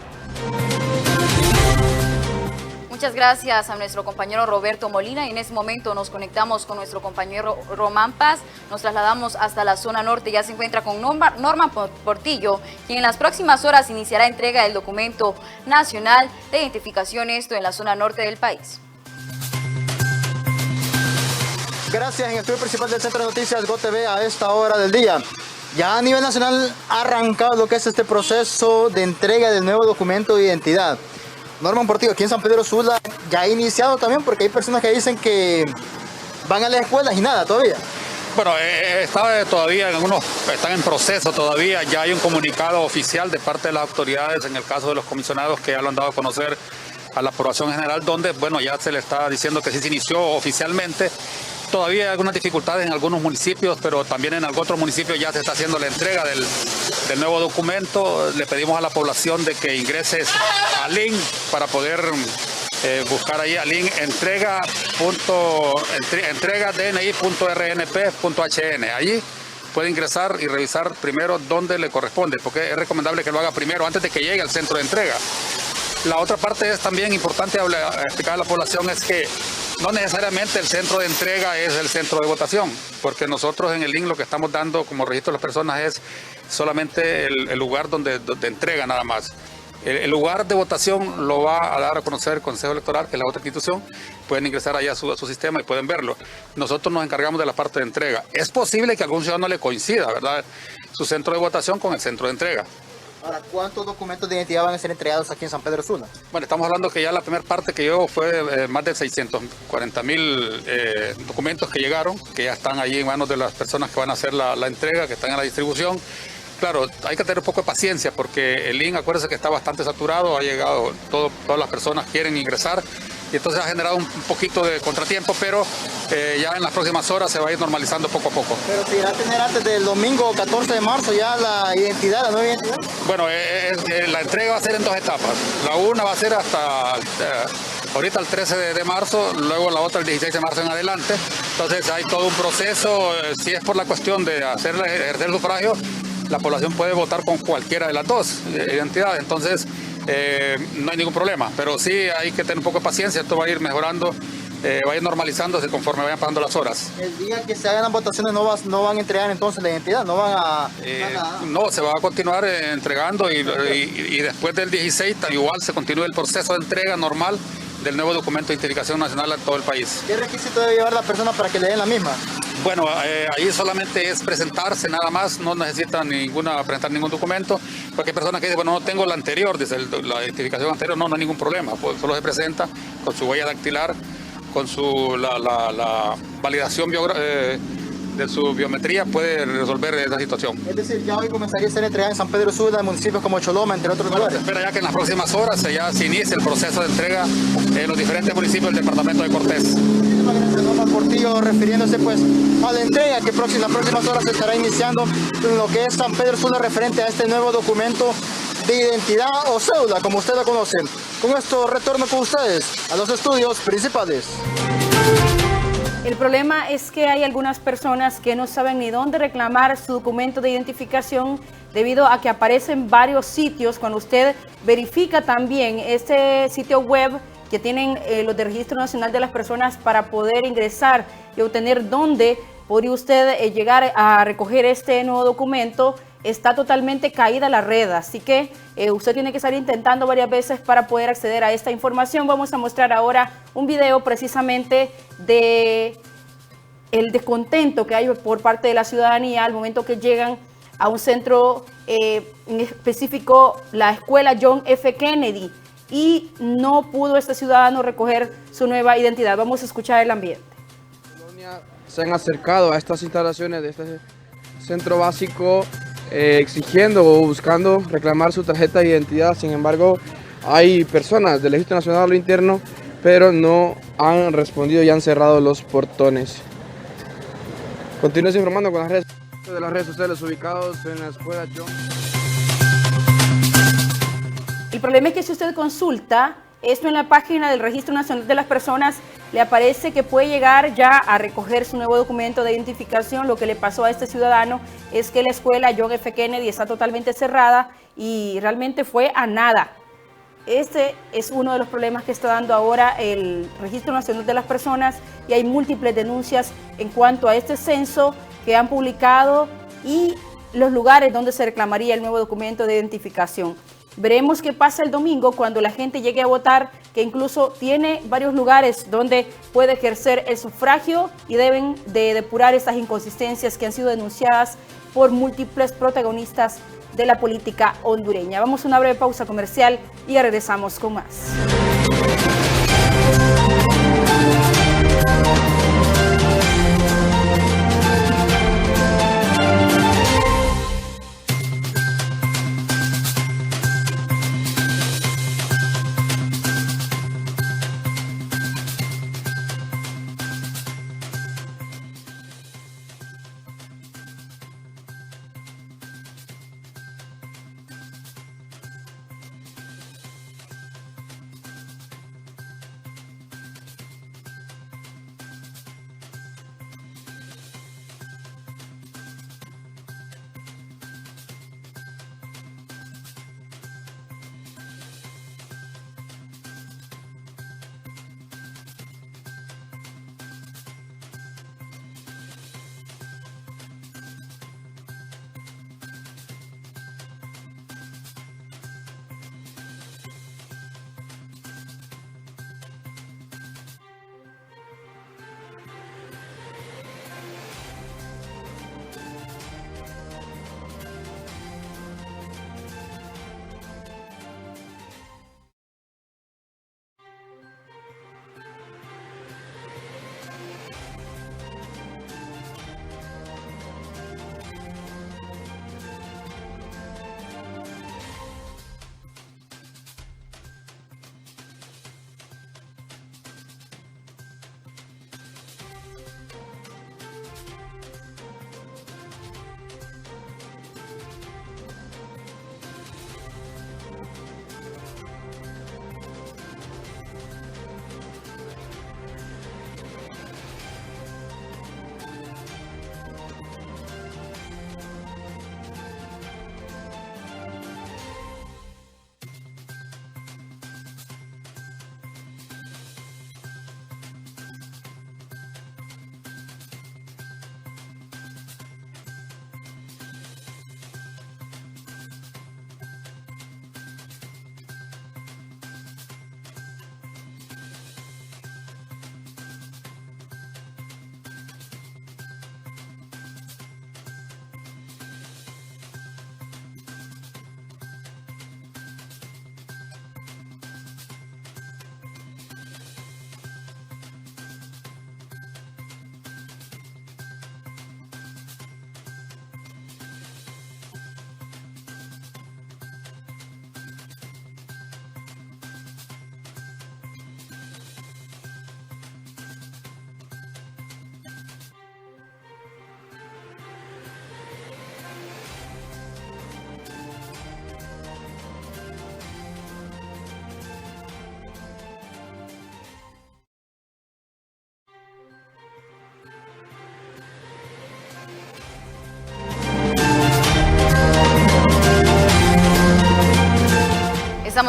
Speaker 3: Muchas gracias a nuestro compañero Roberto Molina, y en este momento nos conectamos con nuestro compañero Román Paz. Nos trasladamos hasta la zona norte, ya se encuentra con Norma Portillo, quien en las próximas horas iniciará entrega del documento nacional de identificación, esto en la zona norte del país.
Speaker 7: Gracias. En el estudio principal del Centro de Noticias GoTV a esta hora del día. Ya a nivel nacional ha arrancado lo que es este proceso de entrega del nuevo documento de identidad. Norman Portillo, aquí en San Pedro Sula, ya ha iniciado también, porque hay personas que dicen que van a las escuelas y nada todavía.
Speaker 6: Bueno, algunos están en proceso todavía. Ya hay un comunicado oficial de parte de las autoridades, en el caso de los comisionados, que ya lo han dado a conocer a la población general, donde, bueno, ya se le está diciendo que sí se inició oficialmente. Todavía hay algunas dificultades en algunos municipios, pero también en otros municipios ya se está haciendo la entrega del nuevo documento. Le pedimos a la población de que ingrese al link para poder buscar ahí al link entrega.dni.rnp.hn. Allí puede ingresar y revisar primero dónde le corresponde, porque es recomendable que lo haga primero antes de que llegue al centro de entrega. La otra parte es también importante explicar a la población es que no necesariamente el centro de entrega es el centro de votación, porque nosotros en el link lo que estamos dando como registro de las personas es solamente el lugar donde entrega nada más. El lugar de votación lo va a dar a conocer el Consejo Electoral, que es la otra institución. Pueden ingresar allá a su sistema y pueden verlo. Nosotros nos encargamos de la parte de entrega. Es posible que a algún ciudadano le coincida, ¿verdad?, su centro de votación con el centro de entrega.
Speaker 7: Ahora, ¿cuántos documentos de identidad van a ser entregados aquí en San Pedro Sula?
Speaker 6: Bueno, estamos hablando que ya la primera parte que llegó fue más de 640,000 documentos que llegaron, que ya están allí en manos de las personas que van a hacer la entrega, que están en la distribución. Claro, hay que tener un poco de paciencia porque el link, acuérdense que está bastante saturado, ha llegado, todas las personas quieren ingresar y entonces ha generado un poquito de contratiempo, pero ya en las próximas horas se va a ir normalizando poco a poco.
Speaker 7: ¿Pero se irá a tener antes del domingo 14 de marzo ya la identidad, la nueva identidad?
Speaker 6: Bueno, la entrega va a ser en 2 etapas. La una va a ser hasta ahorita el 13 de marzo, luego la otra el 16 de marzo en adelante. Entonces hay todo un proceso, si es por la cuestión de ejercer el sufragio, la población puede votar con cualquiera de las dos identidades, entonces no hay ningún problema, pero sí hay que tener un poco de paciencia, esto va a ir mejorando, va a ir normalizándose conforme vayan pasando las horas.
Speaker 7: El día que se hagan las votaciones no van a entregar entonces la identidad, no van a...
Speaker 6: No, se va a continuar entregando y después del 16 igual se continúa el proceso de entrega normal del nuevo documento de identificación nacional a todo el país.
Speaker 7: ¿Qué requisito debe llevar la persona para que le den la misma?
Speaker 6: Bueno, ahí solamente es presentarse nada más, no necesitan presentar ningún documento. Cualquier persona que dice, bueno, no tengo la anterior, dice la identificación anterior, no hay ningún problema, pues solo se presenta con su huella dactilar, con la validación de su biometría, puede resolver esa situación.
Speaker 7: Es decir, ya hoy comenzaría a ser entregada en San Pedro Sula, en municipios como Choloma, entre otros lugares.
Speaker 6: Se espera ya que en las próximas horas ya se inicie el proceso de entrega en los diferentes municipios del departamento de Cortés.
Speaker 7: Muchísimas gracias, Norman Portillo, refiriéndose pues a la entrega que en las próximas horas se estará iniciando en lo que es San Pedro Sula referente a este nuevo documento de identidad o cédula, como usted lo conoce. Con esto retorno con ustedes a los estudios principales.
Speaker 2: El problema es que hay algunas personas que no saben ni dónde reclamar su documento de identificación debido a que aparecen varios sitios. Cuando usted verifica también este sitio web que tienen los del Registro Nacional de las Personas para poder ingresar y obtener dónde podría usted llegar a recoger este nuevo documento, está totalmente caída la red, así que usted tiene que estar intentando varias veces para poder acceder a esta información. Vamos a mostrar ahora un video precisamente de el descontento que hay por parte de la ciudadanía al momento que llegan a un centro, en específico la escuela John F. Kennedy, y no pudo este ciudadano recoger su nueva identidad. Vamos a escuchar el ambiente.
Speaker 9: Se han acercado a estas instalaciones de este centro básico exigiendo o buscando reclamar su tarjeta de identidad. Sin embargo, hay personas del Ejército Nacional a lo interno, pero no han respondido y han cerrado los portones. Continúes informando con las redes sociales ubicados en la escuela John.
Speaker 2: El problema es que si usted consulta esto en la página del Registro Nacional de las Personas, le aparece que puede llegar ya a recoger su nuevo documento de identificación. Lo que le pasó a este ciudadano es que la escuela John F. Kennedy está totalmente cerrada y realmente fue a nada. Este es uno de los problemas que está dando ahora el Registro Nacional de las Personas, y hay múltiples denuncias en cuanto a este censo que han publicado y los lugares donde se reclamaría el nuevo documento de identificación. Veremos qué pasa el domingo cuando la gente llegue a votar, que incluso tiene varios lugares donde puede ejercer el sufragio, y deben de depurar estas inconsistencias que han sido denunciadas por múltiples protagonistas de la política hondureña. Vamos a una breve pausa comercial y ya regresamos con más.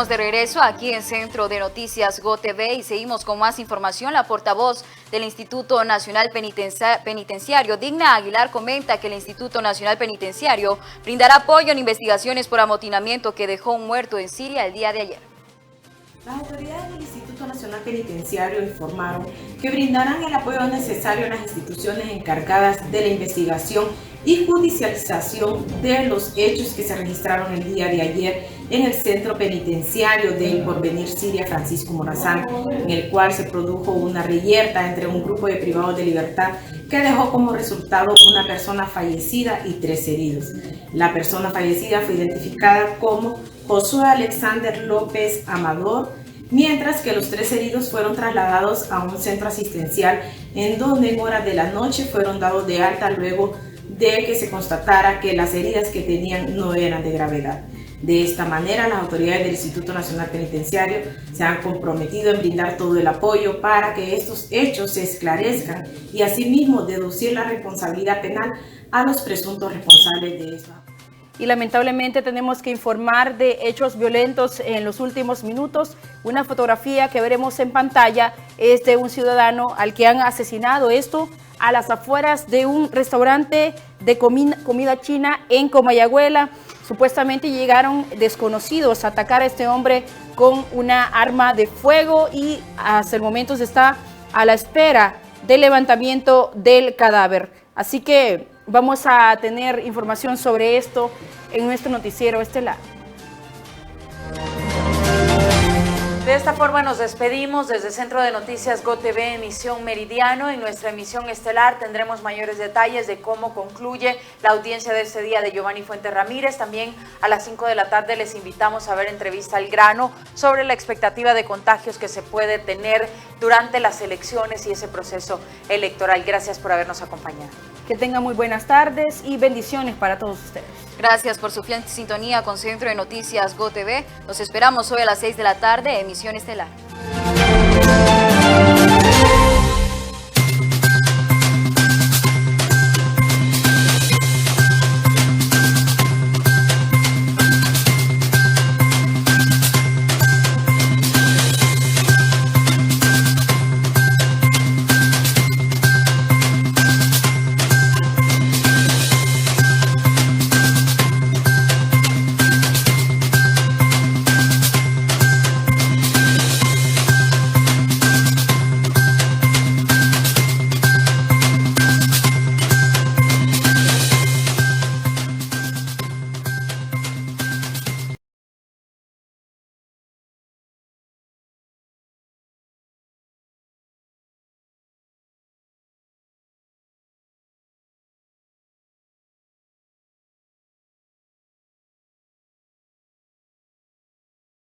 Speaker 3: Estamos de regreso aquí en Centro de Noticias GoTV y seguimos con más información. La portavoz del Instituto Nacional Penitenciario, Digna Aguilar, comenta que el Instituto Nacional Penitenciario brindará apoyo en investigaciones por amotinamiento que dejó un muerto en Siria el día de ayer.
Speaker 2: Las autoridades del Instituto Nacional Penitenciario informaron que brindarán el apoyo necesario a las instituciones encargadas de la investigación y judicialización de los hechos que se registraron el día de ayer en el centro penitenciario del Porvenir Siria Francisco Morazán, en el cual se produjo una reyerta entre un grupo de privados de libertad que dejó como resultado una persona fallecida y 3 heridos. La persona fallecida fue identificada como Josué Alexander López Amador, mientras que los 3 heridos fueron trasladados a un centro asistencial en donde en horas de la noche fueron dados de alta luego de que se constatara que las heridas que tenían no eran de gravedad. De esta manera, las autoridades del Instituto Nacional Penitenciario se han comprometido en brindar todo el apoyo para que estos hechos se esclarezcan y asimismo deducir la responsabilidad penal a los presuntos responsables de esto. Y lamentablemente tenemos que informar de hechos violentos en los últimos minutos. Una fotografía que veremos en pantalla es de un ciudadano al que han asesinado, esto a las afueras de un restaurante de comida china en Comayagüela. Supuestamente llegaron desconocidos a atacar a este hombre con una arma de fuego y hasta el momento se está a la espera del levantamiento del cadáver. Así que vamos a tener información sobre esto en nuestro noticiero estelar.
Speaker 1: De esta forma nos despedimos desde Centro de Noticias GoTV, emisión Meridiano. En nuestra emisión estelar tendremos mayores detalles de cómo concluye la audiencia de este día de Giovanni Fuentes Ramírez. También a las 5 de la tarde les invitamos a ver entrevista al grano sobre la expectativa de contagios que se puede tener durante las elecciones y ese proceso electoral. Gracias por habernos acompañado.
Speaker 2: Que tengan muy buenas tardes y bendiciones para todos ustedes.
Speaker 3: Gracias por su fiel sintonía con Centro de Noticias GoTV. Los esperamos hoy a las 6 de la tarde, emisión estelar.